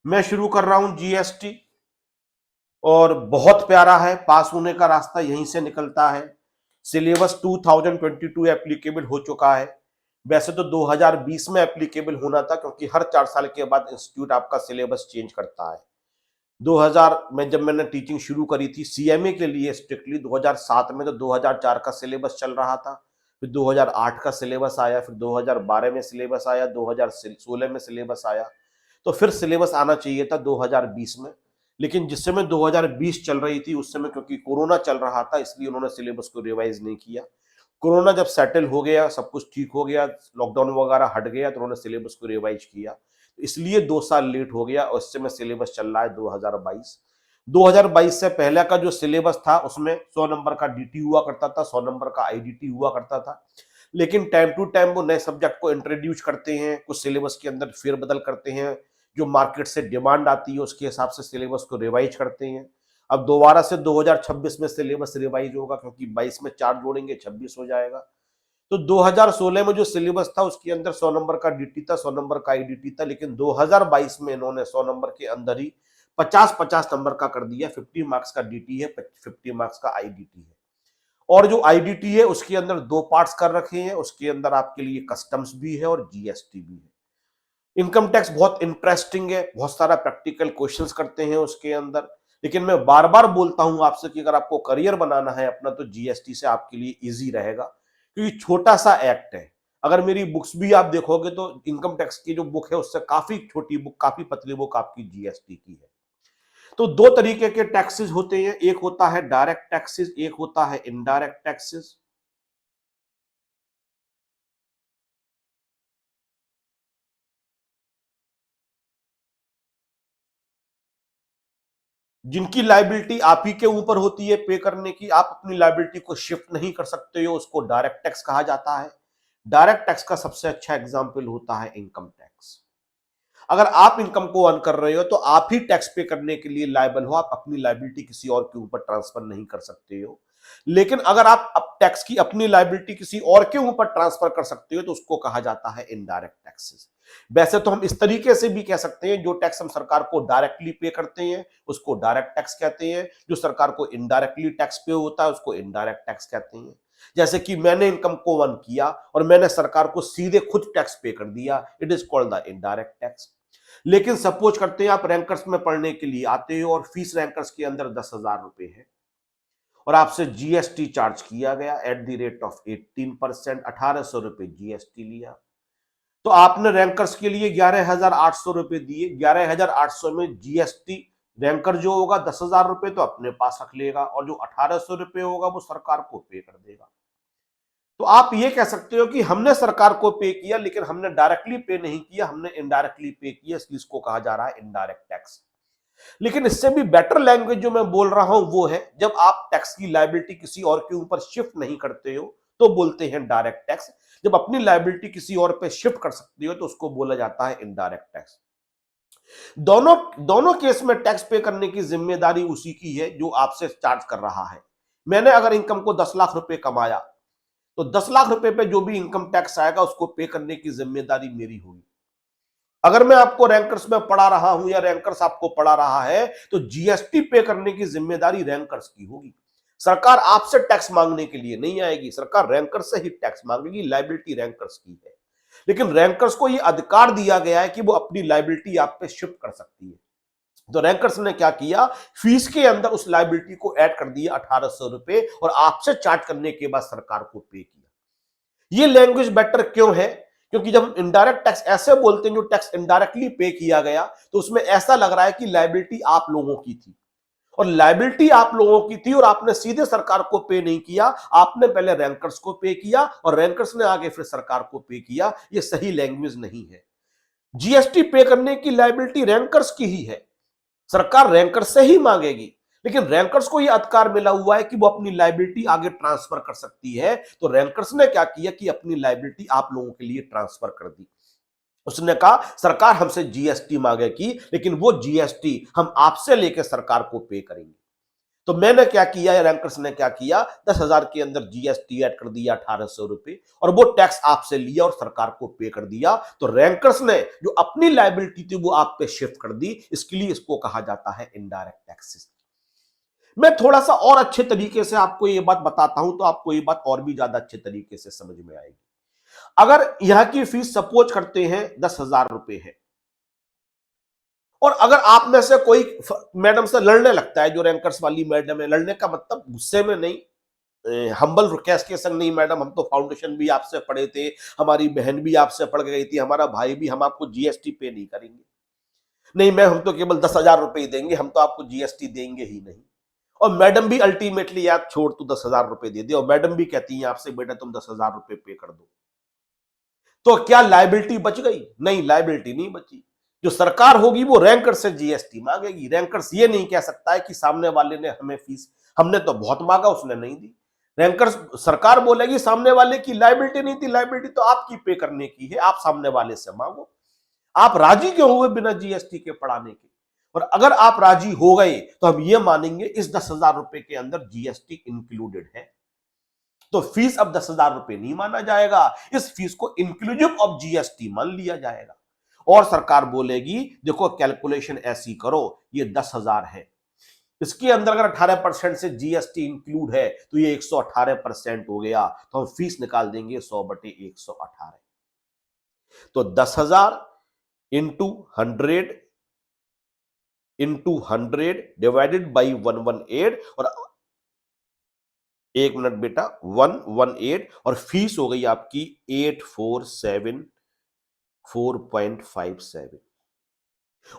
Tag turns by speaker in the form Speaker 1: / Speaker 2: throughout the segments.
Speaker 1: मैं शुरू कर रहा हूं जीएसटी, और बहुत प्यारा है, पास होने का रास्ता यहीं से निकलता है। सिलेबस 2022 एप्लीकेबल हो चुका है। वैसे तो 2020 में एप्लीकेबल होना था, क्योंकि हर 4 साल के बाद इंस्टीट्यूट आपका सिलेबस चेंज करता है। 2000 में जब मैंने टीचिंग शुरू करी थी सीएमए के लिए स्ट्रिक्टली 2007 में, तो 2004 का सिलेबस चल रहा था। फिर 2008 का सिलेबस आया, फिर 2012 में सिलेबस आया, 2016 में सिलेबस आया। तो फिर सिलेबस आना चाहिए था 2020 में, लेकिन जिस समय 2020 चल रही थी उस समय क्योंकि कोरोना चल रहा था, इसलिए उन्होंने सिलेबस को रिवाइज नहीं किया। कोरोना जब सेटल हो गया, सब कुछ ठीक हो गया, लॉकडाउन वगैरह हट गया, तो उन्होंने सिलेबस को रिवाइज किया। इसलिए 2 साल लेट हो गया, और इस समय सिलेबस चल रहा है 2022। 2022 से पहले का जो सिलेबस था उसमें 100 नंबर का डीटी हुआ करता था, 100 नंबर का आईडीटी हुआ करता था। लेकिन टाइम टू टाइम वो नए सब्जेक्ट को इंट्रोड्यूस करते हैं, कुछ सिलेबस के अंदर फेरबदल करते हैं, जो मार्केट से डिमांड आती है उसके हिसाब से सिलेबस को रिवाइज करते हैं। अब दोबारा से 2026 में सिलेबस रिवाइज होगा, क्योंकि 22 में 4 जोड़ेंगे 26 हो जाएगा। तो 2016 में जो सिलेबस था उसके अंदर 100 नंबर का डीटी था, 100 नंबर का आईडीटी था, लेकिन 2022 में इन्होंने 100 नंबर के अंदर ही 50-50 नंबर का कर दिया। 50 मार्क्स का डीटी है, 50 मार्क्स का आईडीटी है। और जो आईडीटी है उसके अंदर 2 पार्ट्स कर रखे हैं, उसके अंदर आपके लिए कस्टम्स भी है और जीएसटी भी है। इनकम टैक्स बहुत इंटरेस्टिंग है, बहुत सारा प्रैक्टिकल क्वेश्चंस करते हैं उसके अंदर। लेकिन मैं बार बार बोलता हूं आपसे कि अगर आपको करियर बनाना है अपना, तो जीएसटी से आपके लिए इजी रहेगा, क्योंकि छोटा सा एक्ट है। अगर मेरी बुक्स भी आप देखोगे तो इनकम टैक्स की जो बुक है उससे काफी छोटी बुक, काफी पतली बुक आपकी जीएसटी की है। तो 2 तरीके के टैक्सेस होते हैं, एक होता है डायरेक्ट टैक्सेस, एक होता है इनडायरेक्ट टैक्सेस। जिनकी लाइबिलिटी आप ही के ऊपर होती है पे करने की, आप अपनी लाइबिलिटी को शिफ्ट नहीं कर सकते हो, उसको डायरेक्ट टैक्स कहा जाता है। डायरेक्ट टैक्स का सबसे अच्छा एग्जाम्पल होता है इनकम टैक्स। अगर आप इनकम को अर्न कर रहे हो तो आप ही टैक्स पे करने के लिए लायबल हो, आप अपनी लाइबिलिटी किसी और के ऊपर ट्रांसफर नहीं कर सकते हो। लेकिन अगर आप टैक्स की अपनी लाइबिलिटी किसी और के ऊपर ट्रांसफर कर सकते हो तो उसको कहा जाता है इनडायरेक्ट टैक्सेस। वैसे तो हम इस तरीके से भी कह सकते हैं, जो टैक्स हम सरकार को डायरेक्टली पे करते हैं उसको डायरेक्ट टैक्स कहते हैं, जो सरकार को इनडायरेक्टली टैक्स पे होता है उसको इनडायरेक्ट टैक्स कहते हैं। जैसे कि मैंने इनकम को अर्न किया और मैंने सरकार को सीधे खुद टैक्स पे कर दिया, it is called the indirect tax. लेकिन सपोज करते हैं आप रैंकर्स में पढ़ने के लिए आते हो और फीस रैंकर्स के अंदर 10,000 रुपए है, और आपसे जीएसटी चार्ज किया गया एट द रेट ऑफ 18%, 1,800 रुपए जीएसटी लिया। तो आपने रैंकर्स के लिए 11,800 रुपए दिए, 11,800 में जीएसटी रैंकर जो होगा 10,000 रुपए तो अपने पास रख लेगा, और जो 1,800 रुपए होगा वो सरकार को पे कर देगा। तो आप ये कह सकते हो कि हमने सरकार को पे किया, लेकिन हमने डायरेक्टली पे नहीं किया, हमने इनडायरेक्टली पे किया, इसलिए इसको कहा जा रहा है इनडायरेक्ट टैक्स। लेकिन इससे भी बेटर लैंग्वेज जो मैं बोल रहा हूं वो है, जब आप टैक्स की लायबिलिटी किसी और के ऊपर शिफ्ट नहीं करते हो तो बोलते हैं डायरेक्ट टैक्स। जब अपनी लायबिलिटी किसी और पे शिफ्ट कर सकते हो तो उसको बोला जाता है इनडायरेक्ट टैक्स। दोनों दोनों केस में टैक्स पे करने की जिम्मेदारी उसी की है जो आपसे चार्ज कर रहा है। मैंने अगर इनकम को 10 लाख रुपए कमाया, तो 10 लाख रुपए पे जो भी इनकम टैक्स आएगा उसको पे करने की जिम्मेदारी मेरी होगी। अगर मैं आपको रैंकर्स में पढ़ा रहा हूं या रैंकर्स आपको पढ़ा रहा है, तो जीएसटी पे करने की जिम्मेदारी रैंकर्स की होगी। सरकार आपसे टैक्स मांगने के लिए नहीं आएगी, सरकार रैंकर्स से ही टैक्स मांगेगी, लाइबिलिटी रैंकर्स की है। लेकिन रैंकर्स को यह अधिकार दिया गया है कि वो अपनी लाइबिलिटी आप पे शिफ्ट कर सकती है। तो रैंकर्स ने क्या किया, फीस के अंदर उस लाइबिलिटी को ऐड कर दिया 1,800 रुपए, और आपसे चार्ज करने के बाद सरकार को पे किया। ये लैंग्वेज बेटर क्यों है, क्योंकि जब हम इनडायरेक्ट टैक्स ऐसे बोलते हैं जो टैक्स इनडायरेक्टली पे किया गया, तो उसमें ऐसा लग रहा है कि लायबिलिटी आप लोगों की थी, और लायबिलिटी आप लोगों की थी और आपने सीधे सरकार को पे नहीं किया, आपने पहले रैंकर्स को पे किया और रैंकर्स ने आगे फिर सरकार को पे किया। ये सही लैंग्वेज नहीं है। जीएसटी पे करने की लायबिलिटी रैंकर्स की ही है, सरकार रैंकर्स से ही मांगेगी। लेकिन रैंकर्स को यह अधिकार मिला हुआ है कि वो अपनी लायबिलिटी आगे ट्रांसफर कर सकती है। तो रैंकर्स ने क्या किया कि अपनी लायबिलिटी आप लोगों के लिए ट्रांसफर कर दी। उसने कहा सरकार हमसे जीएसटी मांगेगी, लेकिन वो जीएसटी हम आपसे लेकर सरकार को पे करेंगे। तो मैंने क्या किया या रैंकर्स ने क्या किया, 10,000 के अंदर जीएसटी ऐड कर दिया 1800 रुपए, और वो टैक्स आपसे लिया और सरकार को पे कर दिया। तो रैंकर्स ने जो अपनी लायबिलिटी थी वो आप पे शिफ्ट कर दी। इसके लिए इसको कहा जाता है इनडायरेक्ट टैक्सेस। मैं थोड़ा सा और अच्छे तरीके से आपको ये बात बताता हूं तो आपको ये बात और भी ज्यादा अच्छे तरीके से समझ में आएगी। अगर यहां की फीस सपोज करते हैं 10,000 रुपए है, और अगर आप में से कोई मैडम से लड़ने लगता है, जो रैंकर्स वाली मैडम है, लड़ने का मतलब गुस्से में नहीं, हम्बल रिक्वेस्ट के संग, नहीं मैडम हम तो फाउंडेशन भी आपसे पढ़े थे, हमारी बहन भी आपसे पढ़ के गई थी, हमारा भाई भी, हम आपको जीएसटी पे नहीं करेंगे। नहीं मैम, हम तो केवल 10,000 रुपए ही देंगे, हम तो आपको जीएसटी देंगे ही नहीं। और मैडम भी अल्टीमेटली, यार छोड़ तू 10,000 रुपए दे दे, और मैडम भी कहती है आपसे बेटा तुम 10,000 रुपए पे कर दो। तो क्या लायबिलिटी बच गई? नहीं, लायबिलिटी नहीं बची। जो सरकार होगी वो रैंकर से जीएसटी मांगेगी। रैंकर्स ये नहीं कह सकता है कि सामने वाले ने हमें फीस, हमने तो बहुत मांगा उसने नहीं दी। रैंकर्स, सरकार बोलेगी सामने वाले की लायबिलिटी नहीं थी, लायबिलिटी तो आपकी पे करने की है, आप सामने वाले से मांगो। आप राजी क्यों हुए बिना जीएसटी के पढ़ाने के? और अगर आप राजी हो गए तो हम ये मानेंगे इस 10,000 रुपए के अंदर जीएसटी इंक्लूडेड है, तो फीस अब 10,000 रुपए नहीं माना जाएगा, इस फीस को इंक्लूसिव ऑफ जीएसटी मान लिया जाएगा। और सरकार बोलेगी देखो कैलकुलेशन ऐसी करो, ये 10,000 है, इसके अंदर अगर 18% से जीएसटी इंक्लूड है तो ये 118% हो गया, तो हम फीस निकाल देंगे 100/118। तो 10,000 इंटू 100 डिवाइडेड बाई 118, और 1 मिनट बेटा, 118, और फीस हो गई आपकी 8474.57।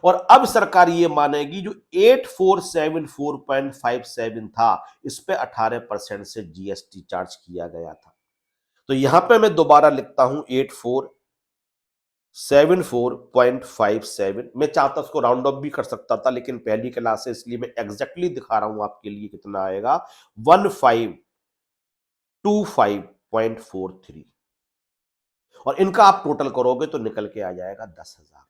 Speaker 1: और अब सरकार ये मानेगी जो 8474.57 था, इस पे 18% से जीएसटी चार्ज किया गया था। तो यहां पे मैं दोबारा लिखता हूं 8474.57। मैं चाहता उसको राउंड ऑफ भी कर सकता था, लेकिन पहली क्लास है इसलिए मैं एग्जैक्टली दिखा रहा हूं आपके लिए कितना आएगा, 1525.43। और इनका आप टोटल करोगे तो निकल के आ जाएगा 10,000।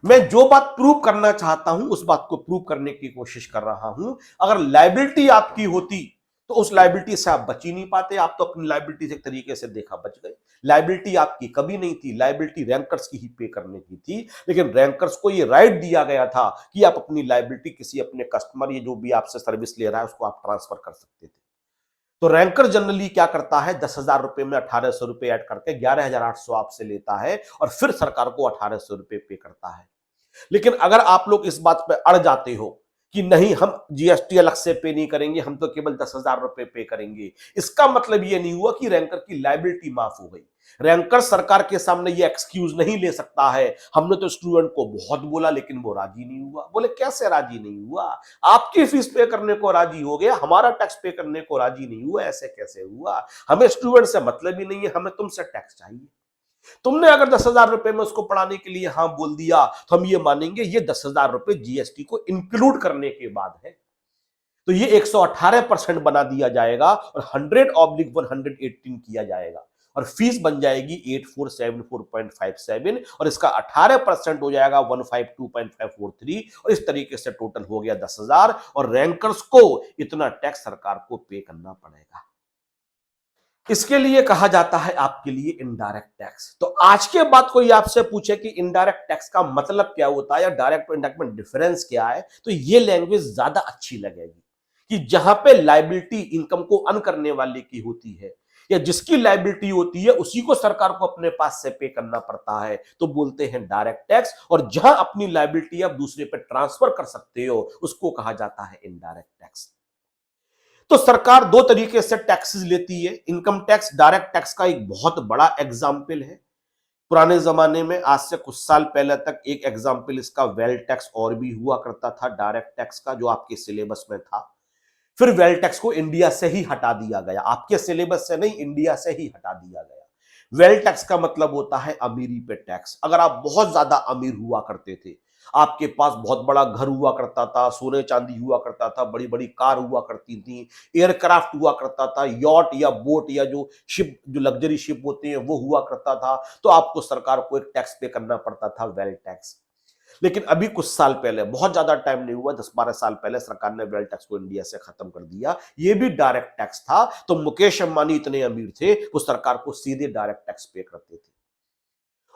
Speaker 1: मैं जो बात प्रूव करना चाहता हूं उस बात को प्रूव करने की कोशिश कर रहा हूं। अगर लायबिलिटी आपकी होती तो उस लायबिलिटी से आप बच ही नहीं पाते, आप तो अपनी लायबिलिटी से एक तरीके से देखा बच गए। लायबिलिटी आपकी कभी नहीं थी, लायबिलिटी रैंकर्स की ही पे करने की थी, लेकिन रैंकर्स को ये राइट दिया गया था कि आप अपनी लायबिलिटी किसी अपने कस्टमर, ये जो भी आपसे सर्विस ले रहा है, उसको आप ट्रांसफर कर सकते थे। तो रैंकर जनरली क्या करता है, 10,000 रुपए में 1,800 रुपए ऐड करके 11,800 आपसे लेता है, और फिर सरकार को 1,800 रुपए पे करता है। लेकिन अगर आप लोग इस बात पे अड़ जाते हो कि नहीं हम जीएसटी अलग से पे नहीं करेंगे, हम तो केवल 10,000 रुपए पे करेंगे, इसका मतलब ये नहीं हुआ कि रैंकर की लायबिलिटी माफ हो गई। रैंकर सरकार के सामने ये एक्सक्यूज नहीं ले सकता है, हमने तो स्टूडेंट को बहुत बोला लेकिन वो राजी नहीं हुआ। बोले कैसे राजी नहीं हुआ? आपकी फीस पे करने को राजी हो गया, हमारा टैक्स पे करने को राजी नहीं हुआ, ऐसे कैसे हुआ? हमें स्टूडेंट से मतलब ही नहीं है, हमें तुमसे टैक्स चाहिए। तुमने अगर 10,000 रुपए में उसको पढ़ाने के लिए हाँ बोल दिया तो हम ये मानेंगे ये 10,000 रुपए जीएसटी को इंक्लूड करने के बाद है, तो ये 118% बना दिया जाएगा और 100/118 किया जाएगा, और फीस बन जाएगी 8474.57, और इसका 18% हो जाएगा 152.543, और इस तरीके से टोटल हो गया 10,000, और रैंकर्स को इतना टैक्स सरकार को पे करना पड़ेगा। इसके लिए कहा जाता है आपके लिए इनडायरेक्ट टैक्स। तो आज के बाद कोई आपसे पूछे कि इनडायरेक्ट टैक्स का मतलब क्या होता है या डायरेक्ट और इनडायरेक्ट में डिफरेंस क्या है, तो ये लैंग्वेज ज्यादा अच्छी लगेगी कि जहां पे लायबिलिटी इनकम को अर्न करने वाले की होती है, या जिसकी लायबिलिटी होती है उसी को सरकार को अपने पास से पे करना पड़ता है, तो बोलते हैं डायरेक्ट टैक्स। और जहां अपनी लायबिलिटी आप दूसरे पे ट्रांसफर कर सकते हो उसको कहा जाता है इनडायरेक्ट टैक्स। तो सरकार दो तरीके से टैक्सेस लेती है। इनकम टैक्स डायरेक्ट टैक्स का एक बहुत बड़ा एग्जाम्पल है। पुराने जमाने में, आज से कुछ साल पहले तक, एक एग्जाम्पल इसका वेल्थ टैक्स और भी हुआ करता था डायरेक्ट टैक्स का, जो आपके सिलेबस में था। फिर वेल्थ टैक्स को इंडिया से ही हटा दिया गया, आपके सिलेबस से नहीं, इंडिया से ही हटा दिया गया। वेल्थ टैक्स का मतलब होता है अमीरी पे टैक्स। अगर आप बहुत ज्यादा अमीर हुआ करते थे, आपके पास बहुत बड़ा घर हुआ करता था, सोने चांदी हुआ करता था, बड़ी बड़ी कार हुआ करती थी, एयरक्राफ्ट हुआ करता था, यॉट या बोट या जो शिप, जो लग्जरी शिप होते हैं वो हुआ करता था, तो आपको सरकार को एक टैक्स पे करना पड़ता था, वेल्थ टैक्स। लेकिन अभी कुछ साल पहले, बहुत ज्यादा टाइम नहीं हुआ, 10-12 साल पहले सरकार ने वेल्थ टैक्स को इंडिया से खत्म कर दिया। ये भी डायरेक्ट टैक्स था। तो मुकेश अंबानी इतने अमीर थे, वो सरकार को सीधे डायरेक्ट टैक्स पे करते थे।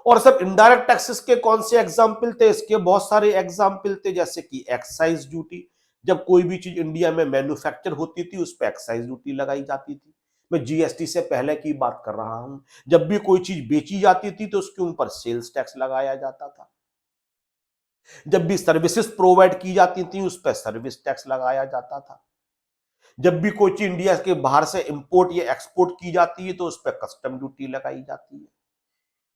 Speaker 1: और सब इनडायरेक्ट टैक्सेस के कौन से एग्जाम्पल थे? इसके बहुत सारे एग्जाम्पल थे, जैसे कि एक्साइज ड्यूटी। जब कोई भी चीज इंडिया में मैन्युफैक्चर होती थी, उस पर एक्साइज ड्यूटी लगाई जाती थी। मैं जीएसटी से पहले की बात कर रहा हूं। जब भी कोई चीज बेची जाती थी तो उसके ऊपर सेल्स टैक्स लगाया जाता था। जब भी सर्विसेज प्रोवाइड की जाती थी, उस पर सर्विस टैक्स लगाया जाता था। जब भी कोई चीज इंडिया के बाहर से इंपोर्ट या एक्सपोर्ट की जाती है तो उस पर कस्टम ड्यूटी लगाई जाती है।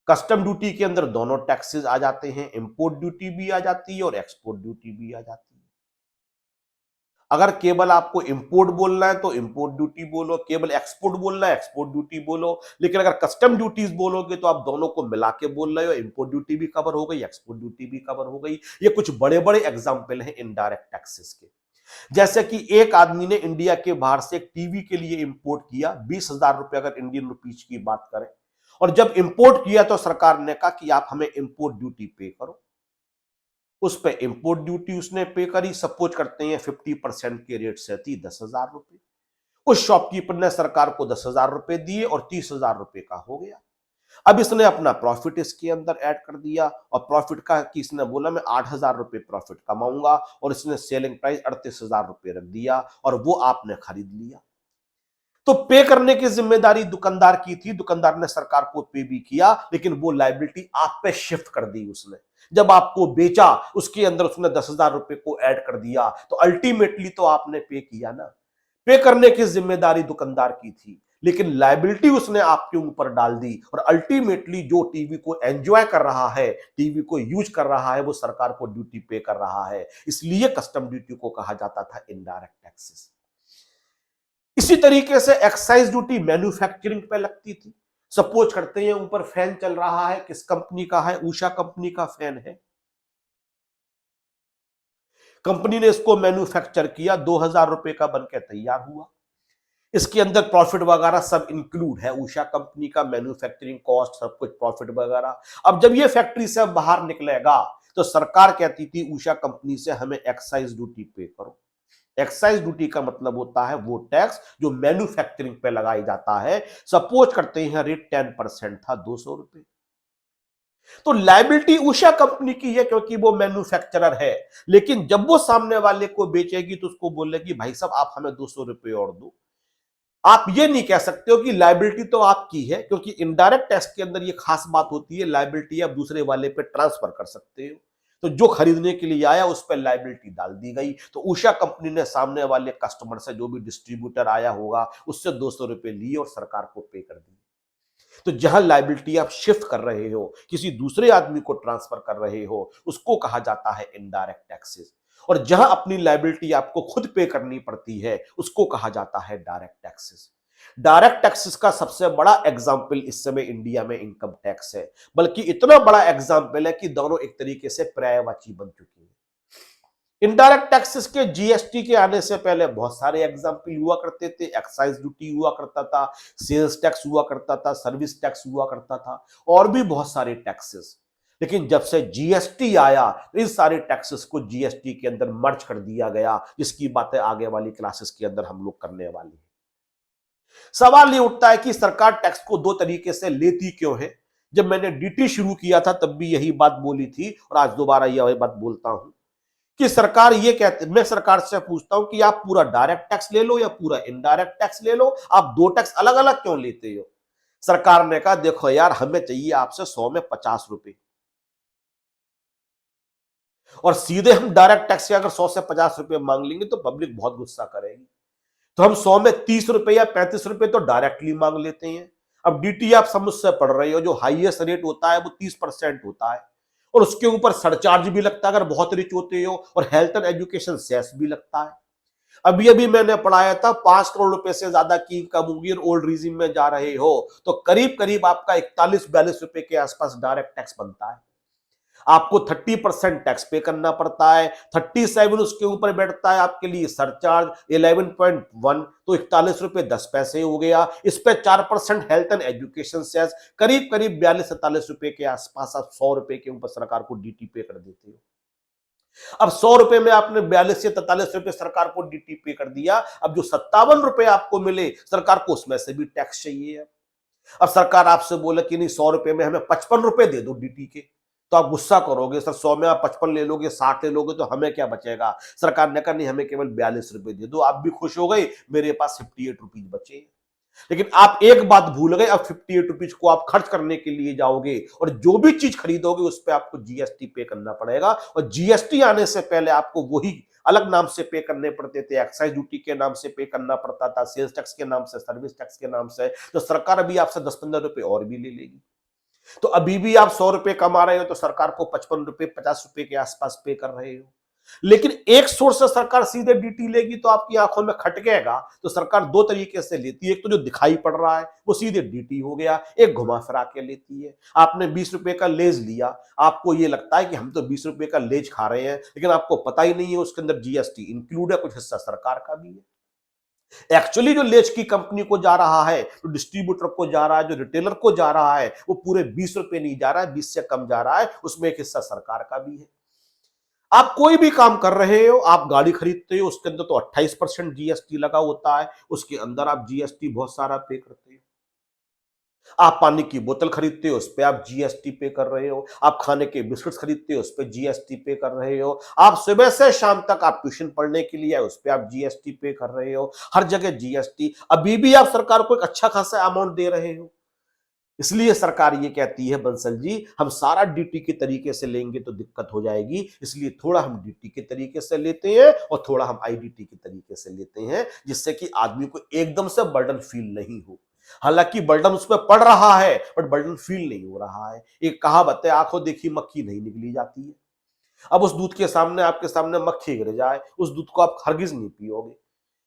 Speaker 1: कस्टम ड्यूटी के अंदर दोनों टैक्सेस आ जाते हैं, इंपोर्ट ड्यूटी भी आ जाती है और एक्सपोर्ट ड्यूटी भी आ जाती है। अगर केवल आपको इंपोर्ट बोलना है तो इंपोर्ट ड्यूटी बोलो, केवल एक्सपोर्ट बोलना है एक्सपोर्ट ड्यूटी बोलो। लेकिन अगर कस्टम ड्यूटीज बोलोगे तो आप दोनों को मिला के बोल रहे हो, इंपोर्ट ड्यूटी भी कवर हो गई, एक्सपोर्ट ड्यूटी भी कवर हो गई। ये कुछ बड़े बड़े एग्जाम्पल हैं इनडायरेक्ट टैक्सेस के। जैसे कि एक आदमी ने इंडिया के बाहर से एक टीवी के लिए इंपोर्ट किया, 20,000 रुपए अगर इंडियन रुपीज की बात करें। और जब इंपोर्ट किया तो सरकार ने कहा कि आप हमें इंपोर्ट ड्यूटी पे करो। उस पे इंपोर्ट ड्यूटी उसने पे करी, सपोज करते हैं 50% के रेट से थी 10,000 रुपए। उस शॉपकीपर ने सरकार को 10,000 रुपए दिए और 30,000 रुपए का हो गया। अब इसने अपना प्रॉफिट इसके अंदर ऐड कर दिया और प्रॉफिट का कि इसने बोला मैं 8,000 रुपए प्रॉफिट कमाऊंगा, और इसने सेलिंग प्राइस 38,000 रुपए रख दिया और वो आपने खरीद लिया। तो पे करने की जिम्मेदारी दुकानदार की थी, दुकानदार ने सरकार को पे भी किया, लेकिन वो लायबिलिटी आप पे शिफ्ट कर दी उसने। जब आपको बेचा उसके अंदर उसने 10,000 रुपए को ऐड कर दिया, तो अल्टीमेटली तो आपने पे किया ना। पे करने की जिम्मेदारी दुकानदार की थी, लेकिन लायबिलिटी उसने आपके ऊपर डाल दी, और अल्टीमेटली जो टीवी को एंजॉय कर रहा है, टीवी को यूज कर रहा है, वो सरकार को ड्यूटी पे कर रहा है। इसलिए कस्टम ड्यूटी को कहा जाता था इनडायरेक्ट टैक्सेस। इसी तरीके से एक्साइज ड्यूटी मैन्युफैक्चरिंग पे लगती थी। सपोज करते हैं ऊपर फैन चल रहा है, किस कंपनी का है? उषा कंपनी का फैन है। कंपनी ने इसको मैन्युफैक्चर किया, 2,000 रुपए का बनकर तैयार हुआ। इसके अंदर प्रॉफिट वगैरह सब इंक्लूड है, उषा कंपनी का मैन्युफैक्चरिंग कॉस्ट सब कुछ, प्रॉफिट वगैरह। अब जब ये फैक्ट्री से बाहर निकलेगा तो सरकार कहती थी उषा कंपनी से हमें एक्साइज ड्यूटी पे करो। एक्साइज ड्यूटी का मतलब होता है वो टैक्स जो मैन्युफैक्चरिंग पे लगाई जाता है। सपोज करते हैं रेट 10% था, 200 रुपए। तो लायबिलिटी उषा कंपनी की है क्योंकि वो मैन्युफैक्चरर है। लेकिन जब वो सामने वाले को बेचेगी तो उसको बोलेगी भाई साहब आप हमें 200 रुपए और दो। आप ये नहीं कह सकते हो कि लायबिलिटी तो आपकी है, क्योंकि इनडायरेक्ट टैक्स के अंदर ये खास बात होती है, लायबिलिटी आप दूसरे वाले पे ट्रांसफर कर सकते हो। तो जो खरीदने के लिए आया उस पर लायबिलिटी डाल दी गई। तो उषा कंपनी ने सामने वाले कस्टमर से, जो भी डिस्ट्रीब्यूटर आया होगा, उससे 200 रुपए लिए और सरकार को पे कर दी। तो जहां लायबिलिटी आप शिफ्ट कर रहे हो, किसी दूसरे आदमी को ट्रांसफर कर रहे हो, उसको कहा जाता है इनडायरेक्ट टैक्सेस। और जहां अपनी लायबिलिटी आपको खुद पे करनी पड़ती है, उसको कहा जाता है डायरेक्ट टैक्सेस। डायरेक्ट टैक्सेस का सबसे बड़ा एग्जाम्पल इस समय इंडिया में इनकम टैक्स है, बल्कि इतना बड़ा एग्जाम्पल है कि दोनों एक तरीके से पर्यायवाची बन चुकी है। इनडायरेक्ट टैक्सेस के जीएसटी के आने से पहले बहुत सारे एग्जाम्पल हुआ करते थे। एक्साइज ड्यूटी हुआ करता था, सेल्स टैक्स हुआ करता था, सर्विस टैक्स हुआ करता था, और भी बहुत सारे टैक्सेस। लेकिन जब से जीएसटी आया तो इन सारे टैक्सेस को जीएसटी के अंदर मर्ज कर दिया गया, जिसकी बातें आगे वाली क्लासेस के अंदर हम लोग करने वाले हैं। सवाल ये उठता है कि सरकार टैक्स को दो तरीके से लेती क्यों है? जब मैंने डीटी शुरू किया था तब भी यही बात बोली थी, और आज दोबारा यह बात बोलता हूं कि सरकार ये कहते, मैं सरकार से पूछता हूं कि आप पूरा डायरेक्ट टैक्स ले लो या पूरा इनडायरेक्ट टैक्स ले लो, आप दो टैक्स अलग अलग क्यों लेते हो? सरकार ने कहा देखो यार, हमें चाहिए आपसे 100 में 50 रुपए, और सीधे हम डायरेक्ट टैक्स के अगर 100 से 50 रुपए मांग लेंगे तो पब्लिक बहुत गुस्सा करेगी। तो हम 100 में 30 रुपए या 35 रुपए तो डायरेक्टली मांग लेते हैं। अब डीटी आप समझ से पढ़ रहे हो, जो हाईएस्ट रेट होता है वो 30% होता है, और उसके ऊपर सरचार्ज भी लगता है अगर बहुत रिच होते हो, और हेल्थ एंड एजुकेशन सेस भी लगता है। अभी अभी मैंने पढ़ाया था 5 करोड़ रुपए से ज्यादा की इनकम होगी और ओल्ड रिजीम में जा रहे हो तो करीब करीब आपका 41-42 रुपए के आसपास डायरेक्ट टैक्स बनता है। आपको 30% टैक्स पे करना पड़ता है, 37 उसके ऊपर बैठता है आपके लिए सरचार्ज 11.1, तो 41 रुपए 10 पैसे हो गया। इस पे 4% हेल्थ एंड एजुकेशन सेस, करीब करीब 42-47 रुपए के आसपास आप 100 रुपए के ऊपर सरकार को डीटी पे कर देते हो। अब 100 रुपए में आपने 42 से 43 रुपए सरकार को डीटी पे कर दिया। अब जो 57 रुपए आपको मिले सरकार को उसमें से भी टैक्स चाहिए। अब सरकार आपसे बोले कि नहीं 100 रुपए में हमें 55 रुपए दे दो डीटी के, तो आप गुस्सा करोगे, सर 100 में आप 55 ले लोगे, 60 ले लोगे तो हमें क्या बचेगा। सरकार ने कहा नहीं हमें केवल 42 रुपए दे दो। आप भी खुश हो गए, मेरे पास 58 रुपीज बचे। लेकिन आप एक बात भूल गए, अब 58 रुपीज को आप खर्च करने के लिए जाओगे और जो भी चीज खरीदोगे उस पर आपको जीएसटी पे करना पड़ेगा। और जीएसटी आने से पहले आपको वही अलग नाम से पे करने पड़ते थे। एक्साइज ड्यूटी के नाम से पे करना पड़ता था, सेल्स टैक्स के नाम से, सर्विस टैक्स के नाम से। तो सरकार अभी आपसे 10-15 रुपए और भी ले लेगी। तो अभी भी आप 100 रुपए कमा रहे हो तो सरकार को 55 रुपए 50 रुपए के आसपास पे कर रहे हो। लेकिन एक सोर्स से सरकार सीधे डीटी लेगी तो आपकी आंखों में खटकेगा। तो सरकार दो तरीके से लेती है, एक तो जो दिखाई पड़ रहा है वो सीधे डीटी हो गया, एक घुमा फिरा के लेती है। आपने 20 रुपए का लेज लिया, आपको ये लगता है कि हम तो 20 रुपए का लेज खा रहे हैं, लेकिन आपको पता ही नहीं है उसके अंदर जीएसटी इंक्लूड है, कुछ हिस्सा सरकार का भी है। एक्चुअली जो लेज की कंपनी को जा रहा है, जो डिस्ट्रीब्यूटर को जा रहा है, जो रिटेलर को जा रहा है, वो पूरे 20 रुपए नहीं जा रहा है, 20 से कम जा रहा है, उसमें एक हिस्सा सरकार का भी है। आप कोई भी काम कर रहे हो, आप गाड़ी खरीदते हो उसके अंदर तो 28% जीएसटी लगा होता है, उसके अंदर आप जीएसटी बहुत सारा पे करते हो। आप पानी की बोतल खरीदते हो उस पे आप जीएसटी पे कर रहे हो, आप खाने के बिस्किट्स खरीदते हो उस पे जीएसटी पे कर रहे हो, आप सुबह से शाम तक आप ट्यूशन पढ़ने के लिए उस पे आप जीएसटी पे कर रहे हो, हर जगह जीएसटी। अभी भी आप सरकार को एक अच्छा खासा अमाउंट दे रहे हो। इसलिए सरकार ये कहती है बंसल जी हम सारा डीटी के तरीके से लेंगे तो दिक्कत हो जाएगी, इसलिए थोड़ा हम डीटी के तरीके से लेते हैं और थोड़ा हम आईडीटी के तरीके से लेते हैं, जिससे कि आदमी को एकदम से बर्डन फील नहीं हो। हालांकि बर्डन उस पर पड़ रहा है बट बर्डन फील नहीं हो रहा है। एक कहावत है, आंखों देखी मक्खी नहीं निकली जाती है। अब उस दूध के सामने आपके सामने मक्खी गिर जाए, उस दूध को आप हरगिज नहीं पियोगे।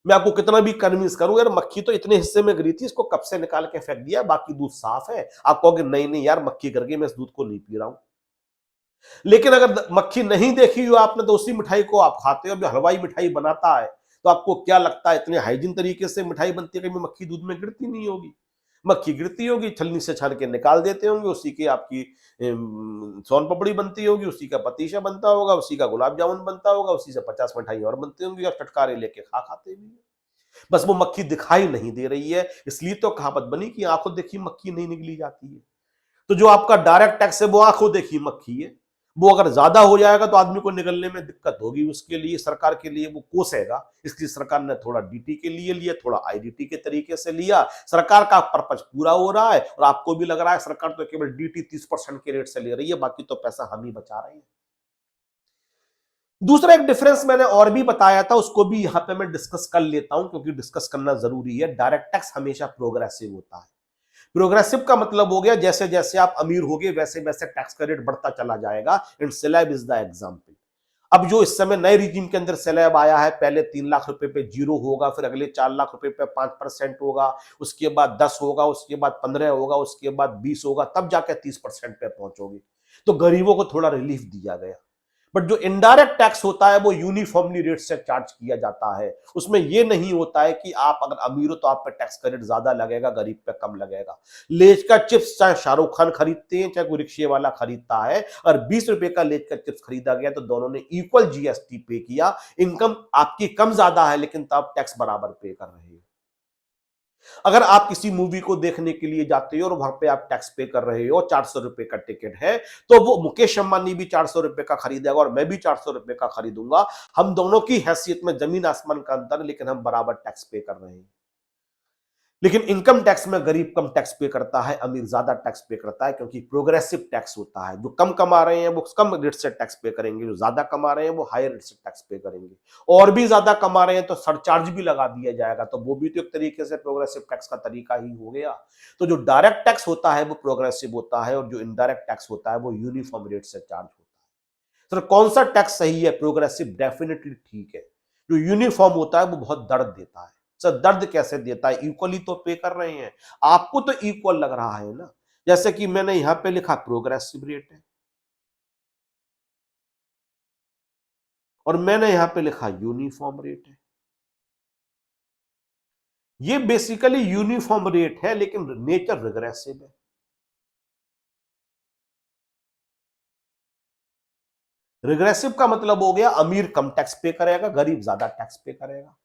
Speaker 1: मैं आपको कितना भी कन्विंस करूं यार मक्खी तो इतने हिस्से में गिरी थी, इसको कब से निकाल के फेंक दिया, बाकी दूध साफ है, आप कहोगे नहीं नहीं यार मक्खी गिर गई, मैं इस दूध को नहीं पी रहा हूं। लेकिन अगर मक्खी नहीं देखी हो आपने तो उसी मिठाई को आप खाते हो। जो हलवाई मिठाई बनाता है तो आपको क्या लगता है इतने हाइजीन तरीके से मिठाई बनती है, कभी मक्खी दूध में गिरती नहीं होगी। मक्खी गिरती होगी, छलनी से छान के निकाल देते होंगे, उसी की आपकी सोन पापड़ी बनती होगी, उसी का पतीशा बनता होगा, उसी का गुलाब जामुन बनता होगा, उसी से 50 मिठाई और बनती होंगी और चटकारे लेके खाते भी हैं। बस वो मक्खी दिखाई नहीं दे रही है, इसलिए तो कहावत बनी कि आंखों देखी मक्खी नहीं निगली जाती है। तो जो आपका डायरेक्ट टैक्स है वो आंखों देखी मक्खी है। वो अगर ज्यादा हो जाएगा तो आदमी को निकलने में दिक्कत होगी, उसके लिए सरकार के लिए वो कोसेगा। इसलिए सरकार ने थोड़ा डीटी के लिए लिया, थोड़ा आईडीटी के तरीके से लिया। सरकार का पर्पज पूरा हो रहा है और आपको भी लग रहा है सरकार तो केवल डीटी 30% के रेट से ले रही है, बाकी तो पैसा हम ही बचा रहे हैं। दूसरा एक डिफरेंस मैंने और भी बताया था, उसको भी यहां पे मैं डिस्कस कर लेता हूं क्योंकि डिस्कस करना जरूरी है। डायरेक्ट टैक्स हमेशा प्रोग्रेसिव होता है। प्रोग्रेसिव का मतलब हो गया जैसे जैसे आप अमीर होगे वैसे वैसे टैक्स का रेट बढ़ता चला जाएगा। And slab is the example. अब जो इस समय नए रिजीम के अंदर स्लैब आया है, पहले 3 लाख रुपए पे 0 होगा, फिर अगले 4 लाख रुपए पे 5% होगा, उसके बाद 10 होगा, उसके बाद 15 होगा, उसके बाद 20 होगा, तब जाके 30% पे पहुंचोगे। तो गरीबों को थोड़ा रिलीफ दिया गया। बट जो इनडायरेक्ट टैक्स होता है वो यूनिफॉर्मली रेट से चार्ज किया जाता है। उसमें ये नहीं होता है कि आप अगर अमीर हो तो आप पे टैक्स का रेट ज्यादा लगेगा, गरीब पे कम लगेगा। लेज का चिप्स चाहे शाहरुख खान खरीदते हैं चाहे कोई रिक्शे वाला खरीदता है, और 20 रुपए का लेज का चिप्स खरीदा गया तो दोनों ने इक्वल जीएसटी पे किया। इनकम आपकी कम ज्यादा है लेकिन तब टैक्स बराबर पे कर रहे हो। अगर आप किसी मूवी को देखने के लिए जाते हो और वहां पे आप टैक्स पे कर रहे हो, 400 रुपए का टिकट है, तो वो मुकेश अंबानी भी 400 रुपए का खरीदेगा और मैं भी 400 रुपए का खरीदूंगा। हम दोनों की हैसियत में जमीन आसमान का अंतर है, लेकिन हम बराबर टैक्स पे कर रहे हैं। लेकिन इनकम टैक्स में गरीब कम टैक्स पे करता है, अमीर ज्यादा टैक्स पे करता है, क्योंकि प्रोग्रेसिव टैक्स होता है। जो कम कमा रहे हैं वो कम रेट से टैक्स पे करेंगे, जो ज्यादा कमा रहे हैं वो हायर रेट से टैक्स पे करेंगे। और भी ज्यादा कमा रहे हैं तो सरचार्ज भी लगा दिया जाएगा, तो वो भी तो एक तरीके से प्रोग्रेसिव टैक्स का तरीका ही हो गया। तो जो डायरेक्ट टैक्स होता है वो प्रोग्रेसिव होता है और जो इनडायरेक्ट टैक्स होता है वो यूनिफॉर्म रेट से चार्ज होता है। तो कौन सा टैक्स सही है? प्रोग्रेसिव डेफिनेटली ठीक है। जो यूनिफॉर्म होता है वो बहुत दर्द देता है। सर दर्द कैसे देता है? इक्वली तो पे कर रहे हैं, आपको तो इक्वल लग रहा है ना। जैसे कि मैंने यहां पे लिखा प्रोग्रेसिव रेट है और मैंने यहां पे लिखा यूनिफॉर्म रेट है। ये बेसिकली यूनिफॉर्म रेट है लेकिन नेचर रिग्रेसिव है। रिग्रेसिव का मतलब हो गया अमीर कम टैक्स पे करेगा, गरीब ज्यादा टैक्स पे करेगा।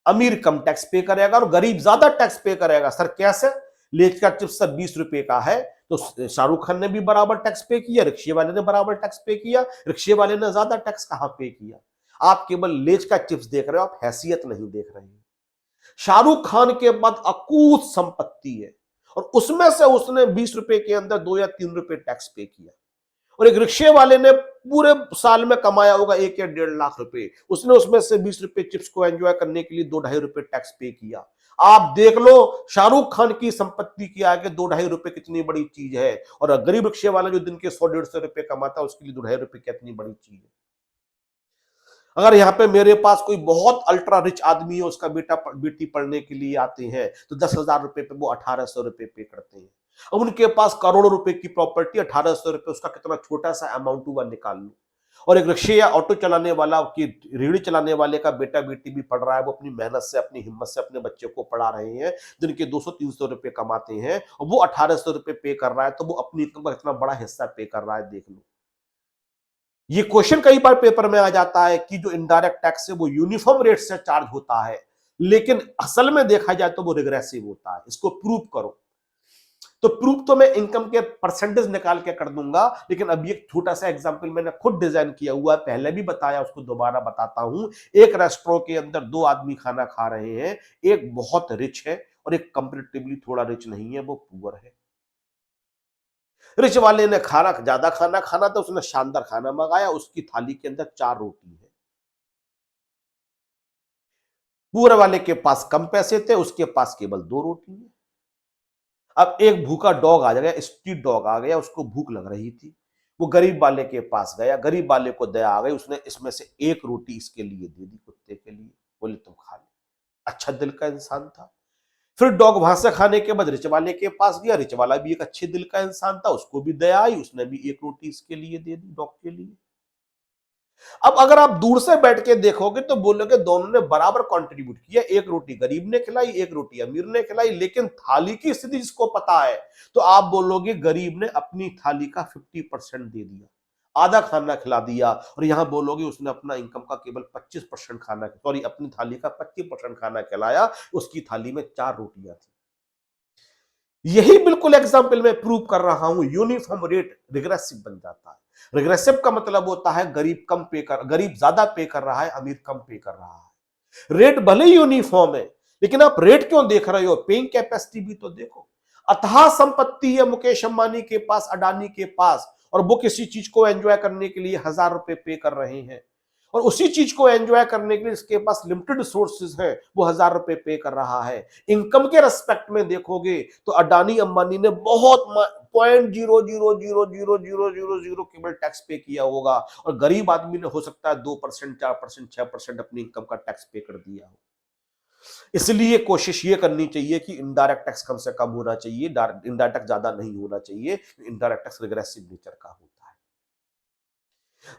Speaker 1: अमीर कम टैक्स पे करेगा और गरीब ज्यादा टैक्स पे करेगा। सर कैसे? लेज का चिप्स सर 20 रुपए का है तो शाहरुख खान ने भी बराबर टैक्स पे किया, रिक्शे वाले ने बराबर टैक्स पे किया, रिक्शे वाले ने ज्यादा टैक्स कहां पे किया? आप केवल लेज का चिप्स देख रहे हो, आप हैसियत नहीं देख रहे हैं। शाहरुख खान के पास अकूत संपत्ति है और उसमें से उसने 20 रुपए के अंदर 2 या 3 रुपए टैक्स पे किया। और एक रिक्शे वाले ने पूरे साल में कमाया होगा 1 या 1.5 लाख रुपए, उसने उसमें से 20 रुपए चिप्स को एंजॉय करने के लिए 2-2.5 रुपए टैक्स पे किया। आप देख लो शाहरुख खान की संपत्ति के आगे 2-2.5 रुपए कितनी बड़ी चीज है, और गरीब रिक्शे वाला जो दिन के 100-150 रुपए कमाता है उसके लिए 2.5 रुपए कितनी बड़ी चीज है। अगर यहाँ पे मेरे पास कोई बहुत अल्ट्रा रिच आदमी है, उसका बेटी पढ़ने के लिए आते हैं तो 10,000 रुपए पे वो 1,800 रुपए पे करते हैं। अब उनके पास करोड़ों रुपए की प्रॉपर्टी, 1,800 रुपए उसका कितना छोटा सा अमाउंट हुआ, निकाल लो। और एक रिक्शे या ऑटो चलाने वाला की रेहड़ी चलाने वाले का बेटा बेटी भी पढ़ रहा है, वो अपनी मेहनत से अपनी हिम्मत से अपने बच्चे को पढ़ा रहे हैं, जिनके 200-300 रुपए कमाते हैं और वो 1,800 रुपए पे कर रहा है, तो वो अपनी इनकम का इतना बड़ा हिस्सा पे कर रहा है, देख लो। ये क्वेश्चन कई बार पेपर में आ जाता है कि जो इनडायरेक्ट टैक्स है वो यूनिफॉर्म रेट से चार्ज होता है, लेकिन असल में देखा जाए तो वो रिग्रेसिव होता है। इसको प्रूव करो। तो प्रूफ तो मैं इनकम के परसेंटेज निकाल के कर दूंगा, लेकिन अभी एक छोटा सा एग्जांपल मैंने खुद डिजाइन किया हुआ है, पहले भी बताया, उसको दोबारा बताता हूं। एक रेस्टोरेंट के अंदर 2 आदमी खाना खा रहे हैं, एक बहुत रिच है और एक कंपैरेटिवली थोड़ा रिच नहीं है, वो पुअर है। रिच वाले ने ज्यादा खाना खाना था, उसने शानदार खाना मंगाया, उसकी थाली के अंदर 4 रोटी है। पुअर वाले के पास कम पैसे थे, उसके पास केवल 2 रोटी है। अब एक भूखा डॉग आ गया, स्ट्रीट डॉग आ गया, उसको भूख लग रही थी, वो गरीब वाले के पास गया, गरीब वाले को दया आ गई, उसने इसमें से 1 रोटी इसके लिए दे दी, कुत्ते के लिए, बोले तुम खा ले। अच्छा दिल का इंसान था। फिर डॉग वहां से खाने के बाद रिच वाले के पास गया, रिच वाला भी एक अच्छे दिल का इंसान था, उसको भी दया आई, उसने भी 1 रोटी इसके लिए दे दी, डॉग के लिए। अब अगर आप दूर से बैठ के देखोगे तो बोलोगे दोनों ने बराबर कंट्रीब्यूट किया, 1 रोटी गरीब ने खिलाई, 1 रोटी अमीर ने खिलाई, लेकिन थाली की स्थिति जिसको पता है तो आप बोलोगे गरीब ने अपनी थाली का 50% दे दिया, आधा खाना खिला दिया, और यहां बोलोगे उसने अपना इनकम का केवल 25% खाना, सॉरी अपनी थाली का 25% खाना खिलाया, उसकी थाली में 4 रोटियां थी। यही बिल्कुल एग्जाम्पल मैं प्रूव कर रहा हूं, यूनिफॉर्म रेट रिग्रेसिव बन जाता है। रिग्रेसिव का मतलब होता है गरीब ज्यादा पे कर रहा है, अमीर कम पे कर रहा है। रेट भले ही यूनिफॉर्म है, लेकिन आप रेट क्यों देख रहे हो? पेइंग कैपेसिटी भी तो देखो। अथाह संपत्ति है मुकेश अंबानी के पास, अडानी के पास, और वो किसी चीज को एंजॉय करने के लिए 1,000 रुपए पे कर रहे हैं, और उसी चीज को एंजॉय करने के लिए इसके पास लिमिटेड सोर्सेज हैं, वो 1,000 रुपए पे कर रहा है। इनकम के रेस्पेक्ट में देखोगे तो अडानी अंबानी ने बहुत 0.000000 केवल टैक्स पे किया होगा, और गरीब आदमी ने हो सकता है 2%, 4%, 6% अपनी इनकम का टैक्स पे कर दिया हो। इसलिए कोशिश ये करनी चाहिए कि इनडायरेक्ट टैक्स कम से कम होना चाहिए, इनडायरेक्ट टैक्स ज्यादा नहीं होना चाहिए। इनडायरेक्ट टैक्स रिग्रेसिव नेचर का होता है।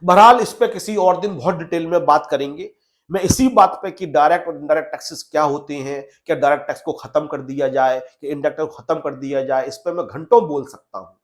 Speaker 1: बहरहाल इस पे किसी और दिन बहुत डिटेल में बात करेंगे। मैं इसी बात पे कि डायरेक्ट और इनडायरेक्ट टैक्सेस क्या होते हैं, क्या डायरेक्ट टैक्स को खत्म कर दिया जाए, कि इनडायरेक्ट टैक्स को खत्म कर दिया जाए, इस पे मैं घंटों बोल सकता हूं।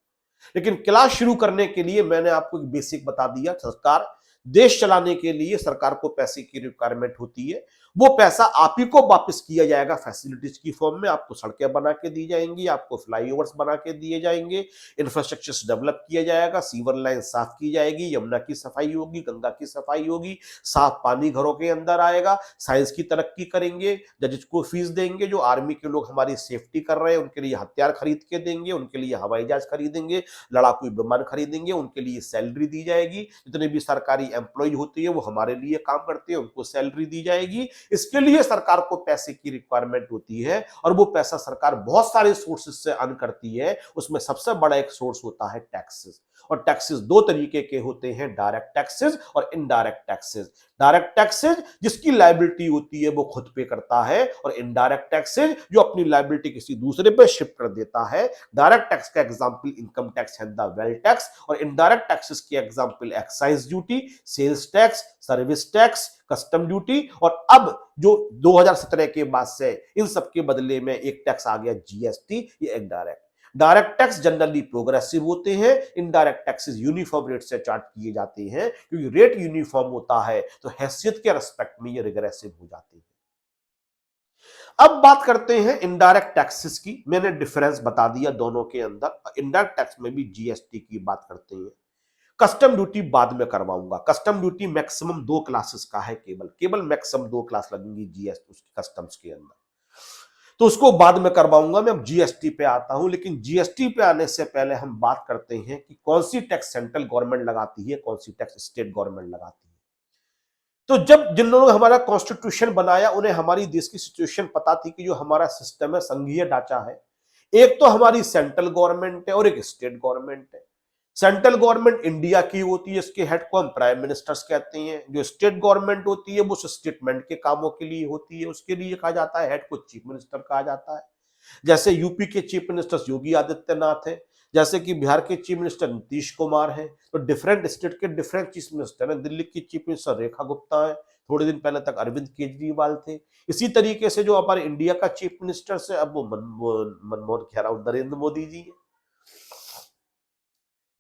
Speaker 1: लेकिन क्लास शुरू करने के लिए मैंने आपको एक बेसिक बता दिया। सरकार, देश चलाने के लिए सरकार को पैसे की रिक्वायरमेंट होती है, वो पैसा आप ही को वापस किया जाएगा फैसिलिटीज की फॉर्म में। आपको सड़कें बना के दी जाएंगी, आपको फ्लाईओवर्स बना के दिए जाएंगे, इंफ्रास्ट्रक्चर डेवलप किया जाएगा, सीवर लाइन साफ की जाएगी, यमुना की सफाई होगी, गंगा की सफाई होगी, साफ पानी घरों के अंदर आएगा, साइंस की तरक्की करेंगे, जजेस को फीस देंगे, जो आर्मी के लोग हमारी सेफ्टी कर रहे हैं उनके लिए हथियार खरीद के देंगे, उनके लिए हवाई जहाज खरीदेंगे, लड़ाकू विमान खरीदेंगे, उनके लिए सैलरी दी जाएगी। जितने भी सरकारी एम्प्लॉय होती है वो हमारे लिए काम करते हैं, उनको सैलरी दी जाएगी। इसके लिए सरकार को पैसे की रिक्वायरमेंट होती है, और वो पैसा सरकार बहुत सारे सोर्सेज से अर्न करती है। उसमें सबसे बड़ा एक सोर्स होता है टैक्सेस, और टैक्सेस 2 तरीके के होते हैं, डायरेक्ट टैक्सेस और इनडायरेक्ट टैक्सेस। डायरेक्ट टैक्सेस जिसकी लायबिलिटी होती है वो खुद पे करता है, और इनडायरेक्ट टैक्सेस जो अपनी लायबिलिटी किसी दूसरे पे शिफ्ट कर देता है। डायरेक्ट टैक्स का example income tax and the wealth tax, और इनडायरेक्ट टैक्सेस के example excise duty, sales tax, service tax, custom duty, और अब जो 2017 के बाद से इन सब के बदले में एक टैक्स आ गया जीएसटी, ये indirect. Direct tax generally progressive होते हैं, इनडायरेक्ट टैक्सेस यूनिफॉर्म रेट से चार्ज किए जाते हैं, क्योंकि रेट यूनिफॉर्म होता है तो हैसियत के रेस्पेक्ट में ये रिग्रेसिव हो जाते हैं। अब बात करते हैं इनडायरेक्ट टैक्सेस की। मैंने डिफरेंस बता दिया दोनों के अंदर। इनडायरेक्ट टैक्स में भी जीएसटी की बात करते हैं। कस्टम ड्यूटी बाद में करवाऊंगा। कस्टम ड्यूटी मैक्सिमम 2 क्लासेस का है, केवल मैक्सिमम 2 क्लास लगेंगी जीएसटी उसकी कस्टम्स के अंदर, तो उसको बाद में करवाऊंगा। मैं अब जीएसटी पे आता हूं, लेकिन जीएसटी पे आने से पहले हम बात करते हैं कि कौन सी टैक्स सेंट्रल गवर्नमेंट लगाती है, कौन सी टैक्स स्टेट गवर्नमेंट लगाती है। तो जब जिन लोगों ने हमारा कॉन्स्टिट्यूशन बनाया, उन्हें हमारी देश की सिचुएशन पता थी कि जो हमारा सिस्टम है, संघीय ढांचा है, एक तो हमारी सेंट्रल गवर्नमेंट है और एक स्टेट गवर्नमेंट है। सेंट्रल गवर्नमेंट इंडिया की होती है, इसके हेड को हम प्राइम मिनिस्टर्स कहते हैं। जो स्टेट गवर्नमेंट होती है वो स्टेटमेंट के कामों के लिए होती है, उसके लिए कहा जाता है हेड को चीफ मिनिस्टर कहा जाता है। जैसे यूपी के चीफ मिनिस्टर योगी आदित्यनाथ हैं, जैसे कि बिहार के चीफ मिनिस्टर नीतीश कुमार हैं। तो डिफरेंट स्टेट के डिफरेंट चीफ मिनिस्टर हैं। दिल्ली की चीफ मिनिस्टर रेखा गुप्ता है, थोड़े दिन पहले तक अरविंद केजरीवाल थे। इसी तरीके से जो हमारे इंडिया का चीफ मिनिस्टर है, अब वो मनमोहन कह रहा हूं, नरेंद्र मोदी जी है।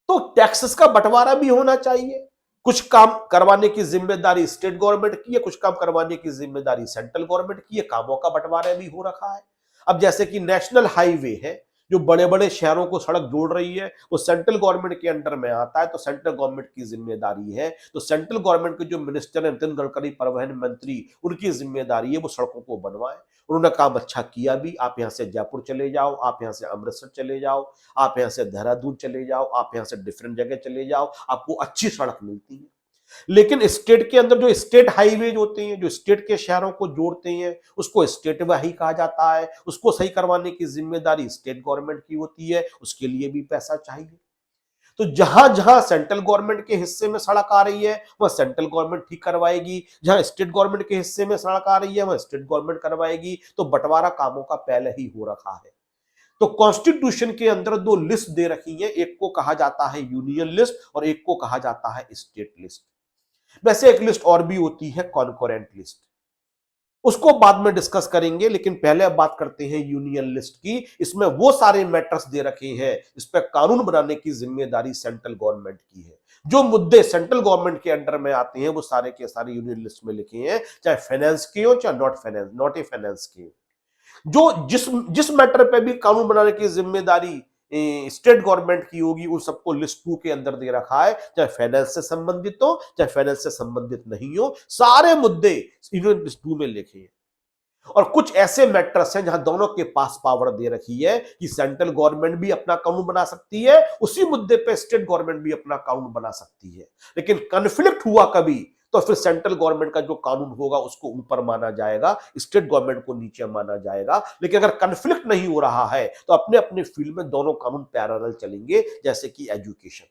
Speaker 1: तो टैक्सेस का बंटवारा भी होना चाहिए। कुछ काम करवाने की जिम्मेदारी स्टेट गवर्नमेंट की है, कुछ काम करवाने की जिम्मेदारी सेंट्रल गवर्नमेंट की है। कामों का बंटवारा भी हो रखा है। अब जैसे कि नेशनल हाईवे है, जो बड़े बड़े शहरों को सड़क जोड़ रही है, वो सेंट्रल गवर्नमेंट के अंडर में आता है, तो सेंट्रल गवर्नमेंट की जिम्मेदारी है। तो सेंट्रल गवर्नमेंट के जो मिनिस्टर है, नितिन गडकरी परिवहन मंत्री, उनकी जिम्मेदारी है वो सड़कों को बनवाए। उन्होंने काम अच्छा किया भी। आप यहां से जयपुर चले जाओ, आप यहां से अमृतसर चले जाओ, आप यहां से देहरादून चले जाओ, आप यहां से डिफरेंट जगह चले जाओ, आपको अच्छी सड़क मिलती है। लेकिन स्टेट के अंदर जो स्टेट हाईवेज होते हैं, जो स्टेट के शहरों को जोड़ते हैं, उसको स्टेट वे ही कहा जाता है। उसको सही करवाने की जिम्मेदारी स्टेट गवर्नमेंट की होती है, उसके लिए भी पैसा चाहिए। तो जहां जहां सेंट्रल गवर्नमेंट के हिस्से में सड़क आ रही है, वह सेंट्रल गवर्नमेंट ठीक करवाएगी। जहां स्टेट गवर्नमेंट के हिस्से में सड़क आ रही है, वह स्टेट गवर्नमेंट करवाएगी। तो बंटवारा कामों का पहले ही हो रखा है। तो कॉन्स्टिट्यूशन के अंदर 2 लिस्ट दे रखी है, एक को कहा जाता है यूनियन लिस्ट और एक को कहा जाता है स्टेट लिस्ट। वैसे एक लिस्ट और भी होती है, कॉन्करेंट लिस्ट, उसको बाद में डिस्कस करेंगे। लेकिन पहले अब बात करते हैं यूनियन लिस्ट की। इसमें वो सारे मैटर्स दे रखे हैं, इस पर कानून बनाने की जिम्मेदारी सेंट्रल गवर्नमेंट की है। जो मुद्दे सेंट्रल गवर्नमेंट के अंडर में आते हैं, वो सारे के सारे यूनियन लिस्ट में लिखे हैं, चाहे फाइनेंस के हो चाहे नॉट ए फाइनेंस के हो। जो जिस जिस मैटर पे भी कानून बनाने की जिम्मेदारी स्टेट गवर्नमेंट की होगी, उन सबको लिस्ट 2 के अंदर दे रखा है। चाहे फाइनेंस से संबंधित हो चाहे फाइनेंस से संबंधित नहीं हो, सारे मुद्दे यूनियन लिस्ट 2 में लिखे हैं। और कुछ ऐसे मैटर्स हैं जहां दोनों के पास पावर दे रखी है कि सेंट्रल गवर्नमेंट भी अपना कानून बना सकती है, उसी मुद्दे पे स्टेट गवर्नमेंट भी अपना कानून बना सकती है। लेकिन कन्फ्लिक्ट हुआ कभी, तो फिर सेंट्रल गवर्नमेंट का जो कानून होगा उसको ऊपर माना जाएगा, स्टेट गवर्नमेंट को नीचे माना जाएगा। लेकिन अगर कन्फ्लिक्ट नहीं हो रहा है, तो अपने अपने फील्ड में दोनों कानून पैरेलल चलेंगे, जैसे कि एजुकेशन।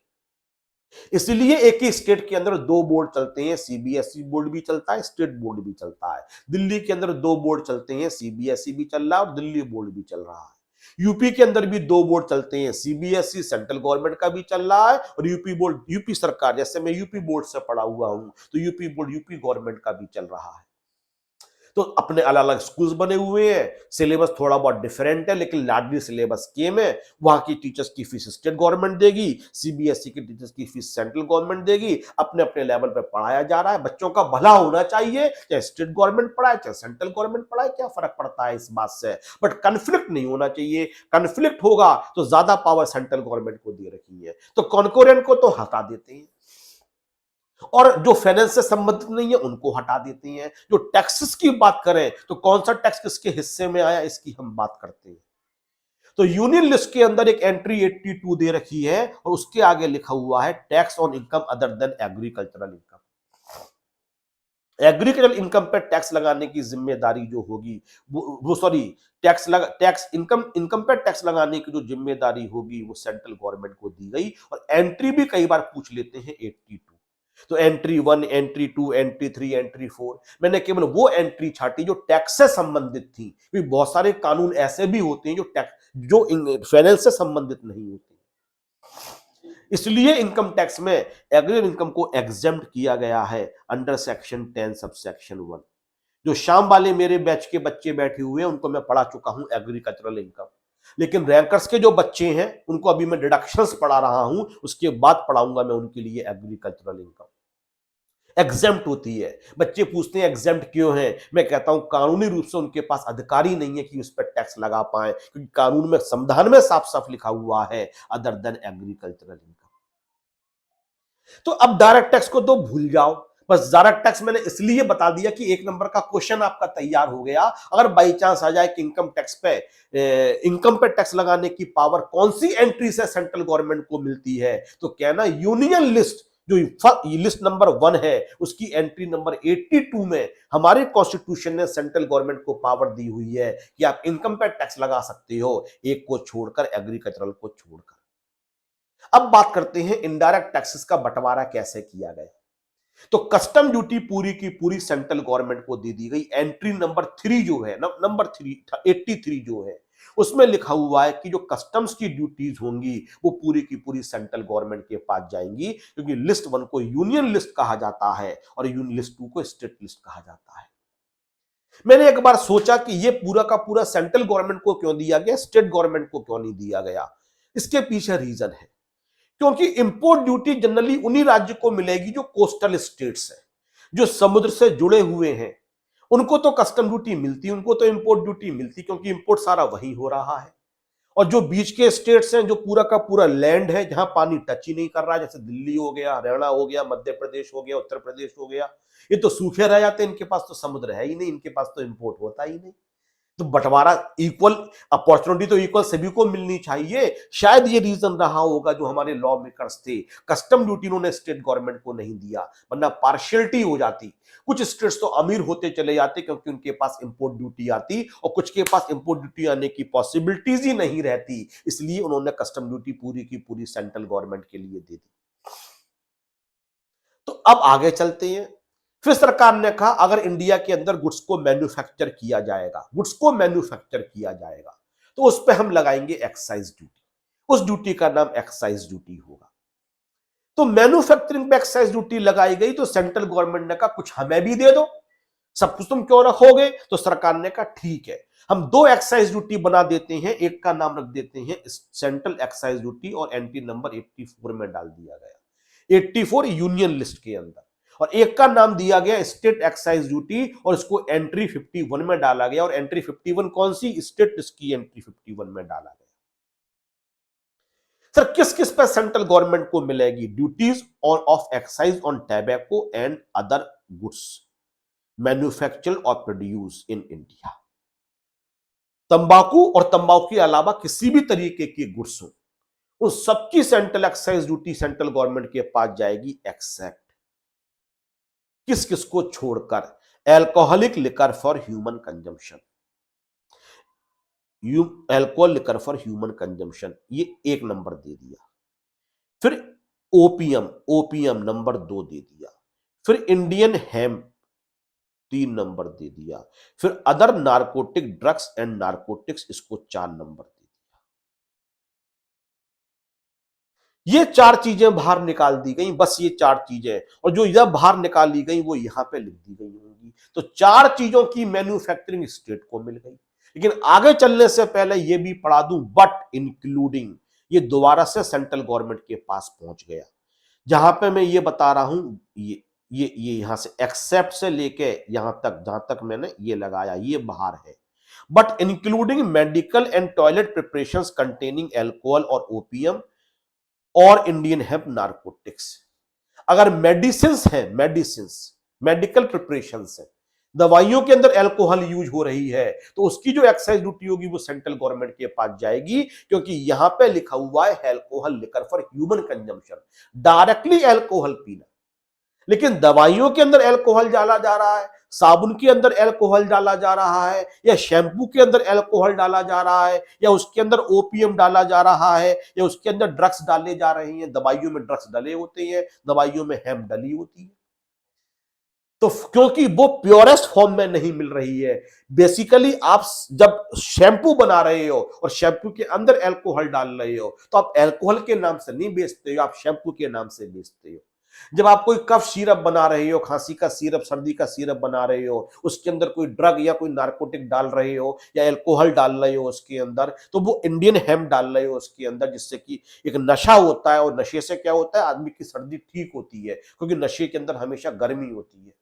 Speaker 1: इसलिए एक ही स्टेट के अंदर 2 बोर्ड चलते हैं, सीबीएसई बोर्ड भी चलता है, स्टेट बोर्ड भी चलता है। दिल्ली के अंदर 2 बोर्ड चलते हैं, सीबीएसई भी चल रहा है और दिल्ली बोर्ड भी चल रहा है। यूपी के अंदर भी 2 बोर्ड चलते हैं, सीबीएसई सेंट्रल गवर्नमेंट का भी चल रहा है और यूपी बोर्ड, यूपी सरकार, जैसे मैं यूपी बोर्ड से पढ़ा हुआ हूं, तो यूपी बोर्ड यूपी गवर्नमेंट का भी चल रहा है। तो अपने अलग अलग स्कूल्स बने हुए हैं, सिलेबस थोड़ा बहुत डिफरेंट है, लेकिन लाडली सिलेबस सेम है। वहां की टीचर्स की फीस स्टेट गवर्नमेंट देगी, सीबीएसई की टीचर्स की फीस सेंट्रल गवर्नमेंट देगी। अपने अपने लेवल पे पढ़ाया जा रहा है, बच्चों का भला होना चाहिए, चाहे स्टेट गवर्नमेंट पढ़ाए चाहे सेंट्रल गवर्नमेंट पढ़ाए, क्या फर्क पड़ता है इस बात से। बट कन्फ्लिक्ट नहीं होना चाहिए। कन्फ्लिक्ट होगा तो ज्यादा पावर सेंट्रल गवर्नमेंट को दे रखी है, तो कॉन्कोरेंट को तो हटा देते हैं, और जो फाइनेंस से संबंधित नहीं है उनको हटा देते हैं। जो टैक्सेस की बात करें, तो कौन सा टैक्स किसके हिस्से में आया, इसकी हम बात करते हैं। तो यूनियन लिस्ट के अंदर एक एंट्री 82 दे रखी है और उसके आगे लिखा हुआ है tax on income other than agricultural income. Agricultural income पर टैक्स लगाने की जिम्मेदारी जो होगी, वो सॉरी, टैक्स इनकम पर टैक्स लगाने की जो जिम्मेदारी होगी वो सेंट्रल गवर्नमेंट को दी गई। और एंट्री भी कई बार पूछ लेते हैं 82। तो एंट्री 1, एंट्री 2, एंट्री 3, एंट्री 4, मैंने केवल वो एंट्री छाटी जो टैक्स से संबंधित थी, क्योंकि बहुत सारे कानून ऐसे भी होते हैं जो फाइनेंस से संबंधित नहीं होते। इसलिए इनकम टैक्स में एग्रीकल्चर इनकम को एग्जेम्प्ट किया गया है अंडर सेक्शन 10 सब सेक्शन 1। जो शाम वाले मेरे बैच के बच्चे बैठे हुए हैं, उनको मैं पढ़ा चुका हूं एग्रीकल्चरल इनकम। लेकिन रैंकर्स के जो बच्चे हैं उनको अभी मैं डिडक्शंस पढ़ा रहा हूं, उसके बाद पढ़ाऊंगा मैं उनके लिए एग्रीकल्चरल इनकम। एग्जेम्प्ट होती है, बच्चे पूछते हैं एग्जेम्प्ट क्यों है, मैं कहता हूं कानूनी रूप से उनके पास अधिकार ही नहीं है कि उस पर टैक्स लगा पाए, क्योंकि कानून में संविधान में साफ साफ लिखा हुआ है अदर देन एग्रीकल्चरल इनकम। तो अब डायरेक्ट टैक्स को तो भूल जाओ, बस डायरेक्ट टैक्स मैंने इसलिए बता दिया कि एक नंबर का क्वेश्चन आपका तैयार हो गया। अगर बाई चांस आ जाए कि इनकम पे टैक्स लगाने की पावर कौन सी एंट्री से सेंट्रल गवर्नमेंट को मिलती है, तो कहना यूनियन लिस्ट जो लिस्ट नंबर 1 है उसकी एंट्री नंबर 82 में हमारे कॉन्स्टिट्यूशन ने सेंट्रल गवर्नमेंट को पावर दी हुई है कि आप इनकम पे टैक्स लगा सकते हो, एक को छोड़कर, एग्रीकल्चरल को छोड़कर। अब बात करते हैं इनडायरेक्ट टैक्सेस का बंटवारा कैसे किया गया। तो कस्टम ड्यूटी पूरी की पूरी सेंट्रल गवर्नमेंट को दे दी गई। एंट्री नंबर 3 जो है, नंबर 3 83 जो है, उसमें लिखा हुआ है कि जो कस्टम्स की ड्यूटीज होंगी वो पूरी की पूरी सेंट्रल गवर्नमेंट के पास जाएंगी, क्योंकि लिस्ट 1 को यूनियन लिस्ट कहा जाता है और यूनियन लिस्ट 2 को स्टेट लिस्ट कहा जाता है। मैंने एक बार सोचा कि ये पूरा का पूरा सेंट्रल गवर्नमेंट को क्यों दिया गया, स्टेट गवर्नमेंट को क्यों नहीं दिया गया। इसके पीछे रीजन है, क्योंकि इंपोर्ट ड्यूटी जनरली उन्हीं राज्य को मिलेगी जो कोस्टल स्टेट्स हैं, जो समुद्र से जुड़े हुए हैं, उनको तो कस्टम ड्यूटी मिलती, उनको तो इंपोर्ट ड्यूटी मिलती, क्योंकि इंपोर्ट सारा वहीं हो रहा है। और जो बीच के स्टेट्स हैं, जो पूरा का पूरा लैंड है जहां पानी टच ही नहीं कर रहा है, जैसे दिल्ली हो गया, हरियाणा हो गया, मध्य प्रदेश हो गया, उत्तर प्रदेश हो गया, ये तो सूखे रह जाते हैं, इनके पास तो समुद्र है ही नहीं, इनके पास तो इंपोर्ट होता ही नहीं। तो बंटवारा इक्वल, अपॉर्चुनिटी तो इक्वल सभी को मिलनी चाहिए। शायद ये रीजन रहा होगा जो हमारे लॉ मेकर्स थे, कस्टम ड्यूटी उन्होंने स्टेट गवर्नमेंट को नहीं दिया, वरना पार्शियलिटी हो जाती। कुछ स्टेट्स तो अमीर होते चले जाते क्योंकि उनके पास इंपोर्ट ड्यूटी आती, और कुछ के पास इंपोर्ट ड्यूटी आने की पॉसिबिलिटीज ही नहीं रहती, इसलिए उन्होंने कस्टम ड्यूटी पूरी की पूरी सेंट्रल गवर्नमेंट के लिए दे दी। तो अब आगे चलते हैं। फिर सरकार ने कहा अगर इंडिया के अंदर गुड्स को मैन्युफैक्चर किया जाएगा, तो उस पर हम लगाएंगे एक्साइज ड्यूटी। उस ड्यूटी का नाम एक्साइज ड्यूटी होगा। तो मैन्युफैक्चरिंग पे एक्साइज ड्यूटी लगाई गई, तो सेंट्रल गवर्नमेंट ने कहा कुछ हमें भी दे दो, सब कुछ तुम क्यों रखोगे। तो सरकार ने कहा ठीक है, हम 2 एक्साइज ड्यूटी बना देते हैं, एक का नाम रख देते हैं सेंट्रल एक्साइज ड्यूटी, और एंट्री नंबर 84 में डाल दिया गया, 84 यूनियन लिस्ट के अंदर, और एक का नाम दिया गया स्टेट एक्साइज ड्यूटी, और इसको एंट्री 51 में डाला गया। और एंट्री 51 कौन सी, स्टेट इसकी एंट्री 51 में डाला गया। सर किस किस पे सेंट्रल गवर्नमेंट को मिलेगी ड्यूटीज और of excise on tobacco and other goods manufactured और प्रोड्यूस इन इंडिया। तंबाकू और तंबाकू के अलावा किसी भी तरीके के गुड्स हो, उस सबकी central excise duty central government के पास जाएगी, एक्सेप्ट किस किस को छोड़कर, alcoholic liquor for human consumption, alcohol liquor for human consumption, ये 1 नंबर दे दिया। फिर ओपीएम नंबर 2 दे दिया। फिर इंडियन हेम्प 3 नंबर दे दिया। फिर other narcotic drugs and narcotics, इसको 4 नंबर दे दिया। ये 4 चीजें बाहर निकाल दी गई, बस ये 4 चीजें, और जो जब बाहर निकाली गई वो यहां पे लिख दी गई होंगी। तो 4 चीजों की मैन्युफैक्चरिंग स्टेट को मिल गई। लेकिन आगे चलने से पहले ये भी पढ़ा दूं, बट इंक्लूडिंग, ये दोबारा से सेंट्रल गवर्नमेंट के पास पहुंच गया। जहां पे मैं ये बता रहा हूं, ये यहां से एक्सेप्ट से लेके यहां तक, जहां तक मैंने ये लगाया, ये बाहर है। But including medical and toilet preparations containing alcohol और ओपीएम और इंडियन हेम्प नार्कोटिक्स। अगर मेडिकल प्रिपरेशन है, दवाइयों के अंदर एल्कोहल यूज हो रही है, तो उसकी जो एक्साइज ड्यूटी होगी वो सेंट्रल गवर्नमेंट के पास जाएगी, क्योंकि यहां पे लिखा हुआ है alcohol liquor for human consumption, directly alcohol पीना। लेकिन दवाइयों के अंदर एल्कोहल डाला जा रहा है, साबुन के अंदर एल्कोहल डाला जा रहा है, या शैम्पू के अंदर एल्कोहल डाला जा रहा है, या उसके अंदर ओपीएम डाला जा रहा है, या उसके अंदर ड्रग्स डाले जा रहे हैं। दवाइयों में ड्रग्स डले होते हैं, दवाइयों में हेम्प डली होती है। तो क्योंकि वो प्योरेस्ट फॉर्म में नहीं मिल रही है, बेसिकली आप जब शैम्पू बना रहे हो और शैम्पू के अंदर एल्कोहल डाल रहे हो, तो आप एल्कोहल के नाम से नहीं बेचते हो, आप शैम्पू के नाम से बेचते हो। जब आप कोई कफ सिरप बना रहे हो, खांसी का सिरप, सर्दी का सिरप बना रहे हो, उसके अंदर कोई ड्रग या कोई नार्कोटिक डाल रहे हो या अल्कोहल डाल रहे हो उसके अंदर, तो वो इंडियन हेम्प डाल रहे हो उसके अंदर, जिससे कि एक नशा होता है। और नशे से क्या होता है, आदमी की सर्दी ठीक होती है, क्योंकि नशे के अंदर हमेशा गर्मी होती है।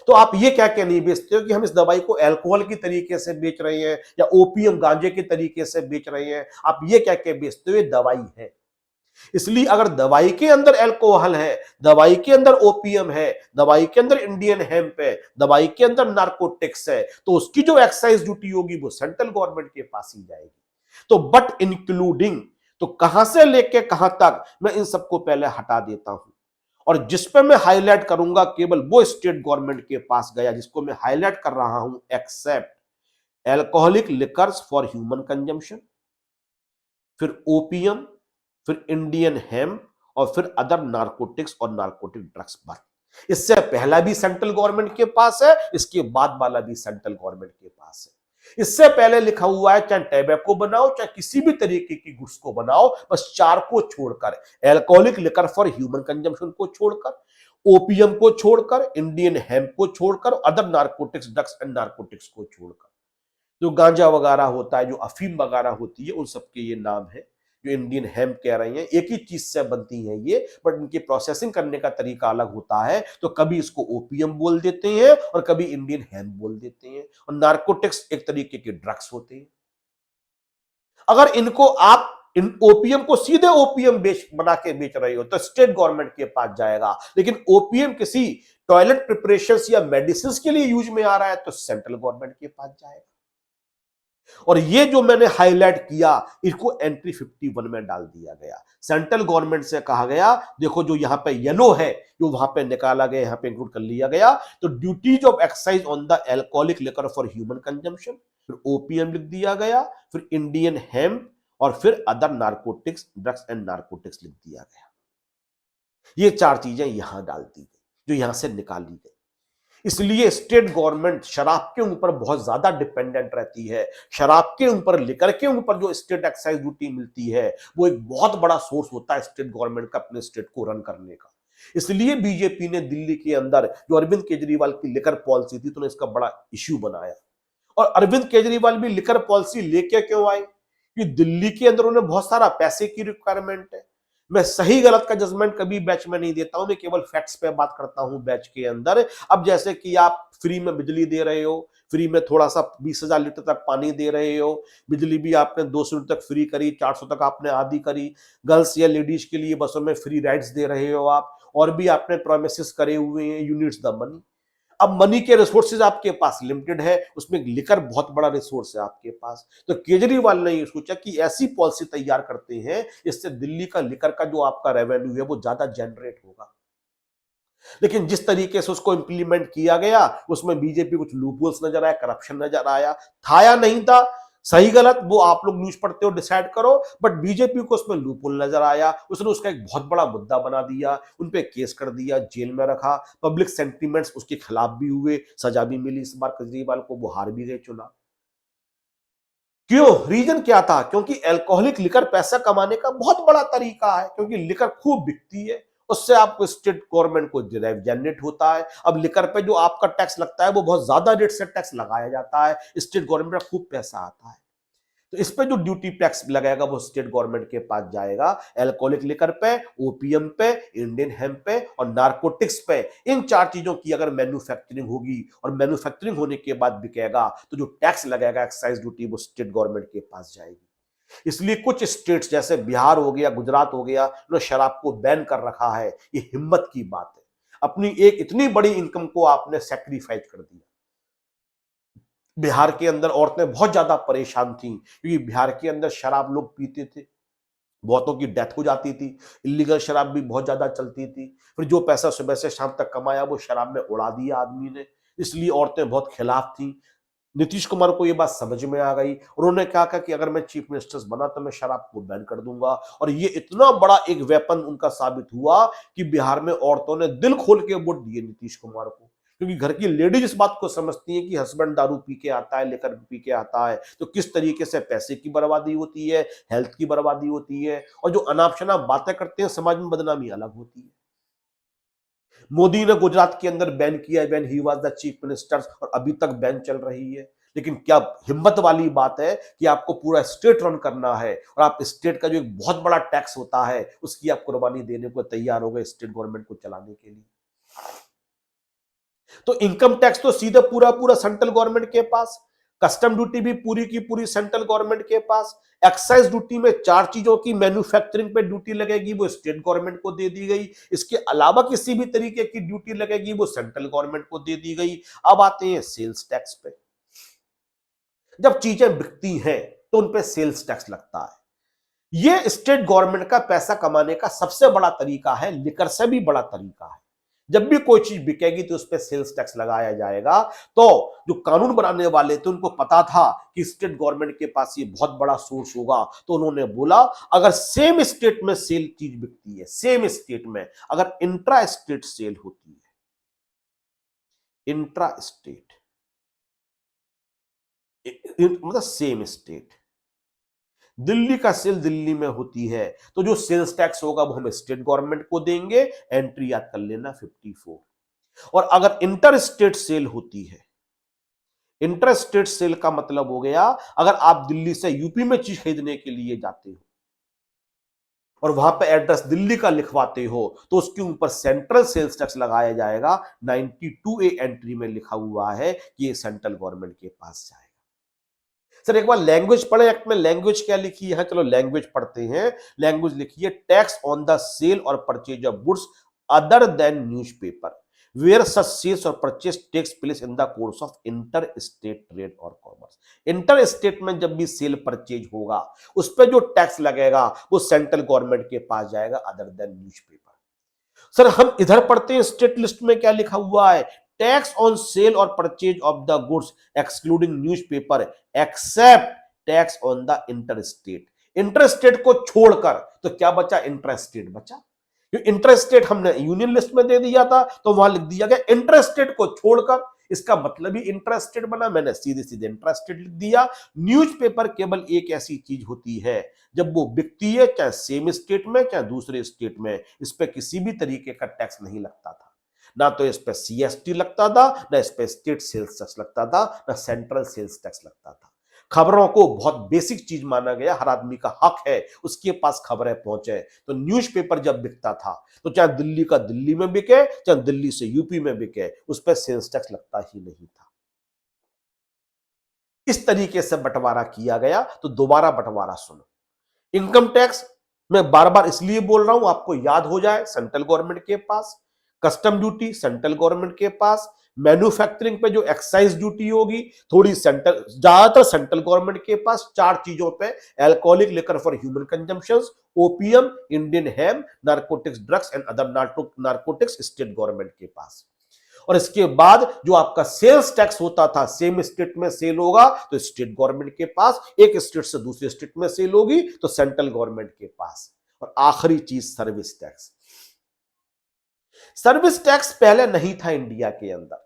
Speaker 1: तो आप ये क्या क्या नहीं बेचते हो कि हम इस दवाई को अल्कोहल की तरीके से बेच रहे हैं या ओपीएम गांजे के तरीके से बेच रहे हैं। आप ये क्या क्या बेचते हो, ये दवाई है। इसलिए अगर दवाई के अंदर अल्कोहल है, दवाई के अंदर ओपीएम है, दवाई के अंदर इंडियन हेम्प है, दवाई के अंदर नार्कोटिक्स है, तो उसकी जो एक्साइज ड्यूटी होगी वो सेंट्रल गवर्नमेंट के पास ही जाएगी। तो बट इंक्लूडिंग, तो कहां से लेके कहां तक, मैं इन सबको पहले हटा देता हूं। और जिस पे मैं हाईलाइट करूंगा केवल वो स्टेट गवर्नमेंट के पास गया, जिसको मैं हाईलाइट कर रहा हूं, except alcoholic liquors for human consumption, फिर ओपीएम, फिर इंडियन हेम्प, और फिर अदर नार्कोटिक्स और नार्कोटिक ड्रग्स पर। इससे पहला भी सेंट्रल गवर्नमेंट के पास है, इसके बाद वाला भी सेंट्रल गवर्नमेंट के पास है। इससे पहले लिखा हुआ है चाहे टैबेको बनाओ चाहे किसी भी तरीके की गुड्स को बनाओ, बस चार को छोड़कर, alcoholic liquor for human consumption को छोड़कर, ओपीएम को छोड़कर, इंडियन हेम्प को छोड़कर, other narcotics, drugs and narcotics को छोड़कर, जो गांजा वगैरह होता है, जो अफीम वगैरह होती है, उन सबके ये नाम है। जो इंडियन हेम्प कह रहे हैं, एक ही चीज से बनती हैं ये, बट इनकी प्रोसेसिंग करने का तरीका अलग होता है। तो कभी इसको ओपीएम बोल देते हैं और कभी इंडियन हेम्प बोल देते हैं। और नार्कोटिक्स एक तरीके के ड्रग्स होते हैं। अगर इनको आप इन ओपीएम को सीधे ओपीएम बेच बना के बेच रहे हो तो स्टेट गवर्नमेंट के पास जाएगा, लेकिन ओपीएम किसी टॉयलेट प्रिपरेशन या मेडिसिन के लिए यूज में आ रहा है तो सेंट्रल गवर्नमेंट के पास जाएगा। और ये जो मैंने हाईलाइट किया, इसको एंट्री 51 में डाल दिया गया। सेंट्रल गवर्नमेंट से कहा गया, देखो जो यहां पे येलो है, जो वहां पे निकाला गया, यहां पे इंक्लूड कर लिया गया, तो duties of excise on the alcoholic liquor for human consumption, फिर ओपीएम लिख दिया गया, फिर इंडियन हेम्प, और फिर other narcotics, drugs and narcotics लिख दिया गया। ये चार चीजें यहां डाल दी गई, जो यहां से निकाली गई। इसलिए स्टेट गवर्नमेंट शराब के ऊपर बहुत ज्यादा डिपेंडेंट रहती है। शराब के ऊपर, लिकर के ऊपर जो स्टेट एक्साइज ड्यूटी मिलती है, वो एक बहुत बड़ा सोर्स होता है स्टेट गवर्नमेंट का अपने स्टेट को रन करने का। इसलिए बीजेपी ने दिल्ली के अंदर जो अरविंद केजरीवाल की लिकर पॉलिसी थी, तो इसका बड़ा इश्यू बनाया। और अरविंद केजरीवाल भी लिकर पॉलिसी लेके क्यों आए, कि दिल्ली के अंदर उन्हें बहुत सारा पैसे की रिक्वायरमेंट है। मैं सही गलत का जजमेंट कभी बैच में नहीं देता हूं, मैं केवल फैक्ट्स पे बात करता हूं बैच के अंदर। अब जैसे कि आप फ्री में बिजली दे रहे हो, फ्री में थोड़ा सा 20,000 लीटर तक पानी दे रहे हो, बिजली भी आपने 200 यूनिट तक फ्री करी, 400 तक आपने आधी करी, गर्ल्स या लेडीज के लिए बसों में फ्री राइड्स दे रहे हो आप, और भी आपने प्रोमिसेस करे हुए हैं, यूनिट्स द मनी। अब मनी के रिसोर्सेज आपके पास लिमिटेड है, उसमें लिकर बहुत बड़ा रिसोर्स है आपके पास। तो केजरीवाल ने ये सोचा कि ऐसी पॉलिसी तैयार करते हैं इससे दिल्ली का लिकर का जो आपका रेवेन्यू है वो ज्यादा जनरेट होगा। लेकिन जिस तरीके से उसको इंप्लीमेंट किया गया, उसमें बीजेपी कुछ लूपहोल्स नजर आया, करप्शन नजर आया, था या नहीं था, सही गलत वो आप लोग न्यूज पढ़ते हो, डिसाइड करो। बट बीजेपी को उसमें लूपहोल नजर आया, उसने उसका एक बहुत बड़ा मुद्दा बना दिया, उन पे केस कर दिया, जेल में रखा, पब्लिक सेंटीमेंट्स उसके खिलाफ भी हुए, सजा भी मिली। इस बार केजरीवाल को वो हार भी गए चुनाव। क्यों, रीजन क्या था, क्योंकि अल्कोहलिक लिकर पैसा कमाने का बहुत बड़ा तरीका है, क्योंकि लिकर खूब बिकती है, उससे आपको स्टेट गवर्नमेंट को जनरेट होता है। अब लिकर पे जो आपका टैक्स लगता है वो बहुत ज्यादा रेट से टैक्स लगाया जाता है, स्टेट गवर्नमेंट का खूब पैसा आता है। तो इस पे जो ड्यूटी टैक्स लगेगा वो स्टेट गवर्नमेंट के पास जाएगा, अल्कोहलिक लिकर पे, ओपीएम पे, इंडियन हेम्प पे और नार्कोटिक्स पे। इन चार चीजों की अगर मैन्युफैक्चरिंग होगी और मैन्युफैक्चरिंग होने के बाद बिकेगा, तो जो टैक्स लगेगा एक्साइज ड्यूटी, वो स्टेट गवर्नमेंट के पास जाएगी। इसलिए कुछ स्टेट्स जैसे बिहार हो गया, गुजरात हो गया, उन्होंने शराब को बैन कर रखा है। ये हिम्मत की बात है, अपनी एक इतनी बड़ी इनकम को आपने सेक्रीफाइस कर दिया। बिहार के अंदर औरतें बहुत ज्यादा परेशान थी, क्योंकि बिहार के अंदर शराब लोग पीते थे, बहुतों की डेथ हो जाती थी, इलीगल शराब भी बहुत ज्यादा चलती थी। फिर जो पैसा सुबह से शाम तक कमाया वो शराब में उड़ा दिया आदमी ने, इसलिए औरतें बहुत खिलाफ थी। नीतीश कुमार को ये बात समझ में आ गई, उन्होंने क्या कहा कि अगर मैं चीफ मिनिस्टर बना तो मैं शराब को बैन कर दूंगा। और ये इतना बड़ा एक वेपन उनका साबित हुआ कि बिहार में औरतों ने दिल खोल के वोट दिए नीतीश कुमार को, क्योंकि घर की लेडीज इस बात को समझती हैं कि हस्बैंड दारू पी के आता है, लेकर पी के आता है, तो किस तरीके से पैसे की बर्बादी होती है, हेल्थ की बर्बादी होती है, और जो अनाप शनाप बातें करते हैं समाज में बदनामी अलग होती है। मोदी ने गुजरात के अंदर बैन किया, when he was the chief minister, और अभी तक बैन चल रही है। लेकिन क्या हिम्मत वाली बात है कि आपको पूरा स्टेट रन करना है और आप स्टेट का जो एक बहुत बड़ा टैक्स होता है उसकी आप कुर्बानी देने को तैयार हो गए स्टेट गवर्नमेंट को चलाने के लिए। तो इनकम टैक्स तो सीधे पूरा पूरा सेंट्रल गवर्नमेंट के पास, कस्टम ड्यूटी भी पूरी की पूरी सेंट्रल गवर्नमेंट के पास, एक्साइज ड्यूटी में 4 चीजों की मैन्युफैक्चरिंग पे ड्यूटी लगेगी वो स्टेट गवर्नमेंट को दे दी गई, इसके अलावा किसी भी तरीके की ड्यूटी लगेगी वो सेंट्रल गवर्नमेंट को दे दी गई। अब आते हैं सेल्स टैक्स पे। जब चीजें बिकती हैं तो उन पे सेल्स टैक्स लगता है। ये स्टेट गवर्नमेंट का पैसा कमाने का सबसे बड़ा तरीका है, लिकर से भी बड़ा तरीका है। जब भी कोई चीज बिकेगी तो उस पर सेल्स टैक्स लगाया जाएगा। तो जो कानून बनाने वाले थे उनको पता था कि स्टेट गवर्नमेंट के पास ये बहुत बड़ा सोर्स होगा, तो उन्होंने बोला अगर सेम स्टेट में सेल चीज बिकती है, सेम स्टेट में अगर इंट्रा स्टेट सेल होती है, इंट्रा स्टेट मतलब सेम स्टेट, दिल्ली का सेल दिल्ली में होती है, तो जो सेल्स टैक्स होगा वो हम स्टेट गवर्नमेंट को देंगे। एंट्री याद कर लेना 54। और अगर इंटर स्टेट सेल होती है, इंटर स्टेट सेल का मतलब हो गया अगर आप दिल्ली से यूपी में चीज खरीदने के लिए जाते हो और वहां पे एड्रेस दिल्ली का लिखवाते हो तो उसके ऊपर सेंट्रल सेल्स टैक्स लगाया जाएगा। 92A एंट्री में लिखा हुआ है कि ये सेंट्रल गवर्नमेंट के पास जाएगा। सर एक बार लैंग्वेज पढ़े, एक्ट में लैंग्वेज क्या लिखी है? चलो लैंग्वेज पढ़ते हैं। लैंग्वेज लिखी है टैक्स ऑन द सेल और purchase of goods other than newspaper where such sales और purchase takes place in the course of inter state trade और कॉमर्स। इंटर स्टेट में जब भी सेल परचेज होगा उस पर जो टैक्स लगेगा वो सेंट्रल गवर्नमेंट के पास जाएगा अदर देन न्यूज़पेपर। सर हम इधर पढ़ते हैं स्टेट लिस्ट में क्या लिखा हुआ है, टैक्स ऑन सेल और purchase of the goods excluding newspaper except tax on the interstate. Interstate को छोड़कर तो क्या बचा, इंटरस्टेट बचा। इंटरस्टेट हमने यूनियन लिस्ट में दे दिया था तो वहां लिख दिया गया इंटरस्टेट को छोड़कर, इसका मतलब ही इंटरस्टेट बना, मैंने सीधे सीधे इंटरस्टेट लिख दिया। न्यूज़पेपर केवल एक ऐसी चीज होती है जब वो बिकती है चाहे सेम स्टेट में चाहे दूसरे स्टेट में, इस पे किसी भी तरीके का टैक्स नहीं लगता था, ना तो इस पे सीएसटी लगता था, ना इस पे स्टेट सेल्स टैक्स लगता था, ना सेंट्रल सेल्स टैक्स लगता था। खबरों को बहुत बेसिक चीज माना गया, हर आदमी का हक है उसके पास खबरें पहुंचे। तो न्यूज़पेपर जब बिकता था तो चाहे दिल्ली का दिल्ली में बिके चाहे दिल्ली से यूपी में बिके, उस पर सेल्स टैक्स लगता ही नहीं था। इस तरीके से बंटवारा किया गया। तो दोबारा बंटवारा सुनो। इनकम टैक्स मैं बार बार इसलिए बोल रहा हूं आपको याद हो जाए, सेंट्रल गवर्नमेंट के पास, कस्टम ड्यूटी सेंट्रल गवर्नमेंट के पास, मैन्युफैक्चरिंग पे जो एक्साइज ड्यूटी होगी थोड़ी सेंट्रल, ज्यादातर सेंट्रल गवर्नमेंट के पास। 4 चीजों पे, alcoholic liquor for human consumption, opium, Indian hemp, narcotics drugs and other narcotics state government के पास। और इसके बाद जो आपका सेल्स टैक्स होता था, सेम स्टेट में सेल होगा तो स्टेट गवर्नमेंट के पास, एक स्टेट से दूसरे स्टेट में सेल होगी तो सेंट्रल गवर्नमेंट के पास। और आखिरी चीज सर्विस टैक्स। सर्विस टैक्स पहले नहीं था इंडिया के अंदर,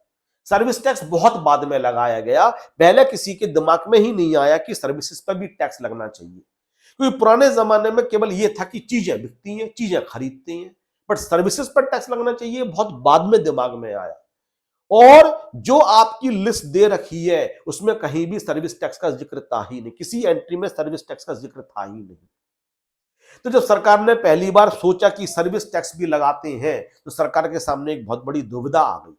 Speaker 1: सर्विस टैक्स बहुत बाद में लगाया गया। पहले किसी के दिमाग में ही नहीं आया कि सर्विसेज पर भी टैक्स लगना चाहिए, क्योंकि पुराने जमाने में केवल यह था कि चीजें बिकती हैं, चीजें खरीदते हैं, बट सर्विसेज पर टैक्स लगना चाहिए बहुत बाद में दिमाग में आया। और जो आपकी लिस्ट दे रखी है उसमें कहीं भी सर्विस टैक्स का जिक्र था ही नहीं, किसी एंट्री में सर्विस टैक्स का जिक्र था ही नहीं। तो जब सरकार ने पहली बार सोचा कि सर्विस टैक्स भी लगाते हैं तो सरकार के सामने एक बहुत बड़ी दुविधा आ गई।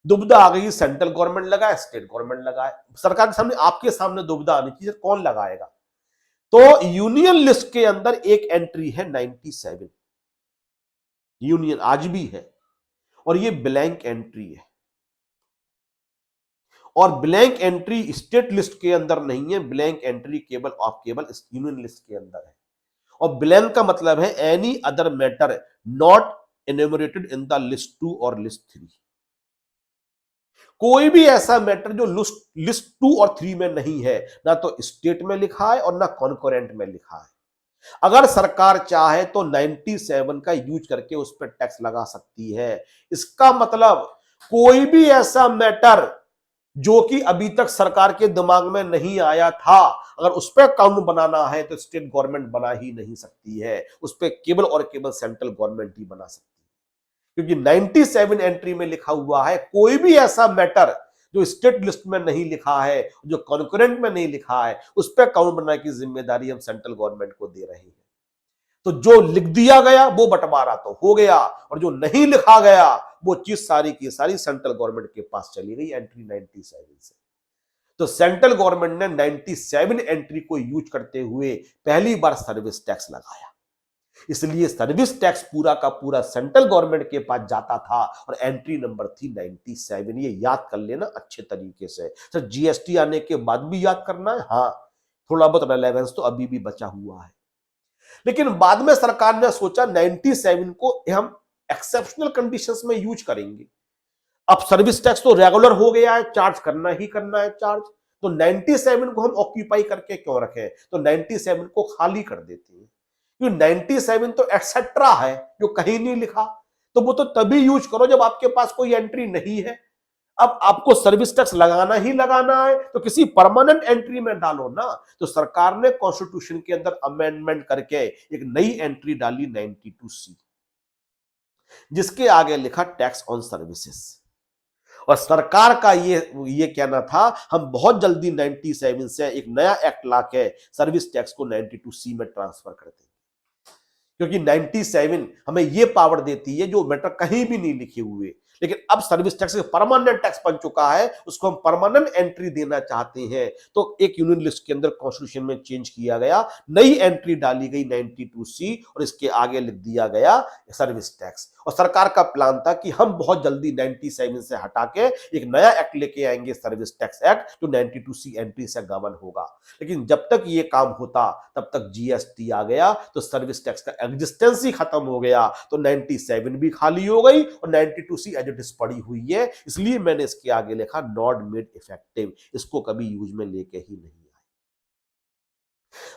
Speaker 1: दुविधा आ गई, सेंट्रल गवर्नमेंट लगाए, स्टेट गवर्नमेंट लगाए। सरकार के सामने, आपके सामने दुविधा आनी चाहिए कौन लगाएगा। तो यूनियन लिस्ट के अंदर एक एंट्री है 97, यूनियन आज भी है, और ये ब्लैंक एंट्री है। और ब्लैंक एंट्री स्टेट लिस्ट के अंदर नहीं है, ब्लैंक एंट्री केवल यूनियन लिस्ट के अंदर है। और ब्लैंक का मतलब है any other matter not enumerated in the list 2 और लिस्ट 3। कोई भी ऐसा मैटर जो लिस्ट 2 और 3 में नहीं है, ना तो स्टेट में लिखा है और ना कॉन्करेंट में लिखा है। अगर सरकार चाहे तो 97 का यूज करके उस पर टैक्स लगा सकती है। इसका मतलब कोई भी ऐसा मैटर जो कि अभी तक सरकार के दिमाग में नहीं आया था, अगर उस पर कानून बनाना है तो स्टेट गवर्नमेंट बना ही नहीं सकती है, उस पर केवल और केवल सेंट्रल गवर्नमेंट ही बना सकती है। क्योंकि 97 एंट्री में लिखा हुआ है कोई भी ऐसा मैटर जो स्टेट लिस्ट में नहीं लिखा है, जो कॉन्करेंट में नहीं लिखा है, उस पर कानून बनाने की जिम्मेदारी हम सेंट्रल गवर्नमेंट को दे रहे हैं। तो जो लिख दिया गया वो बंटवारा तो हो गया, और जो नहीं लिखा गया वो चीज सारी की सारी सेंट्रल गवर्नमेंट के पास चली गई एंट्री 97 से। तो सेंट्रल गवर्नमेंट ने 97 एंट्री को यूज करते हुए पहली बार सर्विस टैक्स लगाया। इसलिए सर्विस टैक्स पूरा का पूरा सेंट्रल गवर्नमेंट के पास जाता था, और एंट्री नंबर थी 97। ये याद कर लेना अच्छे तरीके से। सर जीएसटी आने के बाद भी याद करना है, हाँ थोड़ा बहुत रेलेवेंस तो अभी भी बचा हुआ है। लेकिन बाद में सरकार ने सोचा 97 को हम एक्सेप्शनल कंडीशंस में यूज करेंगे। अब सर्विस टैक्स तो रेगुलर हो गया है, चार्ज करना ही करना है चार्ज, तो 97 को हम ऑक्यूपाई करके क्यों रखें, तो 97 को खाली कर देते हैं। क्योंकि 97 तो एटसेट्रा है जो कहीं नहीं लिखा, तो वो तो तभी यूज करो जब आपके पास कोई एंट्री नहीं है। अब आपको सर्विस टैक्स लगाना ही लगाना है तो किसी परमानेंट एंट्री में डालो ना। तो सरकार ने कॉन्स्टिट्यूशन के अंदर अमेंडमेंट करके एक नई एंट्री डाली 92C, जिसके आगे लिखा टैक्स ऑन सर्विसेज। और सरकार का ये कहना था हम बहुत जल्दी 97 से एक नया एक्ट लाके सर्विस टैक्स को 92C में ट्रांसफर कर देंगे, क्योंकि 97 हमें यह पावर देती है जो मैटर कहीं भी नहीं लिखे हुए। लेकिन अब सर्विस टैक्स परमानेंट टैक्स बन चुका है, उसको हम परमानेंट एंट्री देना चाहते हैं, तो एक यूनियन लिस्ट के अंदर कॉन्स्टिट्यूशन में चेंज किया गया, नई एंट्री डाली गई 92C, और इसके आगे लिख दिया गया सर्विस टैक्स। और सरकार का प्लान था कि हम बहुत जल्दी 97 से हटा के एक नया एक्ट लेके आएंगे, सर्विस टैक्स एक्ट, जो 92C एंट्री से गवर्न होगा। लेकिन जब तक ये काम होता तब तक जीएसटी आ गया, तो सर्विस टैक्स का एग्जिस्टेंस ही खत्म हो गया, तो 97 भी खाली हो गई और 92C एज इट इज पड़ी हुई है। इसलिए मैंने इसके आगे लिखा नॉट मेड इफेक्टिव, इसको कभी यूज में लेके ही नहीं आए।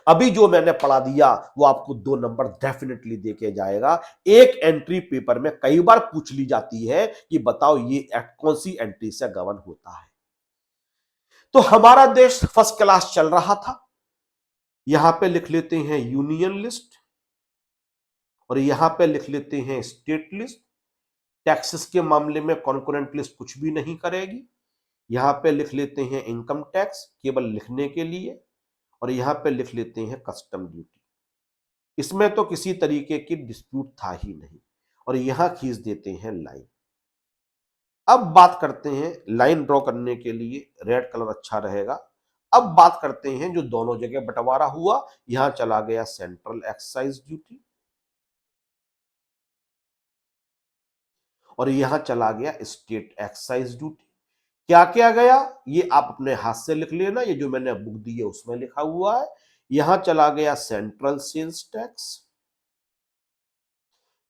Speaker 1: अभी जो मैंने पढ़ा दिया वो आपको 2 नंबर डेफिनेटली देके जाएगा। एक एंट्री पेपर में कई बार पूछ ली जाती है कि बताओ ये एक्ट कौन सी एंट्री से गवर्न होता है। तो हमारा देश फर्स्ट क्लास चल रहा था। यहां पे लिख लेते हैं यूनियन लिस्ट, और यहां पे लिख लेते हैं स्टेट लिस्ट। टैक्सेस के मामले में कॉन्करेंट लिस्ट कुछ भी नहीं करेगी। यहां पे लिख लेते हैं इनकम टैक्स केवल लिखने के लिए, और यहां पे लिख लेते हैं कस्टम ड्यूटी। इसमें तो किसी तरीके की डिस्प्यूट था ही नहीं, और यहां खींच देते हैं लाइन। अब बात करते हैं, लाइन ड्रॉ करने के लिए रेड कलर अच्छा रहेगा। अब बात करते हैं जो दोनों जगह बंटवारा हुआ, यहां चला गया सेंट्रल एक्साइज ड्यूटी, और यहां चला गया स्टेट एक्साइज ड्यूटी। क्या क्या गया ये आप अपने हाथ से लिख लेना, ये जो मैंने बुक दी है उसमें लिखा हुआ है। यहां चला गया सेंट्रल सेल्स टैक्स,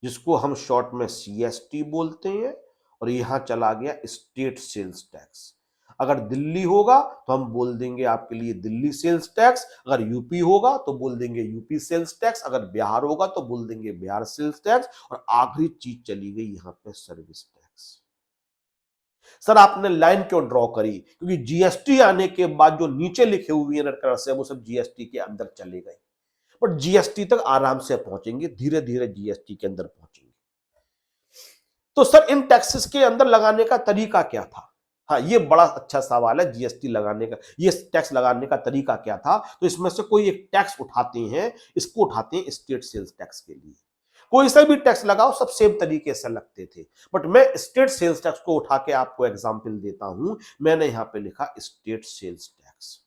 Speaker 1: जिसको हम शॉर्ट में सीएसटी बोलते हैं, और यहां चला गया स्टेट सेल्स टैक्स। अगर दिल्ली होगा तो हम बोल देंगे आपके लिए दिल्ली सेल्स टैक्स, अगर यूपी होगा तो बोल देंगे यूपी सेल्स टैक्स, अगर बिहार होगा तो बोल देंगे बिहार सेल्स टैक्स, और आखिरी चीज चली गई यहां पे सर्विस टैक्स। सर आपने लाइन क्यों ड्रॉ करी, क्योंकि जीएसटी आने के बाद जो नीचे लिखे हुए हैं रेड कलर से वो सब जीएसटी के अंदर चले गए, बट जीएसटी तक आराम से पहुंचेंगे, धीरे धीरे जीएसटी के अंदर पहुंचेंगे। तो सर इन टैक्सेस के अंदर लगाने का तरीका क्या था? हाँ ये बड़ा अच्छा सवाल है, जीएसटी लगाने का, ये टैक्स लगाने का तरीका क्या था? तो इसमें से कोई एक टैक्स उठाते हैं, इसको उठाते हैं स्टेट सेल्स टैक्स के लिए। कोई सा भी टैक्स लगाओ सब सेम तरीके से लगते थे, बट मैं स्टेट सेल्स टैक्स को उठा के आपको एग्जांपल देता हूं। मैंने यहां पे लिखा स्टेट सेल्स टैक्स।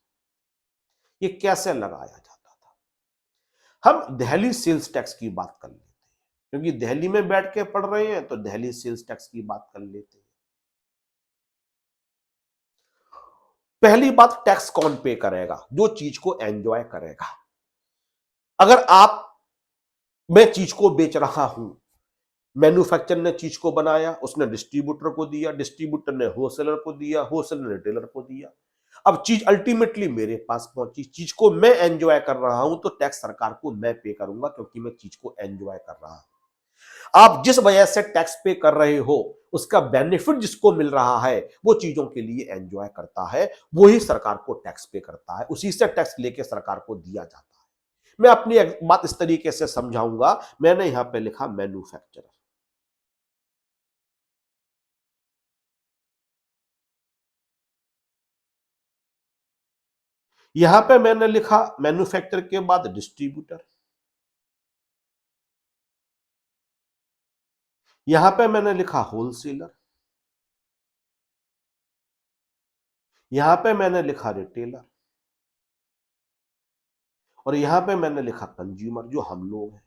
Speaker 1: ये कैसे लगाया जाता था? हम दिल्ली सेल्स टैक्स की बात कर लेते हैं, क्योंकि दिल्ली में बैठ के पढ़ रहे हैं, तो दिल्ली सेल्स टैक्स की बात कर लेते हैं। पहली बात, टैक्स कौन पे करेगा? जो चीज को एंजॉय करेगा। अगर आप, मैं चीज को बेच रहा हूं, मैन्युफैक्चरर ने चीज को बनाया, उसने डिस्ट्रीब्यूटर को दिया, डिस्ट्रीब्यूटर ने होलसेलर को दिया, होलसेलर ने रिटेलर को दिया। अब चीज अल्टीमेटली मेरे पास पहुंची, चीज को मैं एंजॉय कर रहा हूं, तो टैक्स सरकार को मैं पे करूंगा, क्योंकि मैं चीज को एंजॉय कर रहा हूं। आप जिस वजह से टैक्स पे कर रहे हो, उसका बेनिफिट जिसको मिल रहा है, वो चीजों के लिए एंजॉय करता है, वही सरकार को टैक्स पे करता है, उसी से टैक्स लेके सरकार को दिया जाता है। मैं अपनी बात इस तरीके से समझाऊंगा। मैंने यहां पे लिखा मैन्युफैक्चरर, यहां पे मैंने लिखा मैन्युफैक्चर के बाद डिस्ट्रीब्यूटर, यहां पे मैंने लिखा होलसेलर, यहां पे मैंने लिखा रिटेलर, और यहां पे मैंने लिखा कंज्यूमर, जो हम लोग हैं।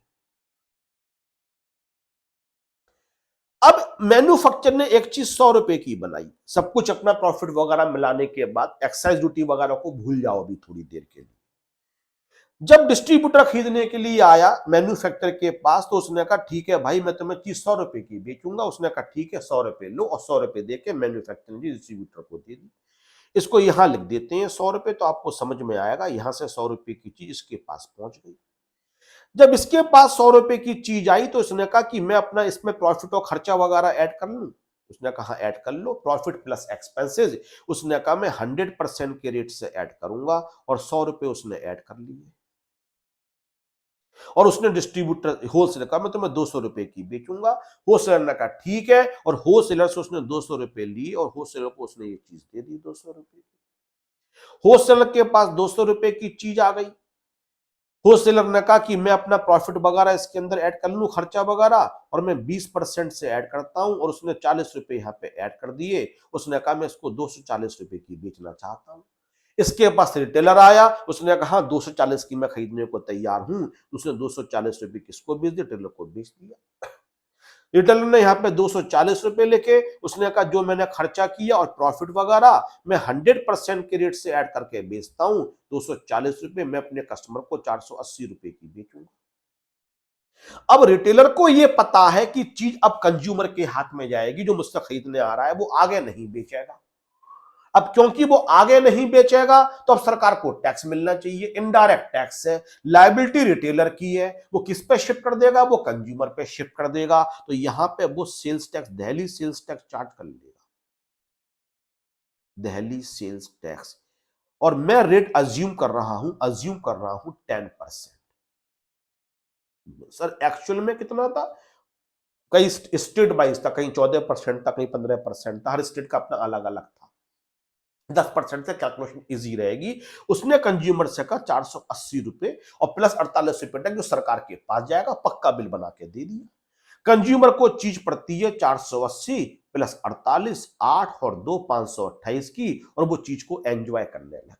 Speaker 1: अब मैन्युफैक्चर ने एक चीज 100 रुपए की बनाई, सब कुछ अपना प्रॉफिट वगैरह मिलाने के बाद एक्साइज ड्यूटी वगैरह को भूल जाओ अभी थोड़ी देर के लिए। जब डिस्ट्रीब्यूटर खरीदने के लिए आया मैन्युफैक्चर के पास, तो उसने कहा ठीक है भाई, मैं तुम्हें चीज 100 रुपए की बेचूंगा। उसने कहा ठीक है 100 रुपए लो, और 100 रुपए देके मैन्युफैक्चर ने डिस्ट्रीब्यूटर को दे दी। इसको यहां लिख देते हैं 100 रुपए, तो आपको समझ में आएगा यहां से 100 रुपए की चीज इसके पास पहुंच गई। जब इसके पास 100 रुपए की चीज आई, तो इसने कहा कि मैं अपना इसमें प्रॉफिट और खर्चा वगैरह ऐड कर लूं। उसने कहा ऐड कर लो, प्रॉफिट प्लस एक्सपेंसेस। उसने कहा मैं 100% के रेट से ऐड करूंगा, और 100 रुपए उसने ऐड कर लिए। और उसने डिस्ट्रीब्यूटर होलसेलर कहा मैं तुम्हें 200 रुपए की बेचूंगा। होलसेलर ने कहा ठीक है, और होलसेलर से उसने 200 रुपए लिए, और होलसेलर को उसने ये चीज दे दी 200 रुपए की। होलसेलर के पास 200 रुपए की चीज आ गई। होलसेलर ने कहा कि मैं अपना प्रॉफिट वगैरह इसके अंदर ऐड कर लूं, खर्चा वगैरह, और मैं 20% से ऐड करता हूं, और उसने 40 रुपए यहाँ पे ऐड कर दिए। उसने कहा मैं इसको 240 रुपए की बेचना चाहता हूं। इसके पास रिटेलर आया, उसने कहा 240 की मैं खरीदने को तैयार हूं। उसने 240 रुपए किसको बेच दिया? रिटेलर को बेच दिया। रिटेलर ने यहाँ पे 240 रुपए लेके उसने कहा जो मैंने खर्चा किया और प्रॉफिट वगैरह मैं 100% के रेट से ऐड करके बेचता हूं। 240 रुपए मैं अपने कस्टमर को 480 रुपए की बेचूंगा। अब रिटेलर को यह पता है कि चीज अब कंज्यूमर के हाथ में जाएगी, जो मुझसे खरीदने आ रहा है वो आगे नहीं बेचेगा। अब क्योंकि वो आगे नहीं बेचेगा, तो अब सरकार को टैक्स मिलना चाहिए, इनडायरेक्ट टैक्स है। लायबिलिटी रिटेलर की है, वो किस पे शिफ्ट कर देगा? वो कंज्यूमर पे शिफ्ट कर देगा। तो यहां पे वो sales tax, Delhi sales tax charge कर लेगा, दिल्ली सेल्स टैक्स। और मैं रेट अज्यूम कर रहा हूं 10%। सर एक्चुअल में कितना था? कई स्टेट वाइज था, कहीं 14% था, कहीं 15% था, हर स्टेट का अपना अलग अलग था। 10% से कैलकुलेशन इजी रहेगी। उसने कंज्यूमर से कहा 480 रुपए, और प्लस 48 रुपए तक जो सरकार के पास जाएगा, पक्का बिल बना के दे दिया। कंज्यूमर को चीज पड़ती है 480 प्लस 48, 8 और 2 528 की, और वो चीज को एंजॉय करने लगा।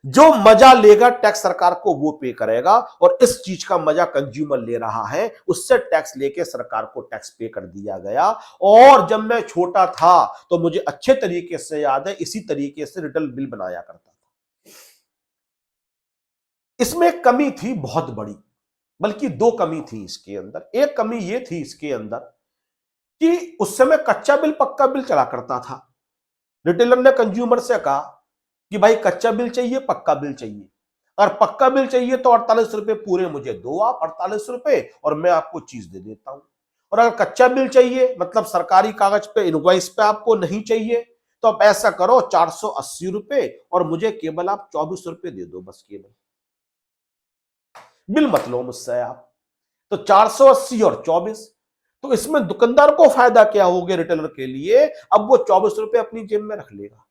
Speaker 1: जो मजा लेगा टैक्स सरकार को वो पे करेगा, और इस चीज का मजा कंज्यूमर ले रहा है, उससे टैक्स लेके सरकार को टैक्स पे कर दिया गया। और जब मैं छोटा था तो मुझे अच्छे तरीके से याद है, इसी तरीके से रिटर्न बिल बनाया करता था। इसमें एक कमी थी बहुत बड़ी, बल्कि दो कमी थी इसके अंदर। एक कमी ये थी इसके अंदर कि उस समय कच्चा बिल पक्का बिल चला करता था। रिटेलर ने कंज्यूमर से कहा कि भाई कच्चा बिल चाहिए, पक्का बिल चाहिए। अगर पक्का बिल चाहिए तो 48 रुपए पूरे मुझे दो आप, 48 रुपए, और मैं आपको चीज दे देता हूं। और अगर कच्चा बिल चाहिए, मतलब सरकारी कागज पे इनवॉइस पे आपको नहीं चाहिए, तो आप ऐसा करो 480 रुपए, और मुझे केवल आप 24 रुपए दे दो, बस केवल बिल मत लो मुझसे आप। तो 480 और 24, तो इसमें दुकानदार को फायदा क्या हो गया? रिटेलर के लिए अब वो 24 रुपए अपनी जेब में रख लेगा।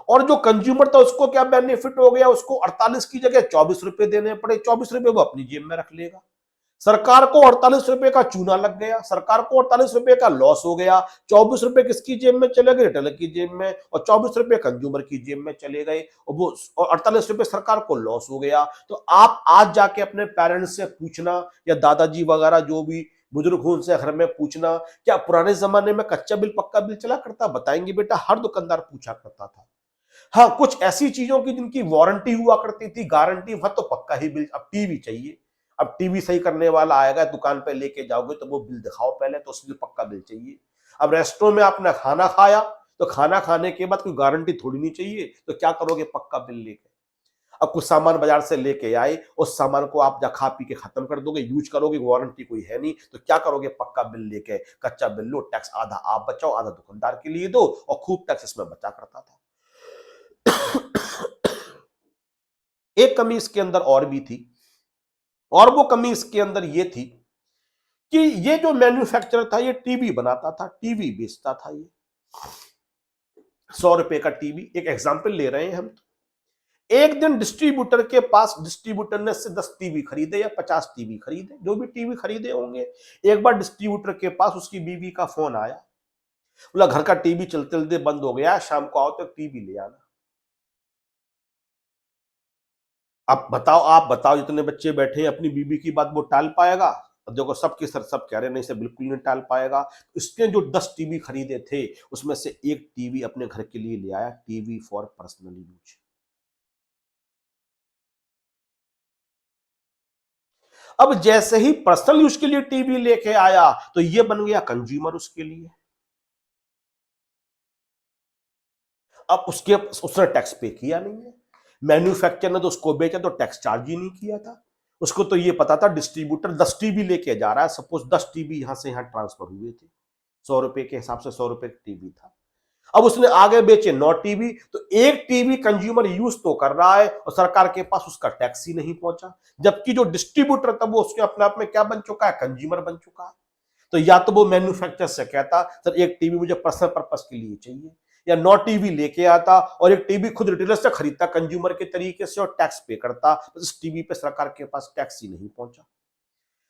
Speaker 1: और जो कंज्यूमर था उसको क्या बेनिफिट हो गया? उसको 48 की जगह 24 रुपए देने पड़े, 24 रुपए वो अपनी जेब में रख लेगा। सरकार को 48 रुपए का चूना लग गया, सरकार को 48 रुपए का लॉस हो गया। 24 रुपए किसकी जेब में चले गए? रिटेलर की जेब में, और 24 रुपए कंज्यूमर की जेब में चले गए, और वो 48 रुपए सरकार को लॉस हो गया। तो आप आज जाके अपने पेरेंट्स से पूछना, या दादाजी वगैरह जो भी बुजुर्ग हो उनसे घर में पूछना, क्या पुराने जमाने में कच्चा बिल पक्का बिल चला करता? बताएंगे बेटा हर दुकानदार पूछा करता था। हाँ, कुछ ऐसी चीजों की जिनकी वारंटी हुआ करती थी, गारंटी, वह तो पक्का ही बिल। अब टीवी चाहिए, अब टीवी सही करने वाला आएगा, दुकान पे लेके जाओगे तो वो बिल दिखाओ पहले, तो उसके लिए पक्का बिल चाहिए। अब रेस्टोरेंट में आपने खाना खाया, तो खाना खाने के बाद कोई गारंटी थोड़ी नहीं चाहिए, तो क्या करोगे? पक्का बिल लेके। अब कुछ सामान बाजार से लेके आए, उस सामान को आप खा पी के खत्म कर दोगे, यूज करोगे, वारंटी कोई है नहीं, तो क्या करोगे? पक्का बिल लेके। कच्चा बिल लो, टैक्स आधा आप बचाओ, आधा दुकानदार के लिए दो, और खूब टैक्स इसमें बचा करता था। एक कमी इसके अंदर और भी थी, और वो कमी इसके अंदर ये थी कि ये जो मैन्युफैक्चरर था, ये टीवी बनाता था, टीवी बेचता था। ये 100 रुपए का टीवी, एक एग्जाम्पल ले रहे हैं हम। एक दिन डिस्ट्रीब्यूटर के पास, डिस्ट्रीब्यूटर ने से 10 टीवी खरीदे या 50 टीवी खरीदे, जो भी टीवी खरीदे होंगे, एक बार डिस्ट्रीब्यूटर के पास उसकी बीवी का फोन आया, बोला घर का टीवी चलते चलते बंद हो गया, शाम को आओ तो टीवी ले आना। अब बताओ, आप बताओ, जितने बच्चे बैठे हैं अपनी बीबी की बात वो टाल पाएगा? देखो सबके सर सब कह रहे नहीं से बिल्कुल नहीं टाल पाएगा। इसने जो 10 टीवी खरीदे थे उसमें से एक टीवी अपने घर के लिए ले आया, टीवी फॉर पर्सनल यूज। अब जैसे ही पर्सनल यूज के लिए टीवी लेके आया तो ये बन गया कंज्यूमर उसके लिए। अब उसने टैक्स पे किया नहीं है, मैन्युफैक्चरर ने तो उसको बेचा तो टैक्स चार्ज ही नहीं किया था। उसको तो ये पता था डिस्ट्रीब्यूटर 10 टीवी लेके जा रहा है, सपोज 10 टीवी यहां से यहां ट्रांसफर हुए थे, 100 रुपए के हिसाब से 100 रुपए का टीवी था। अब उसने आगे बेचे 9 टीवी, तो एक टीवी कंज्यूमर यूज तो कर रहा है और सरकार के पास उसका टैक्स ही नहीं पहुंचा, जबकि जो डिस्ट्रीब्यूटर था वो उसके अपने आप में क्या बन चुका है, कंज्यूमर बन चुका है। तो या तो वो मैन्युफैक्चरर से कहता सर एक टीवी मुझे पर्सनल पर्पस के लिए चाहिए, या 9 टीवी लेके आता और एक टीवी खुद रिटेलर से खरीदता कंज्यूमर के तरीके से और टैक्स पे करता, इस टीवी पे सरकार के पास टैक्स ही नहीं पहुंचा।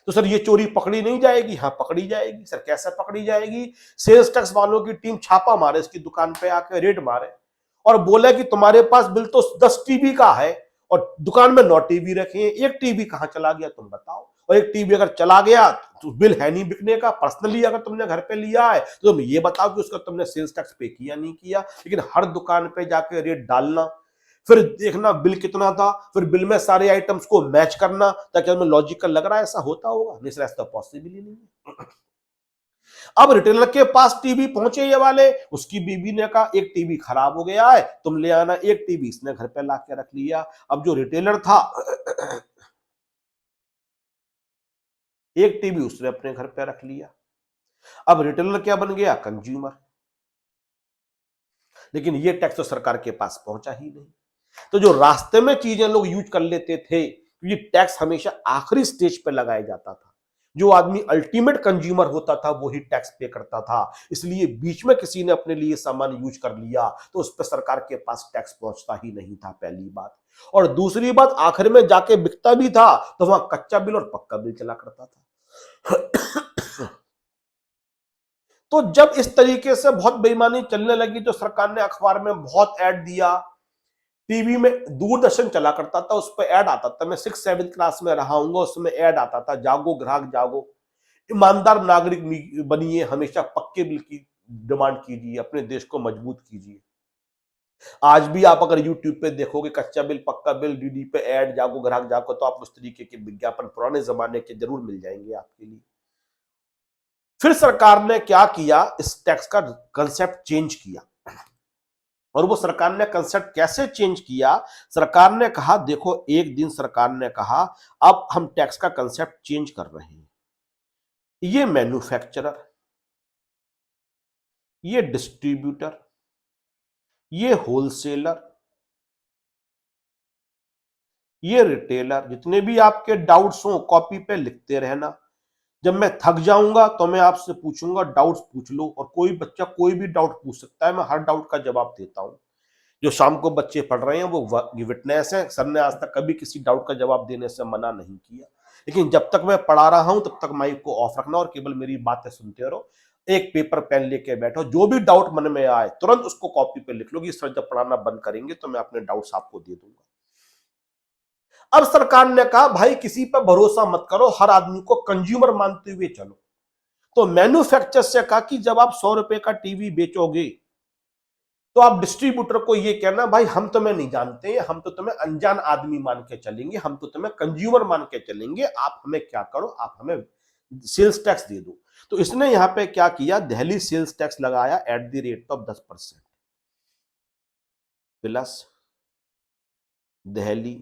Speaker 1: तो सर ये चोरी पकड़ी नहीं जाएगी? हाँ पकड़ी जाएगी। सर कैसे पकड़ी जाएगी? सेल्स टैक्स वालों की टीम छापा मारे, इसकी दुकान पे आके रेड मारे और बोले कि तुम्हारे पास बिल तो 10 टीवी का है और दुकान में 9 टीवी रखे हैं, एक टीवी कहां चला गया तुम बताओ? और एक टीवी अगर चला गया तो बिल है नहीं बिकने का, पर्सनली अगर तुमने घर पे लिया है तो तुम ये बताओ कि उसका तुमने सेल्स टैक्स पे किया नहीं किया। लेकिन हर दुकान पे जाके रेट डालना, फिर देखना बिल कितना था, फिर बिल में सारे आइटम्स को मैच करना ताकि हमें लॉजिकल लग रहा है, ऐसा होता होगा? नहीं सर, ऐसा पॉसिबल ही नहीं है। अब रिटेलर के पास टीवी पहुंचे ये वाले, उसकी बीबी ने कहा एक टीवी खराब हो गया है तुम ले आना, एक टीवी इसने घर पे ला के रख लिया। अब जो रिटेलर था एक टीवी उसने अपने घर पे रख लिया। अब रिटेलर क्या बन गया, कंज्यूमर। लेकिन ये टैक्स तो सरकार के पास पहुंचा ही नहीं। तो जो रास्ते में चीजें लोग यूज कर लेते थे, ये टैक्स हमेशा आखिरी स्टेज पे लगाया जाता था। जो आदमी अल्टीमेट कंज्यूमर होता था वो ही टैक्स पे करता था। इसलिए बीच में किसी ने अपने लिए सामान यूज कर लिया तो उस पर सरकार के पास टैक्स पहुंचता ही नहीं था, पहली बात। और दूसरी बात, आखिर में जाके बिकता भी था तो वहां कच्चा बिल और पक्का बिल चला करता था। तो जब इस तरीके से बहुत बेईमानी चलने लगी तो सरकार ने अखबार में बहुत ऐड दिया, टीवी में दूरदर्शन चला करता था, उस पर ऐड आता था, मैं 6-7 क्लास में रहा हूंगा, उसमें ऐड आता था, जागो ग्राहक जागो, ईमानदार नागरिक बनिए, हमेशा पक्के बिल की डिमांड कीजिए, अपने देश को मजबूत कीजिए। आज भी आप अगर यूट्यूब पे देखोगे कच्चा बिल पक्का बिल, डीडी पे ऐड, जागो ग्राहक जागो, तो आप उस तरीके के विज्ञापन पुराने जमाने के जरूर मिल जाएंगे आपके लिए। फिर सरकार ने क्या किया, इस टैक्स का कंसेप्ट चेंज किया। और वो सरकार ने कंसेप्ट कैसे चेंज किया? सरकार ने कहा, देखो एक दिन सरकार ने कहा अब हम टैक्स का कंसेप्ट चेंज कर रहे हैं। ये मैन्युफैक्चरर, ये डिस्ट्रीब्यूटर, ये होलसेलर, ये रिटेलर, जितने भी आपके डाउट्स हो कॉपी पे लिखते रहना। जब मैं थक जाऊंगा तो मैं आपसे पूछूंगा, डाउट्स पूछ लो। और कोई बच्चा कोई भी डाउट पूछ सकता है, मैं हर डाउट का जवाब देता हूं। जो शाम को बच्चे पढ़ रहे हैं वो विटनेस है, सर ने आज तक कभी किसी डाउट का जवाब देने से मना नहीं किया। लेकिन जब तक मैं पढ़ा रहा हूं तब तक माइक को ऑफ रखना और केवल मेरी बातें सुनते रहो। एक पेपर पेन लेके बैठो, जो भी डाउट मन में आए तुरंत उसको कॉपी पे लिख लो कि सर जब पढ़ाना बंद करेंगे तो मैं अपने डाउट्स आपको दे दूंगा। अब सरकार ने कहा भाई किसी पर भरोसा मत करो, हर आदमी को कंज्यूमर मानते हुए चलो। तो मैन्युफैक्चरर से कहा कि जब आप 100 रुपए का टीवी बेचोगे तो आप डिस्ट्रीब्यूटर को ये कहना, भाई हम तुम्हें नहीं जानते, हम तो तुम्हें अनजान आदमी मान के चलेंगे, हम तो तुम्हें कंज्यूमर मान के चलेंगे, आप हमें क्या करो, आप हमें सेल्स टैक्स दे दो। तो इसने यहां पे क्या किया, दिल्ली सेल्स टैक्स लगाया at the rate of 10% plus Delhi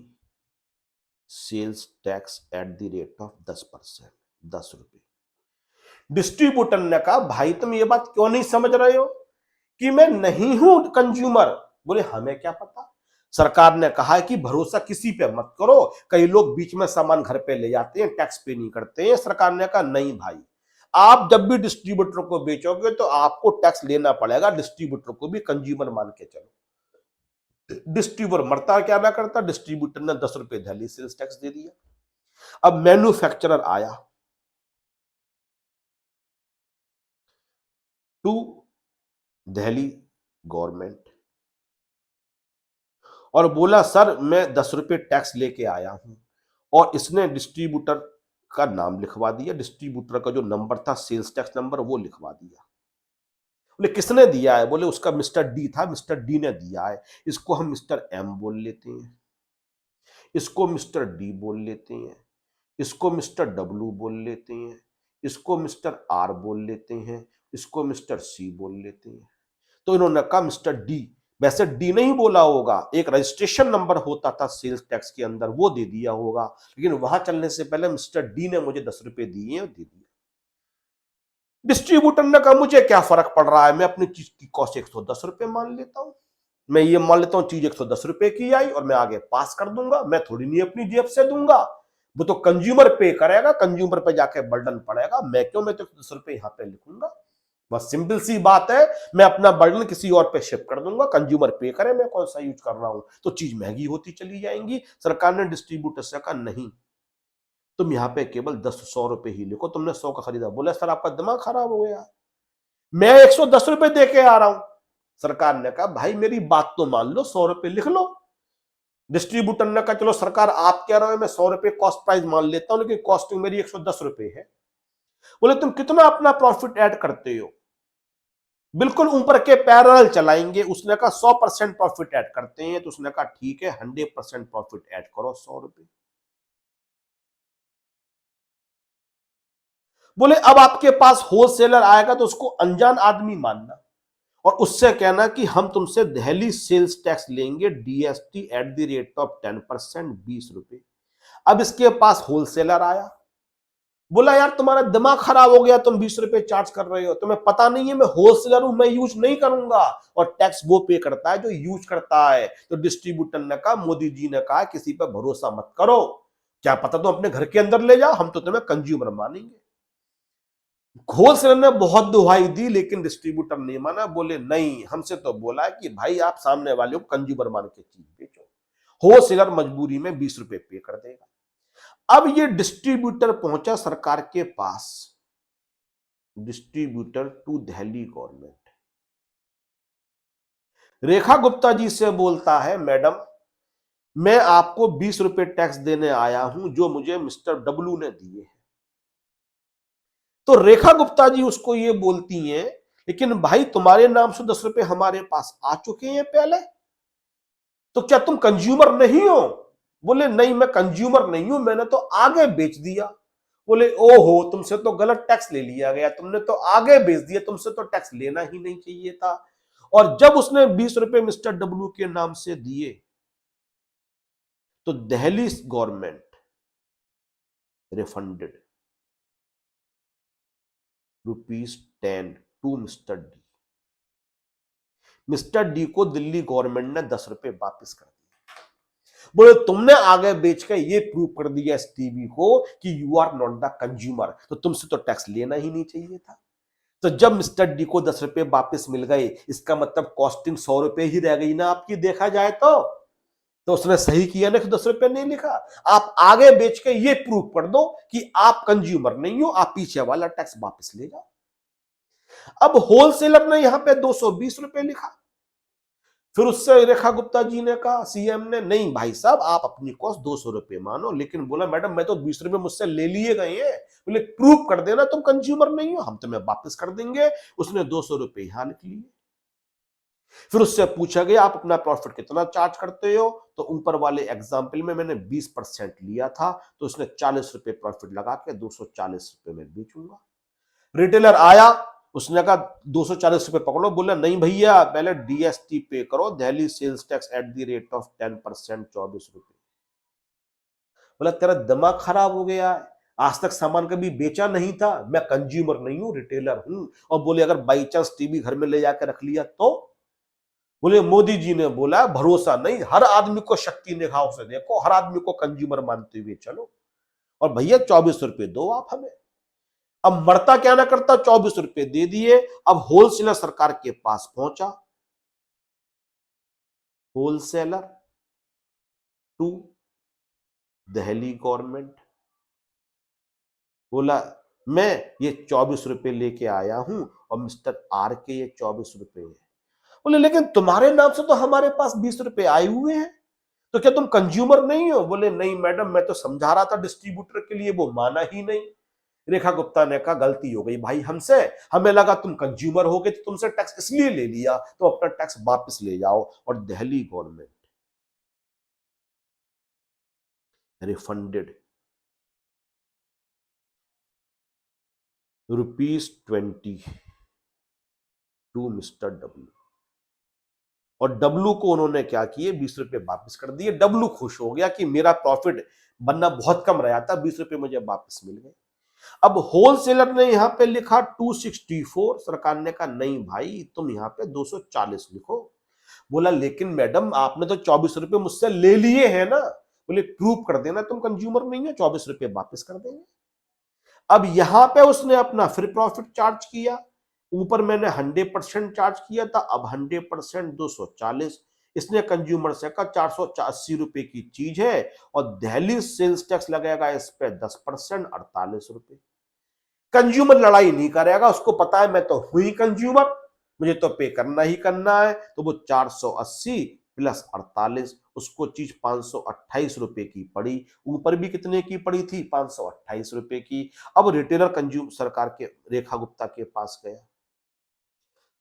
Speaker 1: sales tax at the rate of 10%, 10 रुपए। डिस्ट्रीब्यूटर ने कहा भाई तुम ये बात क्यों नहीं समझ रहे हो कि मैं नहीं हूं कंज्यूमर? बोले हमें क्या पता। सरकार ने कहा है कि भरोसा किसी पे मत करो, कई लोग बीच में सामान घर पे ले जाते हैं, टैक्स पे नहीं करते हैं। सरकार ने कहा नहीं भाई, आप जब भी डिस्ट्रीब्यूटर को बेचोगे तो आपको टैक्स लेना पड़ेगा, डिस्ट्रीब्यूटर को भी कंज्यूमर मान के चलो। डिस्ट्रीब्यूटर मरता क्या ना करता, डिस्ट्रीब्यूटर ने 10 रुपए दिल्ली सेल्स टैक्स दे दिया। अब मैन्युफैक्चरर आया टू दिल्ली गवर्नमेंट और बोला सर मैं 10 रुपए टैक्स लेके आया हूं, और इसने डिस्ट्रीब्यूटर का नाम लिखवा दिया, डिस्ट्रीब्यूटर का जो नंबर था सेल्स टैक्स नंबर वो लिखवा दिया। बोले किसने दिया है? बोले उसका मिस्टर डी था, मिस्टर डी ने दिया है। इसको हम मिस्टर एम बोल लेते हैं, इसको मिस्टर डी बोल लेते हैं, इसको मिस्टर डब्ल्यू बोल लेते हैं, इसको मिस्टर आर बोल लेते हैं, इसको मिस्टर सी बोल लेते हैं। तो इन्होंने कहा मिस्टर डी, वैसे डी नहीं बोला होगा, एक रजिस्ट्रेशन नंबर होता था सेल्स टैक्स के अंदर, वो दे दिया होगा, लेकिन वहां चलने से पहले मिस्टर डी ने मुझे 10 रुपए दिए और दे दिया। डिस्ट्रीब्यूटर ने कहा मुझे क्या फर्क पड़ रहा है, मैं अपनी चीज की कॉस्ट 110 रुपए मान लेता हूं, मैं ये मान लेता हूं चीज 110 रुपए की आई और मैं आगे पास कर दूंगा, मैं थोड़ी नहीं अपनी जेब से दूंगा, वो तो कंज्यूमर पे करेगा, कंज्यूमर पे जाके बर्डन पड़ेगा, मैं क्यों, मैं तो 110 रुपए यहां पे लिखूंगा। बस सिंपल सी बात है, मैं अपना बर्डन किसी और पे शिफ्ट कर दूंगा, कंज्यूमर पे करे, मैं कौन सा यूज कर रहा हूं, तो चीज महंगी होती चली जाएंगी। सरकार ने डिस्ट्रीब्यूटर से कहा नहीं, तुम यहां पे केवल 100 रुपए ही लिखो, तुमने 100 का खरीदा। बोले सर आपका दिमाग खराब हो गया, मैं 110 रुपए दे के आ रहा हूं। सरकार ने कहा भाई मेरी बात तो मान लो, 100 रुपए लिख लो। डिस्ट्रीब्यूटर ने कहा चलो सरकार आप कह रहे हो, मैं 100 रुपए कॉस्ट प्राइस मान लेता हूं, लेकिन कॉस्टिंग मेरी 110 रुपए है। बोले तुम कितना अपना प्रॉफिट ऐड करते हो? बिल्कुल ऊपर के पैरेलल चलाएंगे। उसने कहा 100% प्रॉफिट ऐड करते हैं, तो उसने कहा ठीक है 100% प्रॉफिट ऐड करो 100 रुपए। बोले अब आपके पास होलसेलर आएगा तो उसको अनजान आदमी मानना और उससे कहना कि हम तुमसे दिल्ली सेल्स टैक्स लेंगे DST eight the rate of 10%, 20 रुपए। अब इसके पास होलसेलर आया, बोला यार तुम्हारा दिमाग खराब हो गया, तुम 20 रुपए चार्ज कर रहे हो, तुम्हें पता नहीं है मैं होलसेलर हूं, मैं यूज नहीं करूंगा, और टैक्स वो पे करता है जो यूज करता है। तो डिस्ट्रीब्यूटर ने कहा, मोदी जी ने कहा किसी पर भरोसा मत करो, क्या पता तुम अपने घर के अंदर ले जाओ, हम तो तुम्हें कंज्यूमर मानेंगे। होलसेलर ने बहुत दुहाई दी लेकिन डिस्ट्रीब्यूटर नहीं माना, बोले नहीं, हमसे तो बोला है कि भाई आप सामने वाले को कंज्यूमर मान के चीज बेचो। होलसेलर मजबूरी में 20 रुपए पे कर देगा। अब ये डिस्ट्रीब्यूटर पहुंचा सरकार के पास, distributor to Delhi government, Rekha Gupta ji से बोलता है मैडम मैं आपको 20 रुपए टैक्स देने आया हूं जो मुझे मिस्टर डब्लू ने दिए हैं। तो रेखा गुप्ता जी उसको ये बोलती हैं लेकिन भाई तुम्हारे नाम से 10 रुपए हमारे पास आ चुके हैं पहले, तो क्या तुम कंज्यूमर नहीं हो? बोले नहीं मैं कंज्यूमर नहीं हूं, मैंने तो आगे बेच दिया। बोले ओहो तुमसे तो गलत टैक्स ले लिया गया, तुमने तो आगे बेच दिया, तुमसे तो टैक्स लेना ही नहीं चाहिए था। और जब उसने 20 रुपए मिस्टर डब्ल्यू के नाम से दिए तो Delhi government refunded ₹10 to mister D. Mister D को दिल्ली गवर्नमेंट ने 10 रुपए वापस कर दिए। बोले तुमने आगे बेच के ये प्रूव कर दिया इस टीवी को कि you are not the consumer, तो तुमसे तो टैक्स लेना ही नहीं चाहिए था। तो जब मिस्टर डी को 10 रुपए वापस मिल गए, इसका मतलब कॉस्टिंग 100 रुपए ही रह गई ना आपकी, देखा जाए तो उसने सही किया ना कि 10 रुपए नहीं लिखा। आप आगे बेच के ये प्रूव कर दो कि आप कंज्यूमर नहीं हो, आप पीछे वाला टैक्स वापस ले जाओ। अब होलसेलर ने यहां पे 220 रुपए लिखा, फिर उससे रेखा गुप्ता जी ने कहा, सीएम ने, नहीं भाई साहब आप अपनी कॉस्ट 200 रुपए मानो, लेकिन बोला मैडम मैं तो 20 रुपए मुझसे ले लिए गए हैं। बोले प्रूव कर देना तुम कंज्यूमर नहीं हो, हम तुम्हें वापस कर देंगे। उसने 200 रुपए यहां लिख लिए। फिर उससे पूछा गया आप अपना प्रॉफिट कितना चार्ज करते हो, तो ऊपर वाले एग्जाम्पल में मैंने 20% लिया था, तो उसने 40 रुपए प्रॉफिट लगा के 240 रुपए में बेचूंगा। रिटेलर आया, उसने कहा 240 रुपए पकड़ो, बोला नहीं भैया पहले डीएसटी पे करो, Delhi sales tax at the rate of 10%, 24 रुपए। बोला तेरा दिमाग खराब हो गया है, आज तक सामान कभी बेचा नहीं था, मैं कंज्यूमर नहीं हूं रिटेलर हूं। और बोले अगर बाई चांस टीवी घर में ले जाकर रख लिया तो? बोले मोदी जी ने बोला भरोसा नहीं, हर आदमी को शक्ति निगाहों से देखो, हर आदमी को कंज्यूमर मानते हुए चलो, और भैया 24 रुपए दो आप हमें। अब मरता क्या ना करता, 24 रुपए दे दिए। अब होलसेलर सरकार के पास पहुंचा, होलसेलर टू दिल्ली गवर्नमेंट। बोला मैं ये 24 रुपए लेके आया हूं और मिस्टर आर के ये 24 रुपए है। बोले लेकिन तुम्हारे नाम से तो हमारे पास 20 रुपए आए हुए हैं, तो क्या तुम कंज्यूमर नहीं हो? बोले नहीं मैडम, मैं तो समझा रहा था डिस्ट्रीब्यूटर के लिए, वो माना ही नहीं। रेखा गुप्ता ने कहा गलती हो गई भाई हमसे, हमें लगा तुम कंज्यूमर हो गए तो तुमसे टैक्स इसलिए ले लिया, तो अपना टैक्स वापस ले जाओ। और Delhi government refunded ₹20 to mister W. और डब्लू को उन्होंने क्या किए, 20 रुपए वापस कर दिए। डब्लू खुश हो गया कि मेरा प्रॉफिट बनना बहुत कम रहा था, 20 रुपए मुझे वापस मिल गए। अब होलसेलर ने यहां पे लिखा 264, सरकार ने कहा नहीं भाई तुम यहां पे 240 लिखो। बोला लेकिन मैडम आपने तो 24 रुपए मुझसे ले लिए हैं ना। बोले प्रूव कर देना तुम कंज्यूमर नहीं हो, 24 रुपए वापस कर देंगे। अब यहां पे उसने अपना फिर प्रॉफिट चार्ज किया, ऊपर मैंने 100% चार्ज किया था, अब 100% 240। इसने कंज्यूमर से कहा 480 रुपए की चीज है और दिल्ली सेल्स टैक्स लगेगा इस पे 10%, 48 रुपए। कंज्यूमर लड़ाई नहीं करेगा, उसको पता है मैं तो हुई कंज्यूमर, मुझे तो पे करना ही करना है। तो वो 480 प्लस 48, उसको चीज 528 रुपए की पड़ी। ऊपर भी कितने की पड़ी थी, 528 रुपए की। अब रिटेलर कंज्यूम सरकार के रेखा गुप्ता के पास गया,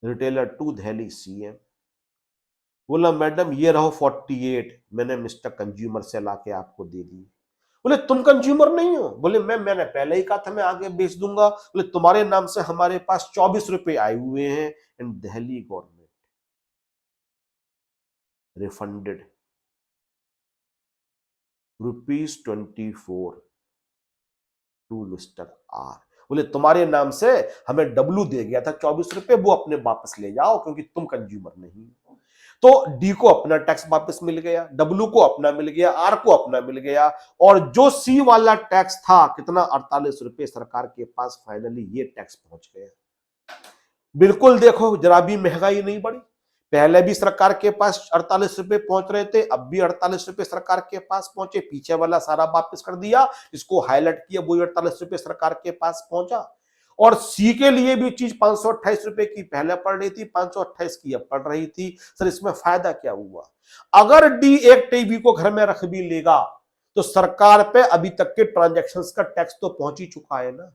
Speaker 1: रिटेलर टू दिल्ली सीएम। बोला मैडम ये रहो 48, मैंने मिस्टर कंज्यूमर से लाके आपको दे दी। बोले तुम कंज्यूमर नहीं हो? बोले मैंने पहले ही कहा था मैं आगे बेच दूंगा। बोले तुम्हारे नाम से हमारे पास 24 रुपए आए हुए हैं। And Delhi government refunded ₹24 to mister R. बोले तुम्हारे नाम से हमें डब्लू दे गया था 24 रुपए, वो अपने वापस ले जाओ क्योंकि तुम कंज्यूमर नहीं हो। तो डी को अपना टैक्स वापस मिल गया, डब्लू को अपना मिल गया, आर को अपना मिल गया। और जो सी वाला टैक्स था कितना, 48 रुपए, सरकार के पास फाइनली ये टैक्स पहुंच गया। बिल्कुल देखो जरा भी महंगाई नहीं बढ़ी। पहले भी सरकार के पास 48 रुपए पहुंच रहे थे, अब भी 48 रुपए सरकार के पास पहुंचे। पीछे वाला सारा वापस कर दिया, इसको हाईलाइट किया, वही 48 रुपए सरकार के पास पहुंचा। और सी के लिए भी चीज 528 रुपए की पहले पड़ रही थी, 528 की अब पड़ रही थी। सर इसमें फायदा क्या हुआ? अगर डी एक टीवी को घर में रख भी लेगा तो सरकार पे अभी तक के ट्रांजैक्शंस का टैक्स तो पहुंच ही चुका है ना।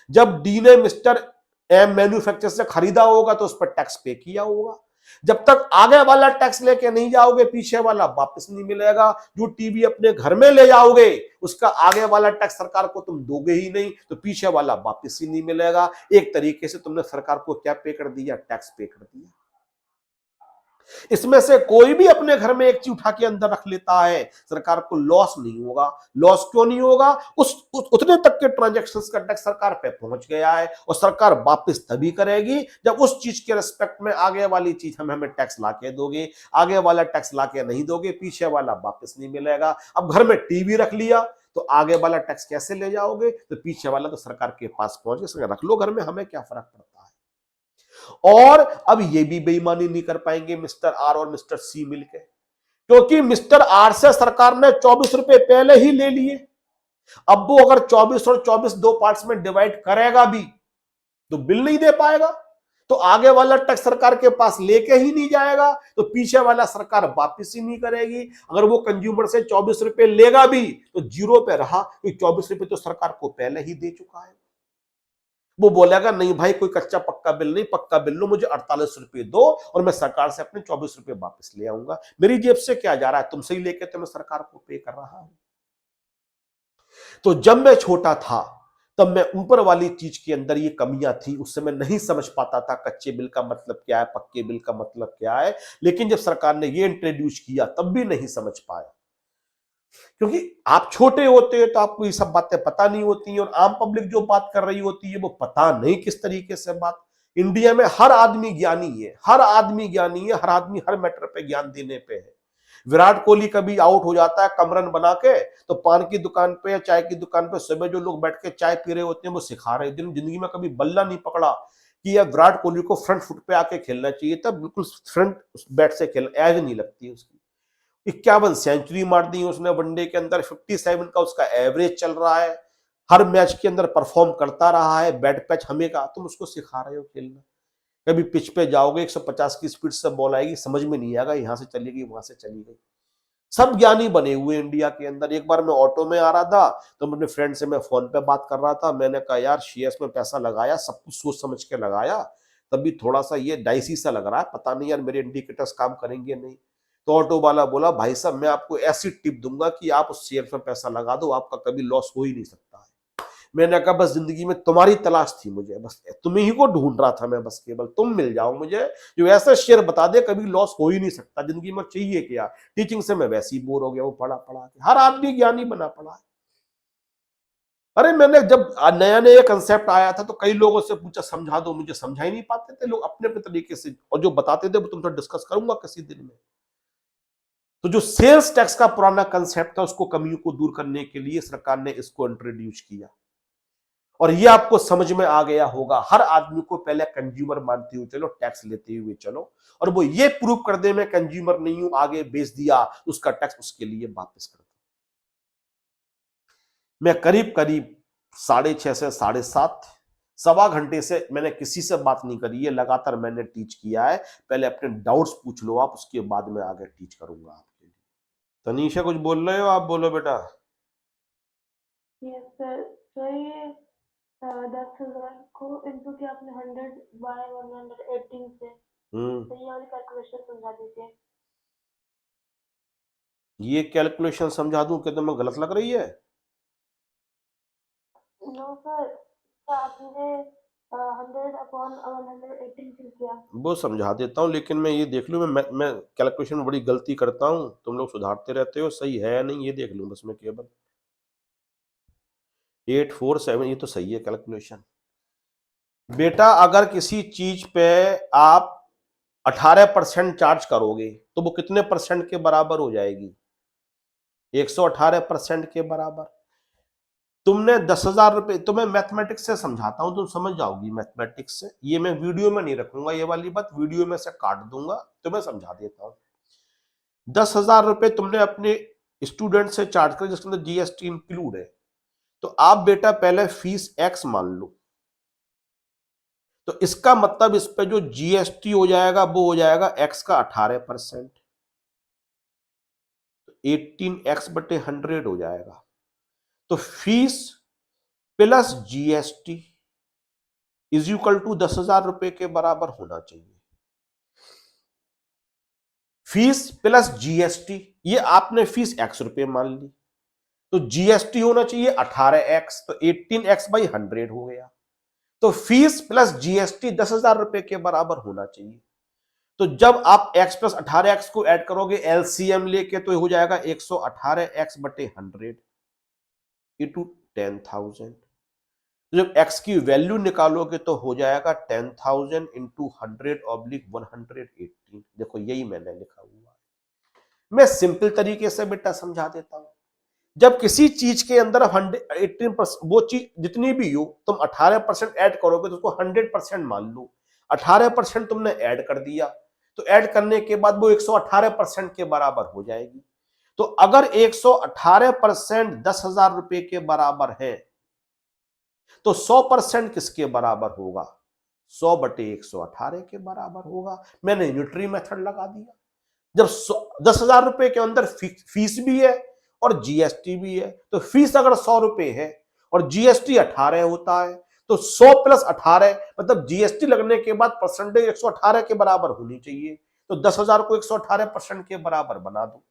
Speaker 1: जब डी ने मिस्टर एम मैन्युफैक्चर से खरीदा होगा तो उस पर टैक्स पे किया होगा। जब तक आगे वाला टैक्स लेके नहीं जाओगे, पीछे वाला वापस नहीं मिलेगा। जो टीवी अपने घर में ले जाओगे उसका आगे वाला टैक्स सरकार को तुम दोगे ही नहीं, तो पीछे वाला वापस ही नहीं मिलेगा। एक तरीके से तुमने सरकार को क्या पे कर दिया, टैक्स पे कर दिया। इसमें से कोई भी अपने घर में एक चीज उठा के अंदर रख लेता है, सरकार को लॉस नहीं होगा। लॉस क्यों नहीं होगा? उतने तक के ट्रांजैक्शंस का टैक्स सरकार पे पहुंच गया है और सरकार वापस तभी करेगी जब उस चीज के रिस्पेक्ट में आगे वाली चीज हमें टैक्स लाके दोगे। आगे वाला टैक्स लाके नहीं दोगे, पीछे वाला वापस नहीं मिलेगा। अब घर में टीवी रख लिया तो आगे वाला टैक्स कैसे ले जाओगे? तो पीछे वाला तो सरकार के पास पहुंच गया, रख लो घर में, हमें क्या फर्क पड़ता है। और अब ये भी बेईमानी नहीं कर पाएंगे मिस्टर आर और मिस्टर सी मिलकर, क्योंकि मिस्टर आर से सरकार ने 24 रुपए पहले ही ले लिए। अब वो अगर 24 और 24 दो पार्ट्स में डिवाइड करेगा भी तो बिल नहीं दे पाएगा, तो आगे वाला टैक्स सरकार के पास लेके ही नहीं जाएगा, तो पीछे वाला सरकार वापस ही नहीं करेगी। अगर वो कंज्यूमर से 24 रुपए लेगा भी तो जीरो पे रहा, क्योंकि 24 रुपए तो सरकार को पहले ही दे चुका है। वो बोलेगा नहीं भाई कोई कच्चा पक्का बिल नहीं, पक्का बिल लो, मुझे 48 रुपए दो और मैं सरकार से अपने 24 रुपए वापस ले आऊंगा। मेरी जेब से क्या जा रहा है, तुमसे ही लेके तो मैं सरकार को पे कर रहा हूं। तो जब मैं छोटा था तब मैं ऊपर वाली चीज के अंदर ये कमियां थी, उससे मैं नहीं समझ पाता था कच्चे बिल का मतलब क्या है, पक्के बिल का मतलब क्या है। लेकिन जब सरकार ने ये इंट्रोड्यूस किया तब भी नहीं समझ पाया, क्योंकि आप छोटे होते हैं तो आपको ये सब बातें पता नहीं होती हैं, और आम पब्लिक जो बात कर रही होती है वो पता नहीं किस तरीके से बात। इंडिया में हर आदमी ज्ञानी है, हर आदमी ज्ञानी है, हर आदमी हर मैटर पे ज्ञान देने पे है। विराट कोहली कभी आउट हो जाता है कम रन बना के, तो पान की दुकान पे या चाय की दुकान पे सुबह जो लोग बैठ के चाय पी रहे होते हैं वो सिखा रहे हैं। जिंदगी में कभी बल्ला नहीं पकड़ा कि यह विराट कोहली को फ्रंट फुट पे आके खेलना चाहिए, तब बिल्कुल फ्रंट बैट से खेल एज नहीं लगती है उसकी। 51 सेंचुरी मार दी उसने वनडे के अंदर, 57 का उसका एवरेज चल रहा है, हर मैच के अंदर परफॉर्म करता रहा है, बैट पैच हमें का, तुम उसको सिखा रहे हो खेलना। कभी पिच पे जाओगे 150 की स्पीड से बॉल आएगी, समझ में नहीं आएगा, यहां से चली गई वहां से चली गई। सब ज्ञानी बने हुए इंडिया के अंदर। एक बार मैं ऑटो में आ रहा था तो अपने फ्रेंड से मैं फोन पे बात कर रहा था, मैंने कहा यार शेयर्स में पैसा लगाया, सब कुछ सोच समझ के लगाया, तभी थोड़ा सा ये डाइसी सा लग रहा है, पता नहीं यार मेरे इंडिकेटर्स काम करेंगे नहीं। तो ऑटो वाला बोला भाई साहब मैं आपको ऐसी टिप दूंगा कि आप उस शेयर में पैसा लगा दो, आपका कभी लॉस हो ही नहीं सकता है। मैंने कहा बस जिंदगी में तुम्हारी तलाश थी मुझे, बस तुम्ही ही को ढूंढ रहा था मैं, बस केवल तुम मिल जाओ मुझे जो ऐसा शेयर बता दे कभी लॉस हो ही नहीं सकता। जिंदगी में चाहिए क्या, टीचिंग से मैं वैसे ही बोर हो गया, वो पढ़ा पढ़ा के हर आदमी ज्ञानी बना पड़ा है। अरे मैंने जब नया नया कंसेप्ट आया था तो कई लोगों से पूछा समझा दो, मुझे समझा ही नहीं पाते थे लोग अपने अपने तरीके से, और जो बताते थे वो तुमसे डिस्कस करूंगा किसी दिन में। तो जो सेल्स टैक्स का पुराना कंसेप्ट था उसको कमियों को दूर करने के लिए सरकार ने इसको इंट्रोड्यूस किया, और ये आपको समझ में आ गया होगा। हर आदमी को पहले कंज्यूमर मानते हुए चलो, टैक्स लेते हुए चलो, और वो ये प्रूव कर दे मैं कंज्यूमर नहीं हूं, आगे बेच दिया, उसका टैक्स उसके लिए वापस कर दो। मैं करीब करीब 6:30 से 7:30 सवा घंटे से मैंने किसी से बात नहीं करी है, लगातार मैंने टीच किया है। पहले अपने डाउट्स पूछ लो आप, उसके बाद में आगे टीच करूंगा आपके लिए। तनीषा कुछ बोल रहे हो आप, बोलो बेटा।
Speaker 2: Yes sir. तो ये 10,000 को इनटू किया आपने 100/118 से, तो ये वाली कैलकुलेशन समझा दीजिए।
Speaker 1: ये कैलकुलेशन समझा दूं कि तुम्हें गलत लग रही है?
Speaker 2: नो सर, आपने 100/118 क्यों किया?
Speaker 1: वो समझा देता हूँ, लेकिन मैं ये देख लूँ, मैं कैलकुलेशन में बड़ी गलती करता हूँ, तुम लोग सुधारते रहते हो, सही है या नहीं ये देख लूँ बस मैं केवल। 847 ये तो सही है कैलकुलेशन। बेटा अगर किसी चीज पे आप 18% चार्ज करोगे तो वो कितने परसेंट के बराबर हो जाएगी? 118% के बराबर। तुमने 10,000 रुपए, तुम्हें मैथमेटिक्स से समझाता हूं, तुम समझ जाओगी मैथमेटिक्स से। ये मैं वीडियो में नहीं रखूंगा, ये वाली बात वीडियो में से काट दूंगा, तुम्हें समझा देता हूं। 10,000 रुपए तुमने अपने स्टूडेंट से चार्ज कर, जिसके अंदर जीएसटी इंक्लूड है, तो आप बेटा पहले फीस एक्स मान लो, तो इसका मतलब इस पे जो जीएसटी हो जाएगा वो हो जाएगा एक्स का 18%, तो 18x/100 हो जाएगा। तो fees plus GST is equal to 10,000 रुपए के बराबर होना चाहिए। फीस प्लस जीएसटी, ये आपने फीस एक्स रुपए मान ली, तो जीएसटी होना चाहिए 18x, तो 18x/100 हो गया। तो फीस प्लस जीएसटी 10,000 रुपए के बराबर होना चाहिए। तो जब आप x प्लस 18x को ऐड करोगे एलसीएम लेके, तो हो जाएगा 118x/100 इंटू 10,000। तो जब x की वैल्यू निकालोगे तो हो जाएगा 10,000 इंटू 100/118। देखो यही मैंने लिखा हुआ है। मैं सिंपल तरीके से बेटा समझा देता हूं। जब किसी चीज के अंदर 18%, वो चीज जितनी भी हो, तुम 18% ऐड करोगे तो उसको 100% मान लो। 18% तुमने ऐड कर दिया, तो ऐड करने के बाद वो 118% के बराबर हो जाएगी। तो अगर 118% 10,000 रुपए के बराबर है, तो 100% किसके बराबर होगा? 100/118 के बराबर होगा। मैंने यूनिटरी मेथड लगा दिया। जब 10,000 रुपए के अंदर फीस भी है और जीएसटी भी है, तो फीस अगर 100 रुपए है और जीएसटी 18 होता है, तो 100 प्लस 18 मतलब जीएसटी लगने के बाद परसेंटेज 118 के बराबर होनी चाहिए। तो 10,000 को 118% के बराबर बना दो।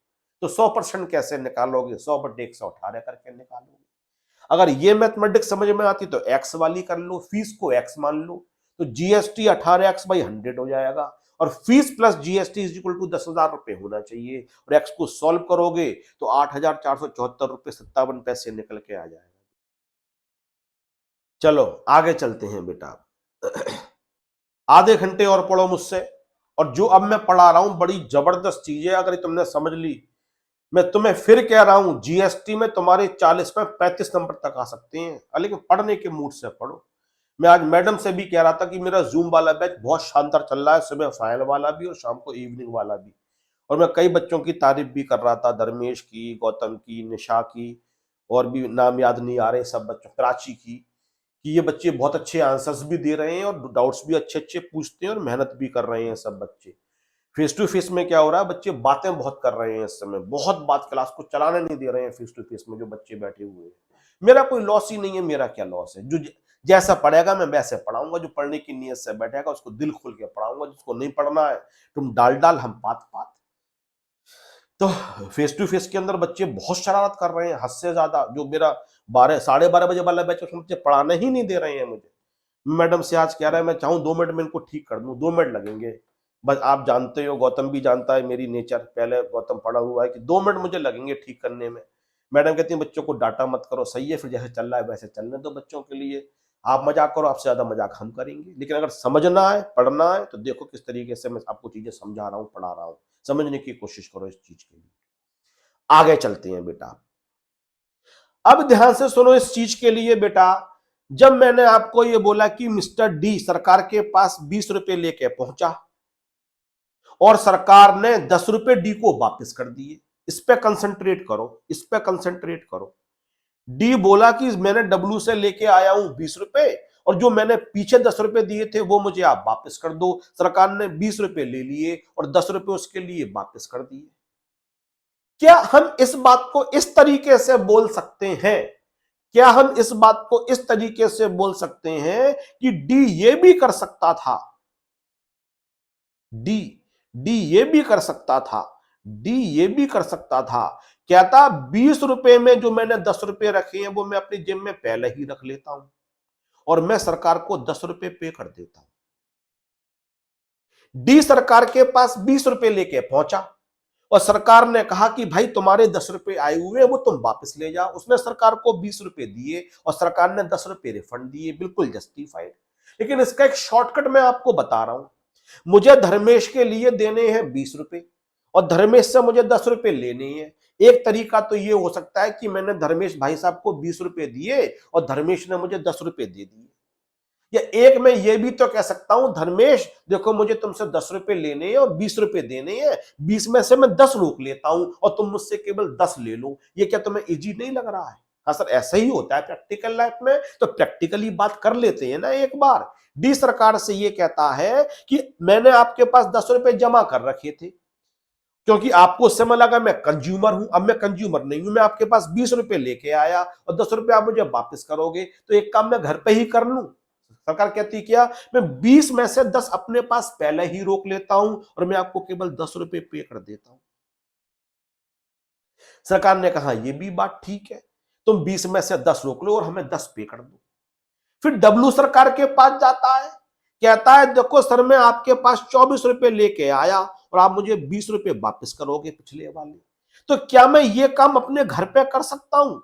Speaker 1: तो 100% कैसे निकालोगे? 100/118 करके निकालोगे। अगर ये मैथमेटिक्स समझ में आती तो एक्स वाली कर लो, फीस को एक्स मान लो, तो जीएसटी 18x/100 हो जाएगा, और fees plus GST is equal to 10,000 रुपए होना चाहिए, और एक्स को सॉल्व करोगे तो 8,474 रुपए 57 पैसे निकल के आ जाएगा। चलो आगे चलते हैं बेटा। आधे घंटे और पढ़ो मुझसे, और जो अब मैं पढ़ा रहा हूं बड़ी जबरदस्त चीज है, अगर तुमने समझ ली, मैं तुम्हें फिर कह रहा हूं जीएसटी में तुम्हारे 40 में 35 नंबर तक आ सकते हैं, लेकिन पढ़ने के मूड से पढ़ो। मैं आज मैडम से भी कह रहा था कि मेरा जूम वाला बैच बहुत शानदार चल रहा है, सुबह फाइनल वाला भी और शाम को इवनिंग वाला भी, और मैं कई बच्चों की तारीफ भी कर रहा था, धर्मेश की, गौतम की, निशा की, और भी नाम याद नहीं आ रहे सब बच्चों, प्राची की, कि ये बच्चे बहुत अच्छे आंसर्स भी दे रहे हैं और डाउट्स भी अच्छे अच्छे पूछते हैं और मेहनत भी कर रहे हैं सब बच्चे। फेस टू फेस में क्या हो रहा है, बच्चे बातें बहुत कर रहे हैं इस समय, बहुत बात, क्लास को चलाने नहीं दे रहे हैं फेस टू फेस में जो बच्चे बैठे हुए हैं। मेरा कोई लॉस ही नहीं है, मेरा क्या लॉस है, जो जैसा पढ़ेगा मैं वैसे पढ़ाऊंगा, जो पढ़ने की नीयत से बैठेगा उसको दिल खोल के पढ़ाऊंगा, जिसको नहीं पढ़ना है तुम डाल डाल हम पात पात। तो फेस टू फेस के अंदर बच्चे बहुत शरारत कर रहे हैं, हद से ज्यादा। जो मेरा 12 साढ़े 12 बजे वाला बैच, उसमें बच्चे पढ़ाने ही नहीं दे रहे हैं मुझे। मैडम से आज कह रहा है मैं चाहूँ 2 मिनट में इनको ठीक कर दूं, 2 मिनट लगेंगे बस। आप जानते हो, गौतम भी जानता है मेरी नेचर, पहले गौतम पढ़ा हुआ है कि 2 मिनट मुझे लगेंगे ठीक करने में। मैडम कहती है बच्चों को डांटा मत करो, सही है, फिर जैसे चल रहा है वैसे चलने दो बच्चों के लिए। आप मजाक करो, आपसे ज्यादा मजाक हम करेंगे, लेकिन अगर समझना है, पढ़ना है, तो देखो किस तरीके से मैं आपको चीजें समझा रहा हूँ, पढ़ा रहा हूँ। समझने की कोशिश करो इस चीज के लिए। आगे चलते हैं बेटा, अब ध्यान से सुनो इस चीज के लिए बेटा। जब मैंने आपको ये बोला कि मिस्टर डी सरकार के पास 20 रुपए लेके पहुंचा और सरकार ने 10 रुपए डी को वापस कर दिए, इस पे कंसंट्रेट करो, इस पे कंसंट्रेट करो। डी बोला कि मैंने डब्ल्यू से लेके आया हूं 20 रुपए और जो मैंने पीछे 10 रुपए दिए थे वो मुझे आप वापस कर दो। सरकार ने 20 रुपए ले लिए और 10 रुपए उसके लिए वापस कर दिए। क्या हम इस बात को इस तरीके से बोल सकते हैं, क्या हम इस बात को इस तरीके से बोल सकते हैं कि डी ये भी कर सकता था, डी डी ये भी कर सकता था, डी ये भी कर सकता था। कहता 20 रुपए में जो मैंने 10 रुपए रखे हैं वो मैं अपनी जेब में पहले ही रख लेता हूं और मैं सरकार को 10 रुपए पे कर देता हूं। डी सरकार के पास 20 रुपए लेके पहुंचा और सरकार ने कहा कि भाई तुम्हारे 10 रुपए आए हुए हैं वो तुम वापस ले जाओ। उसने सरकार को 20 रुपए दिए और सरकार ने 10 रुपए रिफंड दिए, बिल्कुल जस्टिफाइड। लेकिन इसका एक शॉर्टकट मैं आपको बता रहा हूं। मुझे धर्मेश के लिए देने हैं 20 रुपए और धर्मेश से मुझे 10 रुपए लेने हैं। एक तरीका तो ये हो सकता है कि मैंने धर्मेश भाई साहब को 20 रुपए दिए और धर्मेश ने मुझे 10 रुपए दे दिए, या एक मैं ये भी तो कह सकता हूं धर्मेश देखो मुझे तुमसे 10 रुपए लेने हैं और 20 रुपए देने हैं, 20 में से मैं 10 रोक लेता हूं और तुम मुझसे केवल 10 ले लो। ये क्या तुम्हें इजी नहीं लग रहा है? हाँ सर, ऐसा ही होता है प्रैक्टिकल लाइफ में, तो प्रैक्टिकली बात कर लेते हैं ना एक बार। डी सरकार से ये कहता है कि मैंने आपके पास 10 रुपए जमा कर रखे थे क्योंकि आपको उस समय लगा मैं कंज्यूमर हूं, अब मैं कंज्यूमर नहीं हूं, मैं आपके पास 20 रुपए लेके आया और 10 रुपए आप मुझे वापस करोगे, तो एक काम मैं घर पे ही कर लूं। सरकार कहती क्या, मैं 20 में से 10 अपने पास पहले ही रोक लेता हूं और मैं आपको केवल 10 रुपए पे कर देता हूं। सरकार ने कहा यह भी बात ठीक है, तुम 20 में से 10 रोक लो और हमें 10 पे कर दो। फिर डब्ल्यू सरकार के पास जाता है, कहता है देखो सर मैं आपके पास 24 रुपए लेके आया और आप मुझे 20 रुपए वापस करोगे पिछले वाले, तो क्या मैं ये काम अपने घर पे कर सकता हूं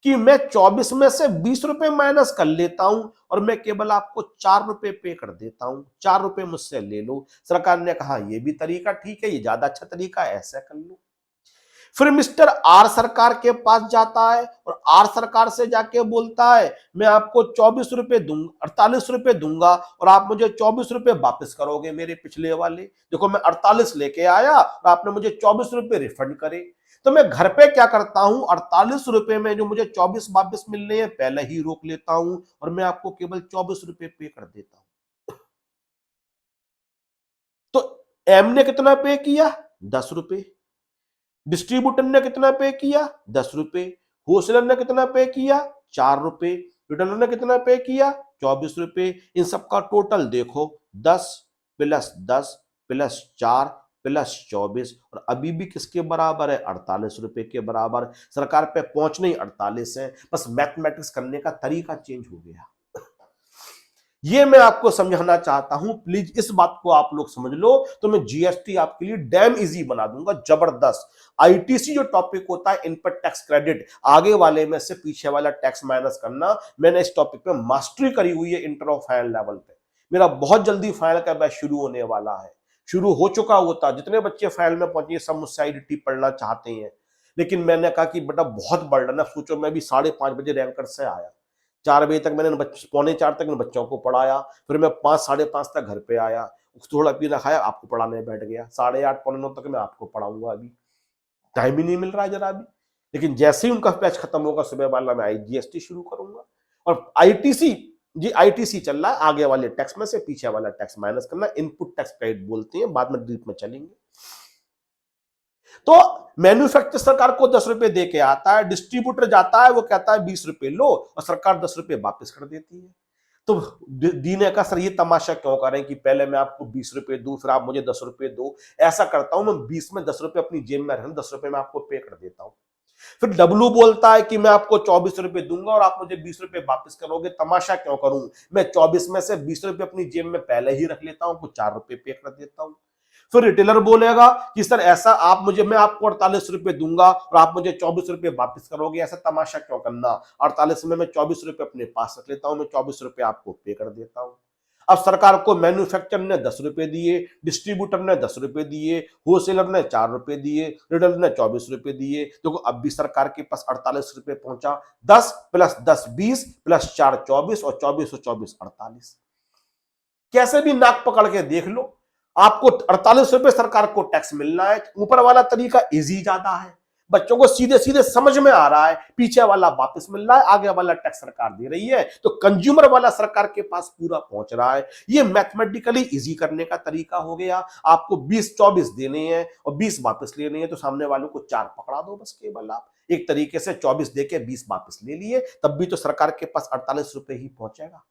Speaker 1: कि मैं 24 में से 20 रुपए माइनस कर लेता हूं और मैं केवल आपको 4 रुपए पे कर देता हूं, 4 रुपए मुझसे ले लो। सरकार ने कहा यह भी तरीका ठीक है, ये ज्यादा अच्छा तरीका है, ऐसा कर लो। फिर मिस्टर आर सरकार के पास जाता है और आर सरकार से जाके बोलता है मैं आपको 24 रुपए दूंगा, 48 रुपए दूंगा और आप मुझे 24 रुपए वापस करोगे मेरे पिछले वाले। देखो मैं 48 लेके आया और आपने मुझे 24 रुपए रिफंड करे, तो मैं घर पे क्या करता हूं, 48 रुपए में जो मुझे 24 वापस मिलने हैं पहले ही रोक लेता हूं और मैं आपको केवल 24 रुपए पे कर देता हूं। तो एम ने कितना पे किया, 10 रुपए। डिस्ट्रीब्यूटर ने कितना पे किया, 10 रुपए। होलसेलर ने कितना पे किया, 4 रुपए। रिटेलर ने कितना पे किया, 24 रुपए। इन सबका टोटल देखो, 10 प्लस 10 प्लस 4 प्लस 24 और अभी भी किसके बराबर है, 48 रुपए के बराबर। सरकार पे पहुंचने ही 48 है, बस मैथमेटिक्स करने का तरीका चेंज हो गया। ये मैं आपको समझाना चाहता हूं, प्लीज इस बात को आप लोग समझ लो, तो मैं जीएसटी आपके लिए डैम इजी बना दूंगा, जबरदस्त। आईटीसी जो टॉपिक होता है इनपुट टैक्स क्रेडिट, आगे वाले में से पीछे वाला टैक्स माइनस करना, मैंने इस टॉपिक पे मास्टरी करी हुई है इंटर और फाइनल लेवल पे। मेरा बहुत जल्दी फाइनल का बैच शुरू होने वाला है, शुरू हो चुका होता। जितने बच्चे फाइनल में पहुंचे सब मुझसे आईडीटी पढ़ना चाहते हैं, लेकिन मैंने कहा कि बेटा बहुत बर्डन है, सोचो मैं भी 5:30 बजे रैंकर से आया, 4 बजे तक मैंने पौने 4 तक इन बच्चों को पढ़ाया, फिर मैं 5 साढ़े 5 तक घर पे आया, थोड़ा पीना खाया, आपको पढ़ाने बैठ गया, 8:30 पौने 9 तक मैं आपको पढ़ाऊंगा। अभी टाइम ही नहीं मिल रहा है जरा भी। लेकिन जैसे ही उनका बैच खत्म होगा सुबह वाला, मैं IGST शुरू करूंगा। और ITC, जी ITC चल रहा है, आगे वाले टैक्स में से पीछे वाला टैक्स माइनस करना, इनपुट टैक्स क्रेडिट बोलते हैं, बाद में डीप में चलेंगे। तो मैन्युफैक्चर सरकार को 10 रुपए दे के आता है, डिस्ट्रीब्यूटर जाता है, वो कहता है 20 रुपए लो, और सरकार 10 रुपए वापस कर देती है। तो दीने का सर ये तमाशा क्यों करें कि पहले मैं आपको 20 रुपए दूं, फिर आप मुझे 10 रुपए दो। ऐसा करता हूं मैं 20 में 10 रुपए अपनी जेब में रहने, 10 रुपए मैं आपको पे कर देता हूं। फिर डब्लू बोलता है कि मैं आपको 24 रुपए दूंगा और आप मुझे 20 रुपए वापस करोगे। तमाशा क्यों करूं, मैं 24 में से 20 रुपए अपनी जेब में पहले ही रख लेता हूं, कुछ 4 रुपए पे कर देता हूं। फिर रिटेलर बोलेगा कि सर ऐसा मैं आपको 48 रुपए दूंगा और आप मुझे 24 रुपए वापस करोगे। ऐसा तमाशा क्यों करना, 48 में मैं 24 रुपए अपने पास रख लेता हूं, मैं 24 रुपए आपको पे कर देता हूं। अब सरकार को मैन्युफैक्चरर ने 10 रुपए दिए, डिस्ट्रीब्यूटर ने 10 रुपए दिए, होलसेलर ने 4 रुपए दिए, रिटेलर ने 24 रुपए दिए। देखो अब भी सरकार के पास 48 रुपए पहुंचा। 10 + 10 20 + 4 24 और 24 और 24 48। कैसे भी नाक पकड़ के देख लो, आपको 48 रुपए सरकार को टैक्स मिलना है। ऊपर वाला तरीका इजी ज्यादा है, बच्चों को सीधे सीधे समझ में आ रहा है, पीछे वाला वापस मिल रहा है, आगे वाला टैक्स सरकार दे रही है, तो कंज्यूमर वाला सरकार के पास पूरा पहुंच रहा है। ये मैथमेटिकली इजी करने का तरीका हो गया। आपको 20 24 देने हैं और 20 वापस लेने हैं, तो सामने वालों को 4 पकड़ा दो बस। केवल आप एक तरीके से 24 देके 20 वापस ले लिए, तब भी तो सरकार के पास 48 रुपए ही पहुंचेगा।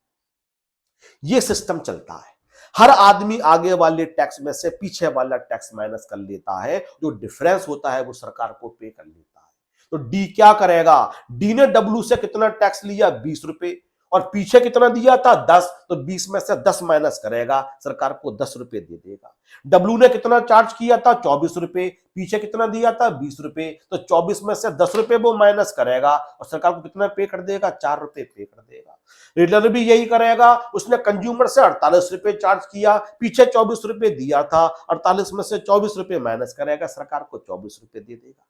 Speaker 1: ये सिस्टम चलता है। हर आदमी आगे वाले टैक्स में से पीछे वाला टैक्स माइनस कर लेता है, जो डिफरेंस होता है वो सरकार को पे कर लेता है। तो डी क्या करेगा, डी ने डब्ल्यू से कितना टैक्स लिया, 20 रुपए, और पीछे कितना दिया था, 10, तो 20 में से 10 माइनस करेगा, सरकार को 10 रुपए दे देगा। डब्ल्यू ने कितना चार्ज किया था, 24 रुपए, पीछे कितना दिया था, 20 रुपए, तो 24 में से 10 रुपए वो माइनस करेगा और सरकार को कितना पे कर देगा, 4 रुपए पे कर देगा। रिटेलर भी यही करेगा, उसने कंज्यूमर से 48 रुपए चार्ज किया, पीछे 24 रुपए दिया था, 48 में से 24 रुपए माइनस करेगा, सरकार को 24 रुपए दे देगा।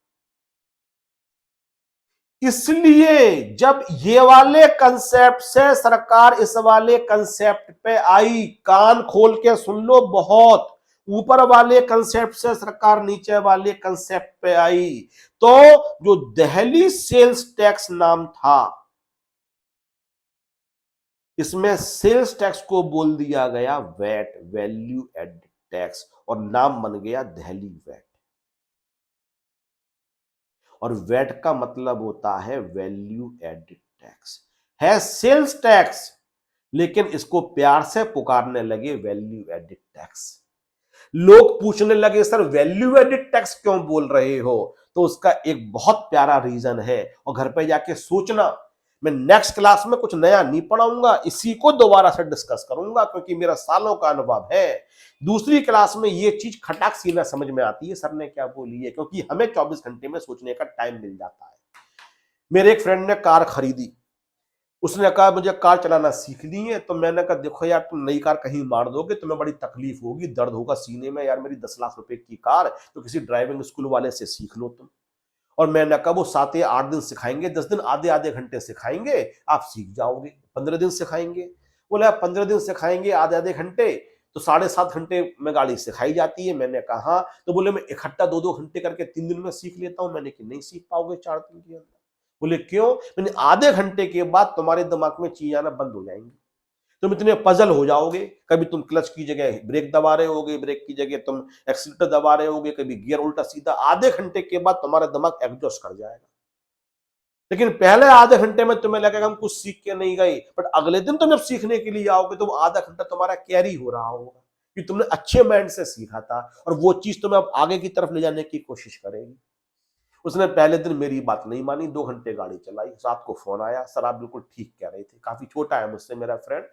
Speaker 1: इसलिए जब ये वाले कंसेप्ट से सरकार इस वाले कंसेप्ट पे आई, कान खोल के सुन लो, बहुत ऊपर वाले कंसेप्ट से सरकार नीचे वाले कंसेप्ट पे आई, तो जो दिल्ली सेल्स टैक्स नाम था, इसमें सेल्स टैक्स को बोल दिया गया वैट, वैल्यू एडेड टैक्स, और नाम बन गया दिल्ली वैट। और वैट का मतलब होता है वैल्यू एडेड टैक्स, है सेल्स टैक्स, लेकिन इसको प्यार से पुकारने लगे वैल्यू एडेड टैक्स। लोग पूछने लगे सर वैल्यू एडेड टैक्स क्यों बोल रहे हो, तो उसका एक बहुत प्यारा रीजन है, और घर पे जाके सोचना। मैं नेक्स्ट क्लास में कुछ नया नहीं पढ़ाऊंगा, इसी को दोबारा से डिस्कस करूंगा, क्योंकि मेरा सालों का अनुभव है। दूसरी क्लास में ये चीज खटाक सीना समझ में आती है, सर ने क्या बोली है, क्योंकि हमें 24 घंटे में सोचने का टाइम मिल जाता है। मेरे एक फ्रेंड ने कार खरीदी, उसने कहा मुझे कार चलाना सीखनी है, तो मैंने कहा देखो यार, तुम नई कार कहीं मार दोगे, तुम्हें बड़ी तकलीफ होगी, दर्द होगा सीने में, यार मेरी 10 लाख रुपए की कार, तो किसी ड्राइविंग स्कूल वाले से सीख लो तुम। और मैंने कहा वो 7 या 8 दिन सिखाएंगे, 10 दिन आधे आधे घंटे सिखाएंगे, आप सीख जाओगे। 15 दिन सिखाएंगे, बोले आप 15 दिन सिखाएंगे आधे आधे घंटे, तो 7.5 घंटे में गाड़ी सिखाई जाती है। मैंने कहा हाँ, तो बोले मैं इकट्ठा 2-2 घंटे करके 3 दिन में सीख लेता हूं। मैंने कि नहीं सीख पाओगे 4 दिन के अंदर। बोले क्यों, मैंने आधे घंटे के बाद तुम्हारे दिमाग में चीज आना बंद हो जाएंगी, तुम इतने पजल हो जाओगे, कभी तुम क्लच की जगह ब्रेक दबा रहे होगे, ब्रेक की जगह तुम एक्सीलरेटर दबा रहे होगे, कभी गियर उल्टा सीधा, आधे घंटे के बाद तुम्हारा दिमाग एडजस्ट कर जाएगा। लेकिन पहले आधे घंटे में तुम्हें लगेगा हम कुछ सीख के नहीं गए, बट अगले दिन तुम जब सीखने के लिए आओगे तो आधा घंटा तुम्हारा कैरी हो रहा होगा, कि तुमने अच्छे माइंड से सीखा था, और वो चीज तुम्हें अब आगे की तरफ ले जाने की कोशिश करेगी। उसने पहले दिन मेरी बात नहीं मानी, 2 घंटे गाड़ी चलाई, रात को फोन आया, सर आप बिल्कुल ठीक कह रहे थे। काफी छोटा है मुझसे मेरा फ्रेंड,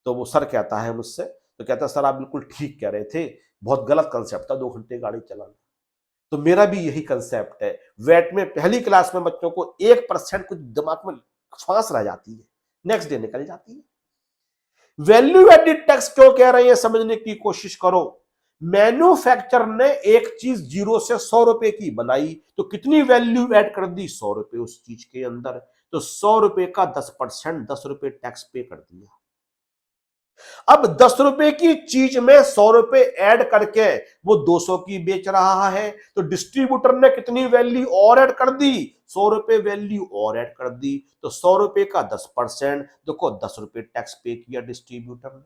Speaker 1: तो वो सर कहता है मुझसे, तो कहता सर आप बिल्कुल ठीक कह रहे थे, बहुत गलत कंसेप्ट था 2 घंटे गाड़ी चलाना। तो मेरा भी यही कंसेप्ट है। वेट में पहली क्लास में बच्चों को 1% कुछ दिमाग में फांस रह जाती है, नेक्स्ट डे निकल जाती है। वैल्यू एडिड टैक्स क्यों कह रहे हैं, समझने की कोशिश करो। मैन्युफैक्चरर ने एक चीज 0 से 100 रुपए की बनाई, तो कितनी वैल्यू ऐड कर दी, 100 रुपए उस चीज के अंदर। तो 100 रुपए का 10%, 10 रुपए टैक्स पे कर दिया। अब 10 रुपए की चीज में 100 रुपए ऐड करके वो 200 की बेच रहा है, तो डिस्ट्रीब्यूटर ने कितनी वैल्यू और ऐड कर दी? 100 रुपए वैल्यू और ऐड कर दी। तो 100 रुपए का 10%, देखो 10 रुपए टैक्स पे किया डिस्ट्रीब्यूटर ने।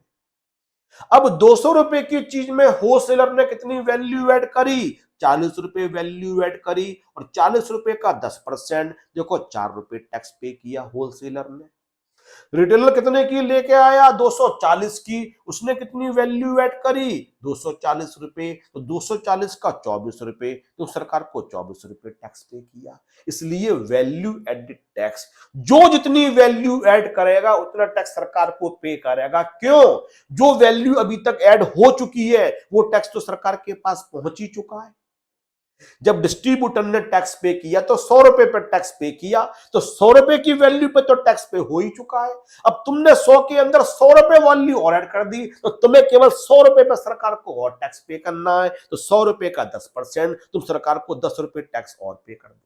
Speaker 1: अब 200 रुपए की चीज में होलसेलर ने कितनी वैल्यू ऐड करी? 40 रुपए वैल्यू ऐड करी, और 40 रुपए का 10%, देखो 4 रुपए टैक्स पे किया होलसेलर ने। रिटेलर कितने की लेके आया? 240 की। उसने कितनी वैल्यू ऐड करी? 240 रुपए। तो 240 का 24 रुपए, तो सरकार को 24 रुपए टैक्स पे किया। इसलिए वैल्यू एडेड टैक्स, जो जितनी वैल्यू ऐड करेगा उतना टैक्स सरकार को पे करेगा। क्यों? जो वैल्यू अभी तक ऐड हो चुकी है वो टैक्स तो सरकार के पास पहुंच ही चुका है। जब डिस्ट्रीब्यूटर ने टैक्स पे किया तो 100 रुपए पर टैक्स पे किया, तो 100 रुपए की वैल्यू पे तो टैक्स पे हो ही चुका है। अब तुमने 100 के अंदर 100 रुपए वैल्यू और ऐड कर दी, तो तुम्हें केवल 100 रुपए पर सरकार को और टैक्स पे करना है। तो 100 रुपए का 10%, तुम सरकार को 10 रुपए टैक्स और पे कर दो।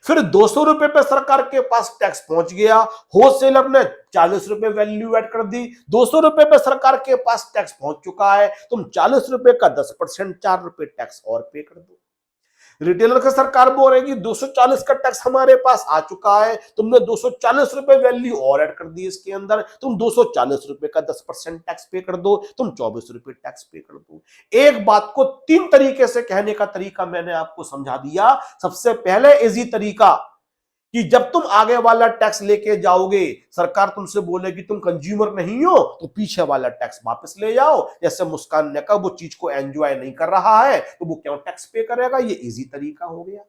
Speaker 1: फिर 200 रुपए पे सरकार के पास टैक्स पहुंच गया, होलसेलर ने 40 रुपए वैल्यू ऐड कर दी, 200 रुपए पे सरकार के पास टैक्स पहुंच चुका है, तुम 40 रुपए का 10%, 4 रुपए टैक्स और पे कर दो। रिटेलर का सरकार बोल रही है कि 240 का टैक्स हमारे पास आ चुका है, तुमने 240 रुपए वैल्यू और ऐड कर दी इसके अंदर, तुम 240 रुपए का 10% टैक्स पे कर दो, तुम 24 रुपए टैक्स पे कर दो। एक बात को 3 तरीके से कहने का तरीका मैंने आपको समझा दिया। सबसे पहले इजी तरीका कि जब तुम आगे वाला टैक्स लेके जाओगे, सरकार तुमसे बोलेगी तुम कंज्यूमर नहीं हो, तो पीछे वाला टैक्स वापस ले जाओ। जैसे मुस्कान ने कहा वो चीज को एंजॉय नहीं कर रहा है तो वो क्यों टैक्स पे करेगा? ये इजी तरीका हो गया।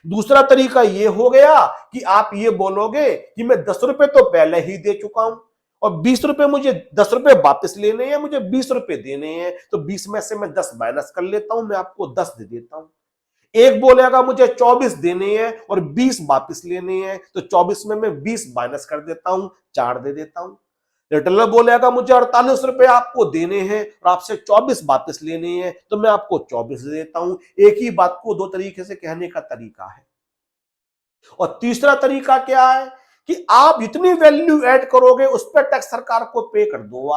Speaker 1: दूसरा तरीका ये हो गया कि आप ये बोलोगे कि मैं 10 रुपए तो पहले ही दे चुका हूं और 20 रुपए मुझे 10 रुपए वापस लेने हैं, मुझे 20 रुपए देने हैं, तो 20 में से मैं 10 माइनस कर लेता हूं, मैं आपको 10 दे देता हूं। एक बोलेगा मुझे 24 देने हैं और 20 वापस लेने हैं, तो 24 में मैं 20 माइनस कर देता हूं, 4 दे देता हूं। रिटेलर बोलेगा मुझे 48 रुपए आपको देने हैं और आपसे 24 वापस लेने हैं, तो मैं आपको 24 दे देता हूं। एक ही बात को 2 तरीके से कहने का तरीका है। और तीसरा तरीका क्या है कि आप जितनी वैल्यू ऐड करोगे उस पर टैक्स सरकार को पे कर दो।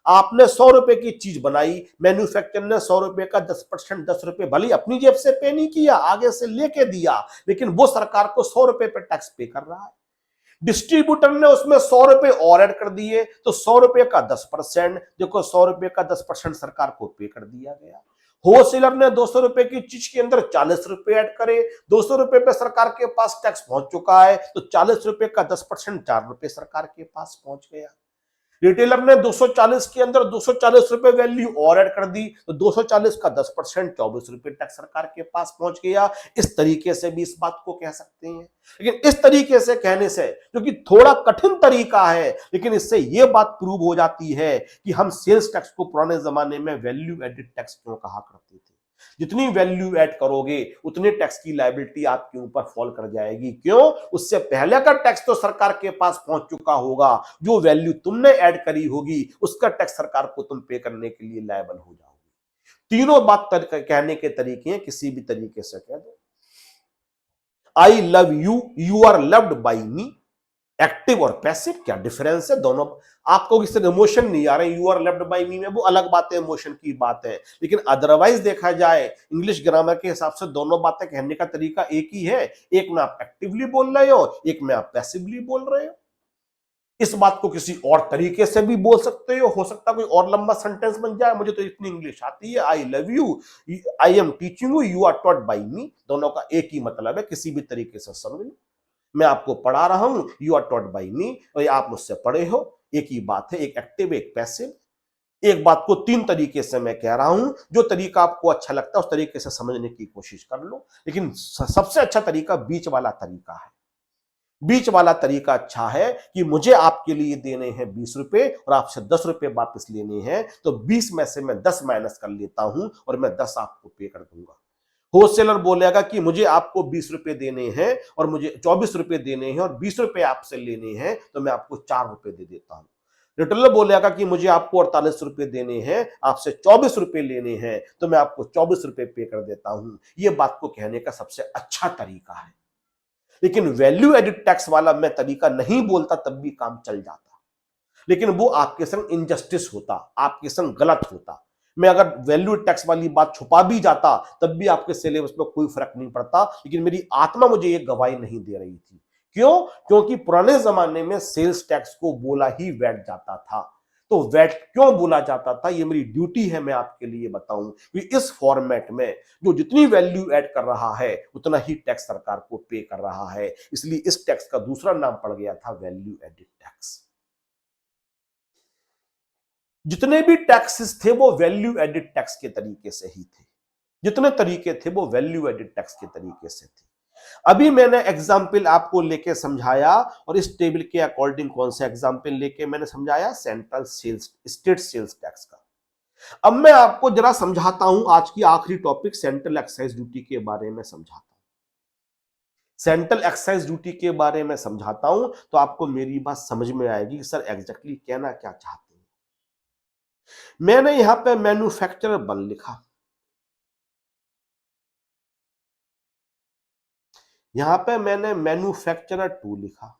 Speaker 1: आपने 100 रुपए की चीज बनाई, मैन्युफैक्चरर ने 100 रुपए का 10%, 10 रुपए भले अपनी जेब से पे नहीं किया, आगे से लेके दिया, लेकिन वो सरकार को 100 रुपए पे टैक्स पे कर रहा है। डिस्ट्रीब्यूटर ने उसमें 100 रुपए और ऐड कर दिए, तो 100 रुपए का 10%, देखो 100 रुपए का 10% सरकार को पे कर दिया गया। होलसेलर ने 200 रुपए की चीज के अंदर 40 रुपए ऐड करे, 200 रुपए पे सरकार के पास टैक्स पहुंच चुका है, तो 40 रुपए का 10%, 4 रुपए सरकार के पास पहुंच गया। रिटेलर ने 240 के अंदर 240 रुपए वैल्यू और ऐड कर दी, तो 240 का 10%, 24 रुपए टैक्स सरकार के पास पहुंच गया। इस तरीके से भी इस बात को कह सकते हैं। लेकिन इस तरीके से कहने से, जो कि थोड़ा कठिन तरीका है, लेकिन इससे यह बात प्रूव हो जाती है कि हम सेल्स टैक्स को पुराने जमाने में वैल्यू एडेड टैक्स क्यों कहा करते थे। जितनी वैल्यू ऐड करोगे उतने टैक्स की लायबिलिटी आपके ऊपर फॉल कर जाएगी। क्यों? उससे पहले का टैक्स तो सरकार के पास पहुंच चुका होगा, जो वैल्यू तुमने ऐड करी होगी उसका टैक्स सरकार को तुम पे करने के लिए लायबल हो जाओगे। तीनों बात कहने के तरीके हैं, किसी भी तरीके से कह दो। I love you, you are loved by me. Active और पैसिव क्या डिफरेंस है? दोनों आपको किसी इमोशन नहीं आ रहे, you are loved by me में, वो अलग बात है, इमोशन की बात है। लेकिन अदरवाइज देखा जाए इंग्लिश ग्रामर के हिसाब से दोनों बातें कहने का तरीका एक ही है। एक में आप एक्टिवली बोल रहे हो, एक में आप पैसिवली बोल रहे हो। इस बात को किसी और तरीके से भी बोल सकते हो सकता कोई और लंबा सेंटेंस बन जाए, मुझे तो इतनी इंग्लिश आती है। I love you, I am teaching you, you are taught by me. दोनों का एक ही मतलब है, किसी भी तरीके से समझ लो। मैं आपको पढ़ा रहा हूं, यू आर टॉट बाई मी, और आप मुझसे पढ़े हो, एक ही बात है। एक एक्टिव, एक पैसिव। एक बात को 3 तरीके से मैं कह रहा हूं, जो तरीका आपको अच्छा लगता है उस तरीके से समझने की कोशिश कर लो। लेकिन सबसे अच्छा तरीका बीच वाला तरीका है। बीच वाला तरीका अच्छा है कि मुझे आपके लिए देने हैं 20 रुपए और आपसे 10 रुपए वापस लेने हैं, तो 20 में से मैं 10 माइनस कर लेता हूं और मैं 10 आपको पे कर दूंगा। होलसेलर बोलेगा कि मुझे आपको 20 रुपए देने हैं और मुझे 24 रुपए देने हैं और 20 रुपए आपसे लेने हैं, तो मैं आपको 4 रुपए दे देता हूं। रिटेलर बोलेगा कि मुझे आपको 48 रुपए देने हैं, आपसे 24 रुपए लेने हैं, तो मैं आपको 24 रुपए पे कर देता हूं। यह बात को कहने का सबसे अच्छा तरीका है। लेकिन वैल्यू एडिड टैक्स वाला मैं तरीका नहीं बोलता तब भी काम चल जाता, लेकिन वो आपके संग इनजस्टिस होता, आपके संग गलत होता। मैं अगर वैल्यू टैक्स वाली बात छुपा भी जाता तब भी आपके सिलेबस में कोई फर्क नहीं पड़ता, लेकिन मेरी आत्मा मुझे ये गवाही नहीं दे रही थी। क्यों? क्योंकि पुराने जमाने में सेल्स टैक्स को बोला ही वैट जाता था। तो वैट क्यों बोला जाता था, ये मेरी ड्यूटी है मैं आपके लिए बताऊं कि इस फॉर्मेट में जो जितनी वैल्यू ऐड कर रहा है उतना ही टैक्स सरकार को पे कर रहा है, इसलिए इस टैक्स का दूसरा नाम पड़ गया था वैल्यू एडिड टैक्स। जितने भी टैक्सेस थे वो वैल्यू एडिड टैक्स के तरीके से ही थे, जितने तरीके थे वो वैल्यू एडिड टैक्स के तरीके से थे। अभी मैंने एग्जाम्पल आपको लेके समझाया, और इस टेबल के अकॉर्डिंग कौन सा एग्जाम्पल लेके मैंने समझाया, central sales state sales tax का। अब मैं आपको जरा समझाता हूं, आज की आखिरी टॉपिक सेंट्रल एक्साइज ड्यूटी के बारे में समझाता हूं। सेंट्रल एक्साइज ड्यूटी के बारे में समझाता हूं तो आपको मेरी बात समझ में आएगी कि सर एग्जैक्टली कहना क्या चाहते हैं। मैंने यहां पे मैन्युफैक्चरर 1 लिखा, यहां पे मैंने मैन्युफैक्चरर 2 लिखा,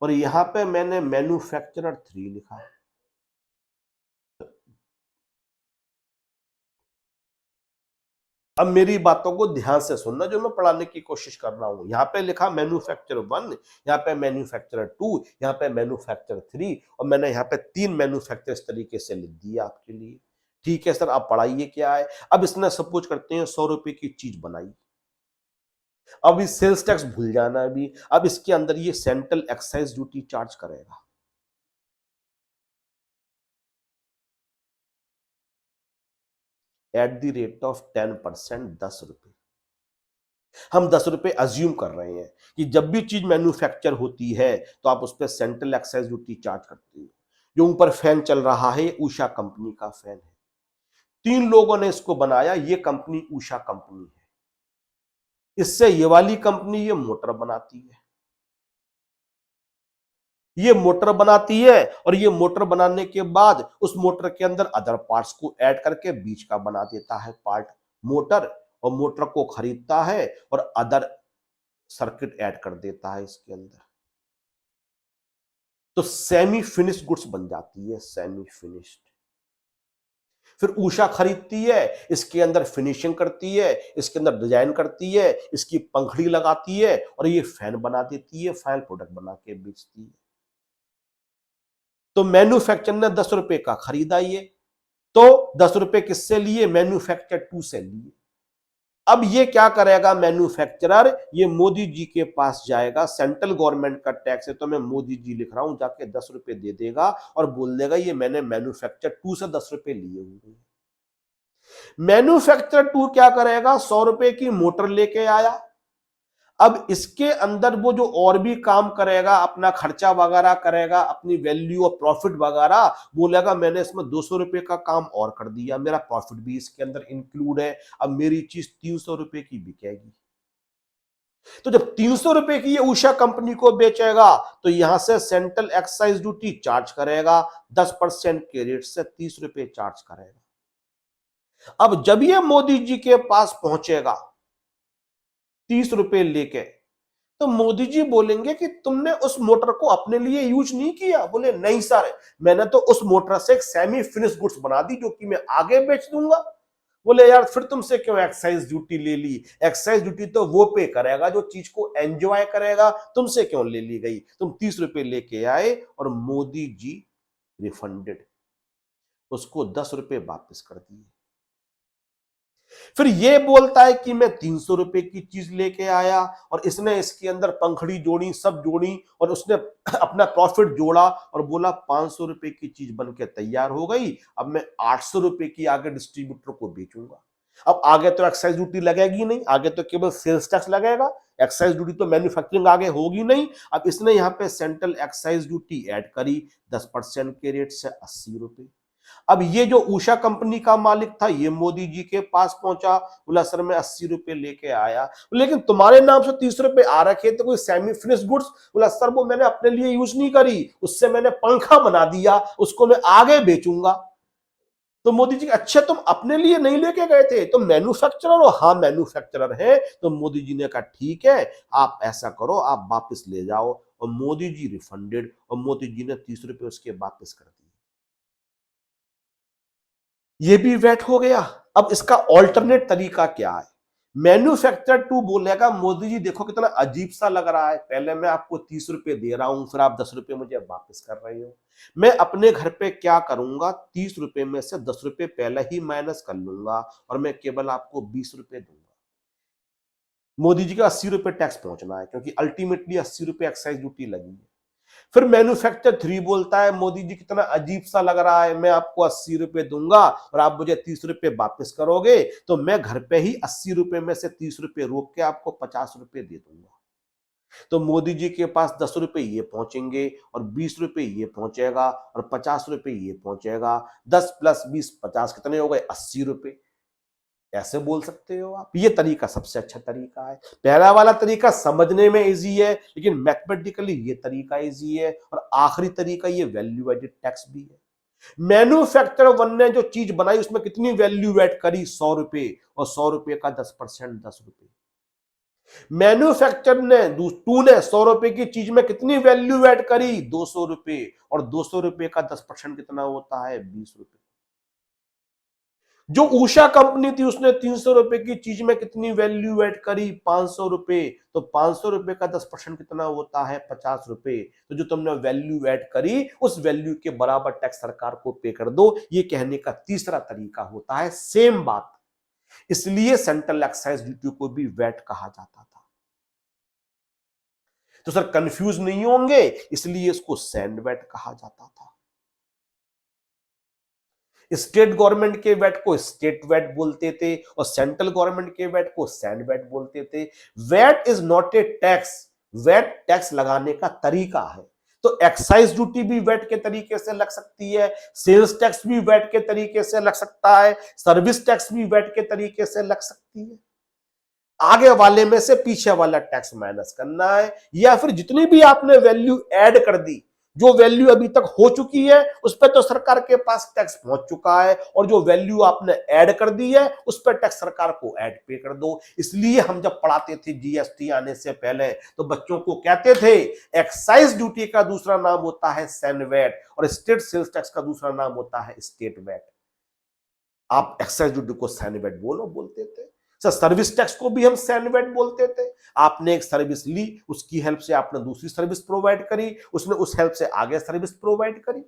Speaker 1: और यहां पे मैंने मैन्युफैक्चरर 3 लिखा। अब मेरी बातों को ध्यान से सुनना जो मैं पढ़ाने की कोशिश कर रहा हूं। यहां पे लिखा मैन्युफैक्चरर 1, यहां पे मैन्युफैक्चरर 2, यहां पे मैन्युफैक्चरर 3, और मैंने यहां पे 3 मैन्युफैक्चर इस तरीके से लिख दिया आपके लिए। ठीक है सर, आप पढ़ाइए क्या है। अब इसने सपोज करते हैं 100 रुपए की चीज बनाई, अब इस सेल्स टैक्स भूल जाना अभी। अब इसके अंदर ये सेंट्रल एक्साइज ड्यूटी चार्ज करेगा, एट द रेट ऑफ 10%, 10 रुपए। हम 10 रुपए अज्यूम कर रहे हैं कि जब भी चीज मैन्युफैक्चर होती है तो आप उस पर सेंट्रल एक्साइज ड्यूटी चार्ज करते हैं। जो ऊपर फैन चल रहा है ये उषा कंपनी का फैन है, 3 लोगों ने इसको बनाया, ये कंपनी उषा कंपनी है। इससे ये वाली कंपनी ये मोटर बनाती है, ये मोटर बनाती है, और ये मोटर बनाने के बाद उस मोटर के अंदर अदर पार्ट्स को ऐड करके बीच का बना देता है पार्ट मोटर, और मोटर को खरीदता है और अदर सर्किट ऐड कर देता है इसके अंदर। तो सेमी फिनिश्ड गुड्स बन जाती है, सेमी फिनिश्ड। फिर उषा खरीदती है, इसके अंदर फिनिशिंग करती है, इसके अंदर डिजाइन करती है, इसकी पंखड़ी लगाती है, और ये फैन बना देती है, फाइनल प्रोडक्ट बना के बेचती है। तो मैन्युफैक्चर ने 10 रुपए का खरीदा ये, तो 10 रुपए किससे लिए, मैन्युफैक्चर 2 से लिए। अब ये क्या करेगा मैन्युफैक्चरर, ये मोदी जी के पास जाएगा, सेंट्रल गवर्नमेंट का टैक्स है तो मैं मोदी जी लिख रहा हूं, जाके 10 रुपए दे देगा और बोल देगा ये मैंने मैन्युफैक्चर 2 से 10 रुपए लिए हुए। मैन्युफैक्चरर 2 क्या करेगा, 100 रुपए की मोटर लेके आया। अब इसके अंदर वो जो और भी काम करेगा, अपना खर्चा वगैरह करेगा, अपनी वैल्यू और प्रॉफिट वगैरह, बोलेगा मैंने इसमें 200 रुपए का काम और कर दिया, मेरा प्रॉफिट भी इसके अंदर इंक्लूड है, अब मेरी चीज 300 रुपए की बिकेगी। तो जब 300 रुपए की ये उषा कंपनी को बेचेगा तो यहां से सेंट्रल एक्साइज ड्यूटी चार्ज करेगा, 10% के रेट से 30 रुपए चार्ज करेगा। अब जब ये मोदी जी के पास पहुंचेगा 30 रुपए लेके, तो मोदी जी बोलेंगे कि तुमने उस मोटर को अपने लिए यूज नहीं किया। बोले नहीं सर, मैंने तो उस मोटर से एक सेमी फिनिश गुड्स बना दी जो कि मैं आगे बेच दूंगा। बोले यार फिर तुमसे क्यों एक्साइज ड्यूटी ले ली, एक्साइज ड्यूटी तो वो पे करेगा जो चीज को एंजॉय करेगा, तुमसे क्यों ले ली गई। तुम 30 रुपए लेके आए और मोदी जी रिफंडेड, उसको 10 रुपए वापस कर दिए। फिर ये बोलता है कि मैं 300 रुपए की चीज लेके आया और इसने इसके अंदर पंखड़ी जोड़ी, सब जोड़ी, और उसने अपना प्रॉफिट जोड़ा और बोला 500 रुपए की चीज बन के तैयार हो गई, अब मैं 800 रुपए की आगे डिस्ट्रीब्यूटर को बेचूंगा। अब आगे तो एक्साइज ड्यूटी लगेगी नहीं, आगे तो केवल सेल्स टैक्स लगेगा, एक्साइज ड्यूटी तो मैन्युफैक्चरिंग आगे होगी नहीं। अब इसने यहाँ पे सेंट्रल एक्साइज ड्यूटी ऐड करी 10% के रेट से 80 रुपए। अब ये जो उषा कंपनी का मालिक था ये मोदी जी के पास पहुंचा, बोला सर मैं 80 रुपए लेके आया, लेकिन तुम्हारे नाम से 30 रुपए आ रखे थे कोई सेमी फिनिश गुड्स। बोला सर वो मैंने अपने लिए यूज नहीं करी, उससे मैंने पंखा बना दिया, उसको मैं आगे बेचूंगा। तो मोदी जी अच्छा तुम अपने लिए नहीं लेके गए थे, तुम मैन्युफैक्चरर हो? हाँ मैन्युफैक्चरर है। तो मोदी जी ने कहा ठीक है, आप ऐसा करो, आप वापस ले जाओ। और मोदी जी रिफंडेड, और मोदी जी ने 30 रुपए उसके वापस कर दिए। ये भी वैट हो गया। अब इसका ऑल्टरनेट तरीका क्या है? मैन्युफैक्चर टू बोलेगा मोदी जी देखो कितना अजीब सा लग रहा है, पहले मैं आपको 30 रुपए दे रहा हूं, फिर आप 10 रुपए मुझे वापस कर रहे हो। मैं अपने घर पे क्या करूंगा, 30 रुपए में से 10 रुपए पहले ही माइनस कर लूंगा और मैं केवल आपको 20 रुपए दूंगा। मोदी जी का 80 रुपए टैक्स पहुंचना है, क्योंकि अल्टीमेटली 80 रुपए एक्साइज ड्यूटी लगी है। फिर मैन्युफैक्चर 3 बोलता है मोदी जी कितना अजीब सा लग रहा है, मैं आपको 80 रुपए दूंगा और आप मुझे 30 रुपए वापस करोगे, तो मैं घर पे ही 80 रुपए में से 30 रुपए रोक के आपको 50 रुपए दे दूंगा। तो मोदी जी के पास 10 रुपए ये पहुंचेंगे और 20 रुपए ये पहुंचेगा और 50 रुपए ये पहुंचेगा। 10 प्लस 20 50 कितने हो गए? 80 रुपए। ऐसे बोल सकते हो आप। ये तरीका सबसे अच्छा तरीका है। पहला वाला तरीका समझने में इजी है, लेकिन मैथमेटिकली ये तरीका इजी है। और आखिरी तरीका ये वैल्यू एडेड टैक्स भी है। मैन्युफैक्चरर वन ने जो चीज बनाई उसमें कितनी वैल्यू ऐड करी? 100 रुपए, और 100 रुपए का 10% 10 रुपए। मैन्युफैक्चर ने टू ने 100 रुपए की चीज में कितनी वैल्यू ऐड करी? 200 रुपए, और 200 रुपए का 10% कितना होता है? 20 रुपए। जो उषा कंपनी थी उसने 300 रुपए की चीज में कितनी वैल्यू ऐड करी? 500 रुपए। तो 500 रुपए का 10% कितना होता है? 50 रुपए। तो जो तुमने वैल्यू ऐड करी उस वैल्यू के बराबर टैक्स सरकार को पे कर दो। ये कहने का तीसरा तरीका होता है। सेम बात, इसलिए सेंट्रल एक्साइज ड्यूटी को भी वैट कहा जाता था। तो सर कंफ्यूज नहीं होंगे, इसलिए इसको सैंड वैट कहा जाता था। स्टेट गवर्नमेंट के वैट को स्टेट वैट बोलते थे और सेंट्रल गवर्नमेंट के वैट को सैंड वैट बोलते थे। VAT is not a tax, VAT tax लगाने का तरीका है। तो एक्साइज ड्यूटी भी वैट के तरीके से लग सकती है, सेल्स टैक्स भी वैट के तरीके से लग सकता है, सर्विस टैक्स भी वैट के तरीके से लग सकती है। आगे वाले में से पीछे वाला टैक्स माइनस करना है, या फिर जितनी भी आपने वैल्यू ऐड कर दी, जो वैल्यू अभी तक हो चुकी है उस पर तो सरकार के पास टैक्स पहुंच चुका है, और जो वैल्यू आपने ऐड कर दी है उस पर टैक्स सरकार को ऐड पे कर दो। इसलिए हम जब पढ़ाते थे जीएसटी आने से पहले तो बच्चों को कहते थे एक्साइज ड्यूटी का दूसरा नाम होता है सैंड वैट और स्टेट सेल्स टैक्स का दूसरा नाम होता है स्टेट वैट। आप एक्साइज ड्यूटी को सैंड वैट बोलते थे। सर सर्विस टैक्स को भी हम सैंड वैट बोलते थे। आपने एक सर्विस ली, उसकी हेल्प से आपने दूसरी सर्विस प्रोवाइड करी, उसने उस हेल्प से आगे सर्विस प्रोवाइड करी।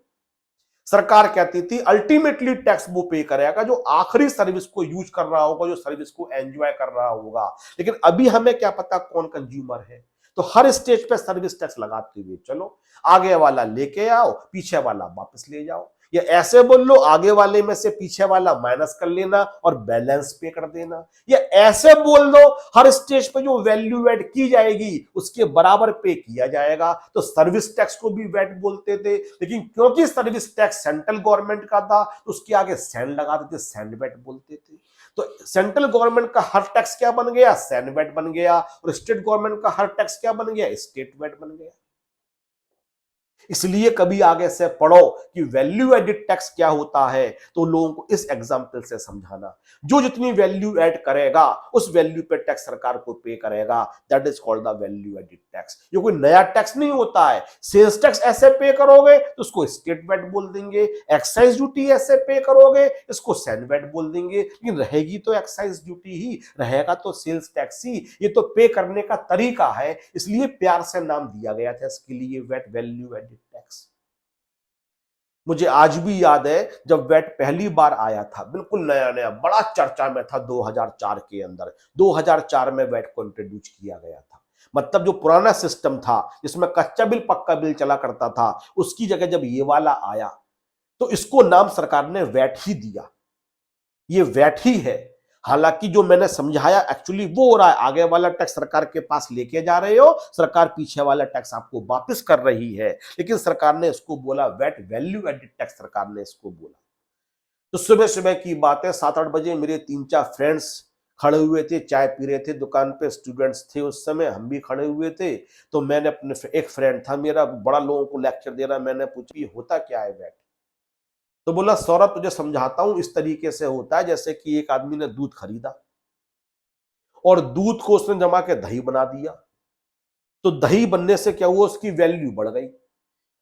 Speaker 1: सरकार कहती थी अल्टीमेटली टैक्स वो पे करेगा जो आखिरी सर्विस को यूज कर रहा होगा, जो सर्विस को एंजॉय कर रहा होगा। लेकिन अभी हमें क्या पता कौन कंज्यूमर है, तो हर स्टेज पे सर्विस टैक्स लगाते हुए चलो, आगे वाला लेके आओ, पीछे वाला वापस ले जाओ, या ऐसे बोल लो आगे वाले में से पीछे वाला माइनस कर लेना और बैलेंस पे कर देना, या ऐसे बोल दो हर स्टेज पे जो वैल्यू ऐड की जाएगी उसके बराबर पे किया जाएगा। तो सर्विस टैक्स को भी वैट बोलते थे, लेकिन क्योंकि सर्विस टैक्स सेंट्रल गवर्नमेंट का था तो उसके आगे सैंड लगाते थे, सैंड वैट बोलते थे। तो सेंट्रल गवर्नमेंट का हर टैक्स क्या बन गया? सैंड वैट बन गया, और स्टेट गवर्नमेंट का हर टैक्स क्या बन गया? स्टेट वैट बन गया। इसलिए कभी आगे से पढ़ो कि वैल्यू एडिड टैक्स क्या होता है तो लोगों को इस एग्जांपल से समझाना, जो जितनी वैल्यू ऐड करेगा उस वैल्यू पे टैक्स सरकार को पे करेगा, that is called the value added tax. ये कोई नया टैक्स नहीं होता है। सेल्स टैक्स ऐसे पे करोगे तो उसको स्टेट वैट बोल देंगे, एक्साइज ड्यूटी ऐसे पे करोगे इसको सैंड वैट बोल देंगे, लेकिन रहेगी तो एक्साइज ड्यूटी ही, रहेगा तो सेल्स टैक्स ही। ये तो पे करने का तरीका है, इसलिए प्यार से नाम दिया गया था इसके लिए वैट, वैल्यू एडिड टैक्स। मुझे आज भी याद है जब वैट पहली बार आया था, बिल्कुल नया नया बड़ा चर्चा में था 2004 के अंदर। 2004 में वैट को इंट्रोड्यूस किया गया था। मतलब जो पुराना सिस्टम था जिसमें कच्चा बिल पक्का बिल चला करता था, उसकी जगह जब ये वाला आया तो इसको नाम सरकार ने वैट ही दिया। ये वैट ही है। हालांकि जो मैंने समझाया एक्चुअली वो हो रहा है, आगे वाला टैक्स सरकार के पास लेके जा रहे हो, सरकार पीछे वाला टैक्स आपको वापस कर रही है, लेकिन सरकार ने इसको बोला वैट, वैल्यू एडिड टैक्स सरकार ने इसको बोला। तो सुबह सुबह की बात है, 7-8 बजे मेरे 3-4 फ्रेंड्स खड़े हुए थे, चाय पी रहे थे दुकान पे, स्टूडेंट्स थे उस समय, हम भी खड़े हुए थे। तो मैंने अपने एक फ्रेंड था मेरा, बड़ा लोगों को लेक्चर दे रहा, मैंने पूछा होता क्या है वैट? तो बोला सौरभ तुझे समझाता हूं, इस तरीके से होता है जैसे कि एक आदमी ने दूध खरीदा और दूध को उसने जमा के दही बना दिया, तो दही बनने से क्या हुआ, उसकी वैल्यू बढ़ गई।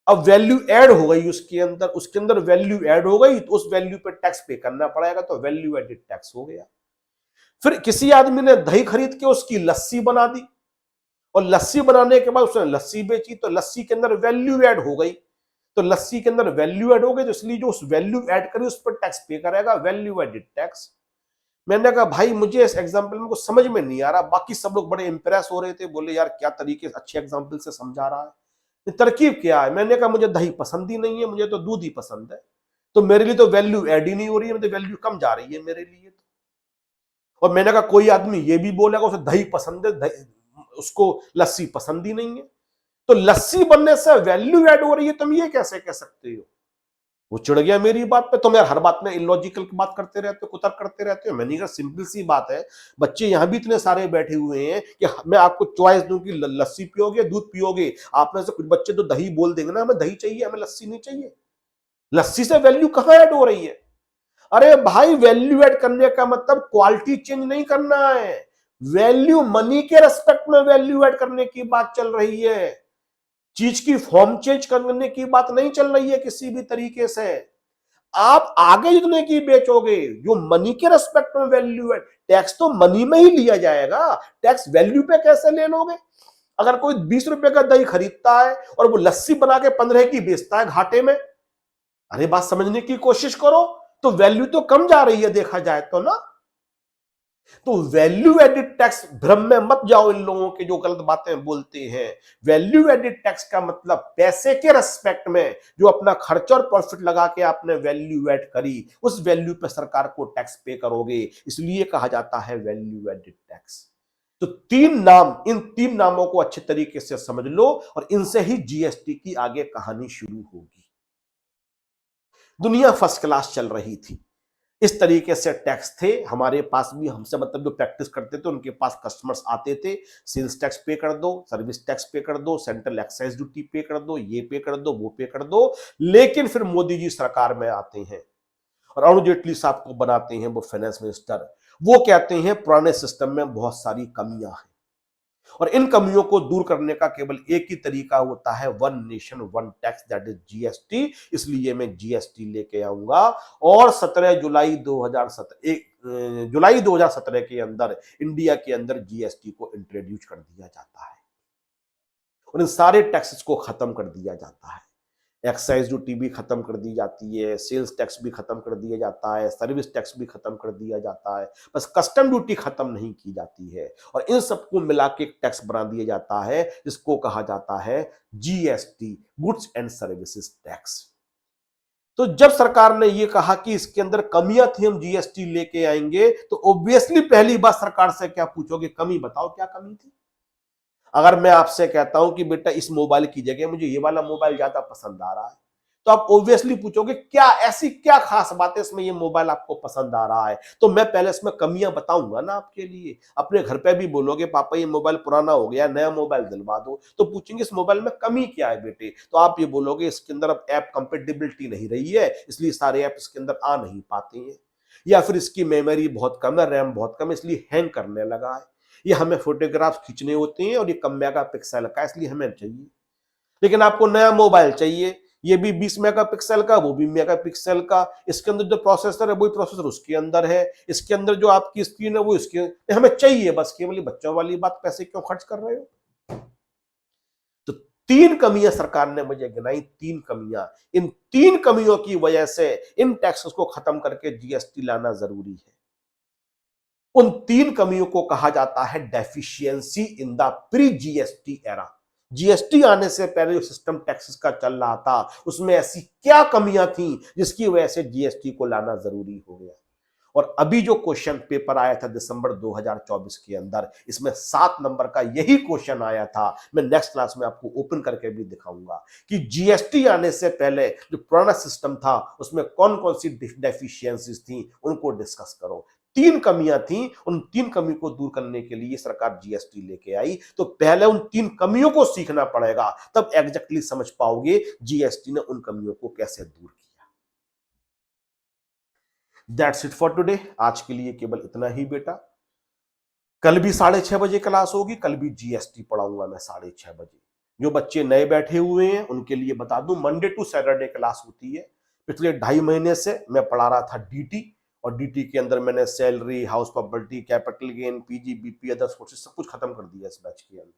Speaker 1: अब वैल्यू ऐड हो गई उसके अंदर वैल्यू ऐड हो गई, तो उस वैल्यू पे टैक्स पे करना पड़ेगा, तो वैल्यू एडेड टैक्स हो गया। फिर किसी आदमी ने दही खरीद के उसकी लस्सी बना दी और लस्सी बनाने के बाद उसने लस्सी बेची, तो लस्सी के अंदर वैल्यू ऐड हो गई, तो लस्सी के अंदर वैल्यू ऐड हो गई, तो इसलिए जो उस वैल्यू ऐड करी उस पर टैक्स पे करेगा, वैल्यू एडेड टैक्स। मैंने कहा भाई मुझे इस एग्जांपल में कुछ समझ में नहीं आ रहा, बाकी सब लोग बड़े इंप्रेस हो रहे थे, बोले यार क्या तरीके अच्छे एग्जांपल से समझा रहा है, तरकीब क्या है। मैंने कहा मुझे दही पसंद ही नहीं है, मुझे तो दूध ही पसंद है, तो मेरे लिए तो वैल्यू ऐड ही नहीं हो रही है, मतलब वैल्यू कम जा रही है मेरे लिए तो। और मैंने कहा कोई आदमी ये भी बोलेगा उसे दही पसंद है, उसको लस्सी पसंद ही नहीं है, तो लस्सी बनने से वैल्यू ऐड हो रही है, तुम ये कैसे कह सकते हो। वो चिढ़ गया मेरी बात पे, तुम यार हर बात में इलॉजिकल की बात करते रहते हो, कुतर्क करते रहते हो। मैंने कहा सिंपल सी बात है, बच्चे यहां भी इतने सारे बैठे हुए हैं कि मैं आपको चॉइस दूं कि लस्सी पियोगे दूध पियोगे, आप में से कुछ बच्चे तो दही बोल देंगे ना, हमें दही चाहिए, हमें लस्सी नहीं चाहिए। लस्सी से वैल्यू कहां ऐड हो रही है। अरे भाई वैल्यू ऐड करने का मतलब क्वालिटी चेंज नहीं करना है, वैल्यू मनी के रेस्पेक्ट में वैल्यू ऐड करने की बात चल रही है, चीज की फॉर्म चेंज करने की बात नहीं चल रही है किसी भी तरीके से। आप आगे जितने की बेचोगे, जो मनी के रेस्पेक्ट में वैल्यू है, टैक्स तो मनी में ही लिया जाएगा, टैक्स वैल्यू पे कैसे ले लोगे। अगर कोई 20 रुपए का दही खरीदता है और वो लस्सी बना के 15 की बेचता है घाटे में, अरे बात समझने की कोशिश करो, तो वैल्यू तो कम जा रही है देखा जाए तो ना। तो वैल्यू एडिड टैक्स, भ्रम में मत जाओ इन लोगों के जो गलत बातें बोलते हैं। वैल्यू एडिड टैक्स का मतलब पैसे के रेस्पेक्ट में जो अपना खर्च और प्रॉफिट लगा के आपने वैल्यू ऐड करी, उस वैल्यू पे सरकार को टैक्स पे करोगे, इसलिए कहा जाता है वैल्यू एडिड टैक्स। तो इन तीन नामों को अच्छे तरीके से समझ लो और इनसे ही जीएसटी की आगे कहानी शुरू होगी। दुनिया फर्स्ट क्लास चल रही थी, इस तरीके से टैक्स थे हमारे पास भी, हमसे मतलब जो प्रैक्टिस करते थे उनके पास कस्टमर्स आते थे, सेल्स टैक्स पे कर दो, सर्विस टैक्स पे कर दो, सेंट्रल एक्साइज ड्यूटी पे कर दो, ये पे कर दो, वो पे कर दो। लेकिन फिर मोदी जी सरकार में आते हैं और अरुण जेटली साहब को बनाते हैं वो फाइनेंस मिनिस्टर। वो कहते हैं पुराने सिस्टम में बहुत सारी कमियां हैं और इन कमियों को दूर करने का केवल एक ही तरीका होता है, one nation one tax, that is GST. इसलिए मैं जीएसटी लेके आऊंगा और 17 जुलाई 2017 के अंदर इंडिया के अंदर जीएसटी को इंट्रोड्यूस कर दिया जाता है और इन सारे टैक्सेस को खत्म कर दिया जाता है। एक्साइज ड्यूटी भी खत्म कर दी जाती है, सेल्स टैक्स भी खत्म कर दिया जाता है, सर्विस टैक्स भी खत्म कर दिया जाता है, बस कस्टम ड्यूटी खत्म नहीं की जाती है और इन सबको मिला के एक टैक्स बना दिया जाता है जिसको कहा जाता है GST, goods and services tax. तो जब सरकार ने यह कहा कि इसके अंदर कमियां थी, हम जीएसटी लेके आएंगे, तो ऑब्वियसली पहली बात सरकार से क्या पूछोगे, कमी बताओ क्या कमी थी। अगर मैं आपसे कहता हूं कि बेटा इस मोबाइल की जगह मुझे ये वाला मोबाइल ज्यादा पसंद आ रहा है, तो आप ऑब्वियसली पूछोगे क्या ऐसी क्या खास बात है इसमें, ये मोबाइल आपको पसंद आ रहा है। तो मैं पहले इसमें कमियां बताऊंगा ना आपके लिए। अपने घर पे भी बोलोगे पापा ये मोबाइल पुराना हो गया, नया मोबाइल दिलवा दो, तो पूछेंगे इस मोबाइल में कमी क्या है बेटे, तो आप ये बोलोगे इसके अंदर अब ऐप कंपेटिबिलिटी नहीं रही है, इसलिए सारे ऐप इसके अंदर आ नहीं पाते हैं, या फिर इसकी मेमोरी बहुत कम है, रैम बहुत कम है इसलिए हैंग करने लगा है, ये हमें फोटोग्राफ खींचने होते हैं और ये कम मेगापिक्सल का इसलिए हमें चाहिए। लेकिन आपको नया मोबाइल चाहिए, ये भी 20 मेगापिक्सल का, वो भी मेगापिक्सल का, इसके अंदर जो प्रोसेसर है वही प्रोसेसर उसके अंदर है, इसके अंदर जो आपकी स्क्रीन है वो इसके हमें चाहिए, बस केवल बच्चों वाली बात, पैसे क्यों खर्च कर रहे हो। तो 3 कमियां सरकार ने मुझे गिनाई, 3 कमियां। इन 3 कमियों की वजह से इन टैक्सेस को खत्म करके जीएसटी लाना जरूरी है। उन 3 कमियों को कहा जाता है deficiency in the pre GST era. GST आने से पहले जो सिस्टम टैक्सेस का चल रहा था उसमें ऐसी क्या कमियां थी जिसकी वजह से जीएसटी को लाना जरूरी हो गया। और अभी जो क्वेश्चन पेपर आया था दिसंबर 2024 के अंदर, इसमें 7 नंबर का यही क्वेश्चन आया था। मैं नेक्स्ट क्लास में आपको ओपन करके भी दिखाऊंगा कि जीएसटी आने से पहले जो पुराना सिस्टम था उसमें कौन कौन सी डेफिशिएंसीज थी, उनको डिस्कस करो। 3 कमियां थी, उन 3 कमी को दूर करने के लिए सरकार जीएसटी लेके आई। तो पहले उन 3 कमियों को सीखना पड़ेगा, तब एग्जैक्टली समझ पाओगे जीएसटी ने उन कमियों को कैसे दूर किया। That's it for today. आज के लिए केवल इतना ही बेटा। कल भी 6:30 बजे क्लास होगी, कल भी जीएसटी पढ़ाऊंगा मैं 6:30 बजे। जो बच्चे नए बैठे हुए हैं उनके लिए बता दूं, मंडे टू सैटरडे क्लास होती है। पिछले 2.5 महीने से मैं पढ़ा रहा था डीटी, और डीटी के अंदर मैंने salary, house property, capital gain, PGBP, others courses सब कुछ खत्म कर दिया इस बैच के अंदर।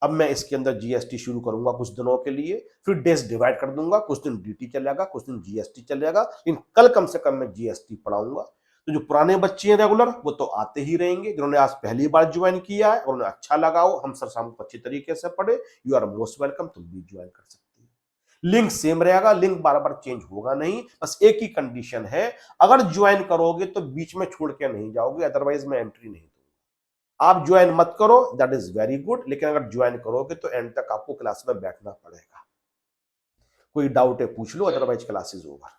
Speaker 1: अब मैं इसके अंदर जीएसटी शुरू करूंगा कुछ दिनों के लिए, फिर डेज डिवाइड कर दूंगा, कुछ दिन डीटी चलेगा, कुछ दिन जीएसटी चलेगा, लेकिन कल कम से कम मैं जीएसटी पढ़ाऊंगा। तो जो पुराने बच्चे हैं रेगुलर, वो तो आते ही रहेंगे। जिन्होंने आज पहली बार ज्वाइन किया है और उन्हें अच्छा लगा हो, हम सर शाम को अच्छी तरीके से पढ़े, यू आर मोस्ट वेलकम, तुम भी ज्वाइन कर सकते हो। लिंक सेम रहेगा, लिंक बार बार चेंज होगा नहीं। बस एक ही कंडीशन है, अगर ज्वाइन करोगे तो बीच में छोड़ के नहीं जाओगे, अदरवाइज मैं एंट्री नहीं दूंगा। आप ज्वाइन मत करो, दैट इज वेरी गुड, लेकिन अगर ज्वाइन करोगे तो एंड तक आपको क्लास में बैठना पड़ेगा। कोई डाउट है पूछ लो, अदरवाइज क्लास इज ओवर।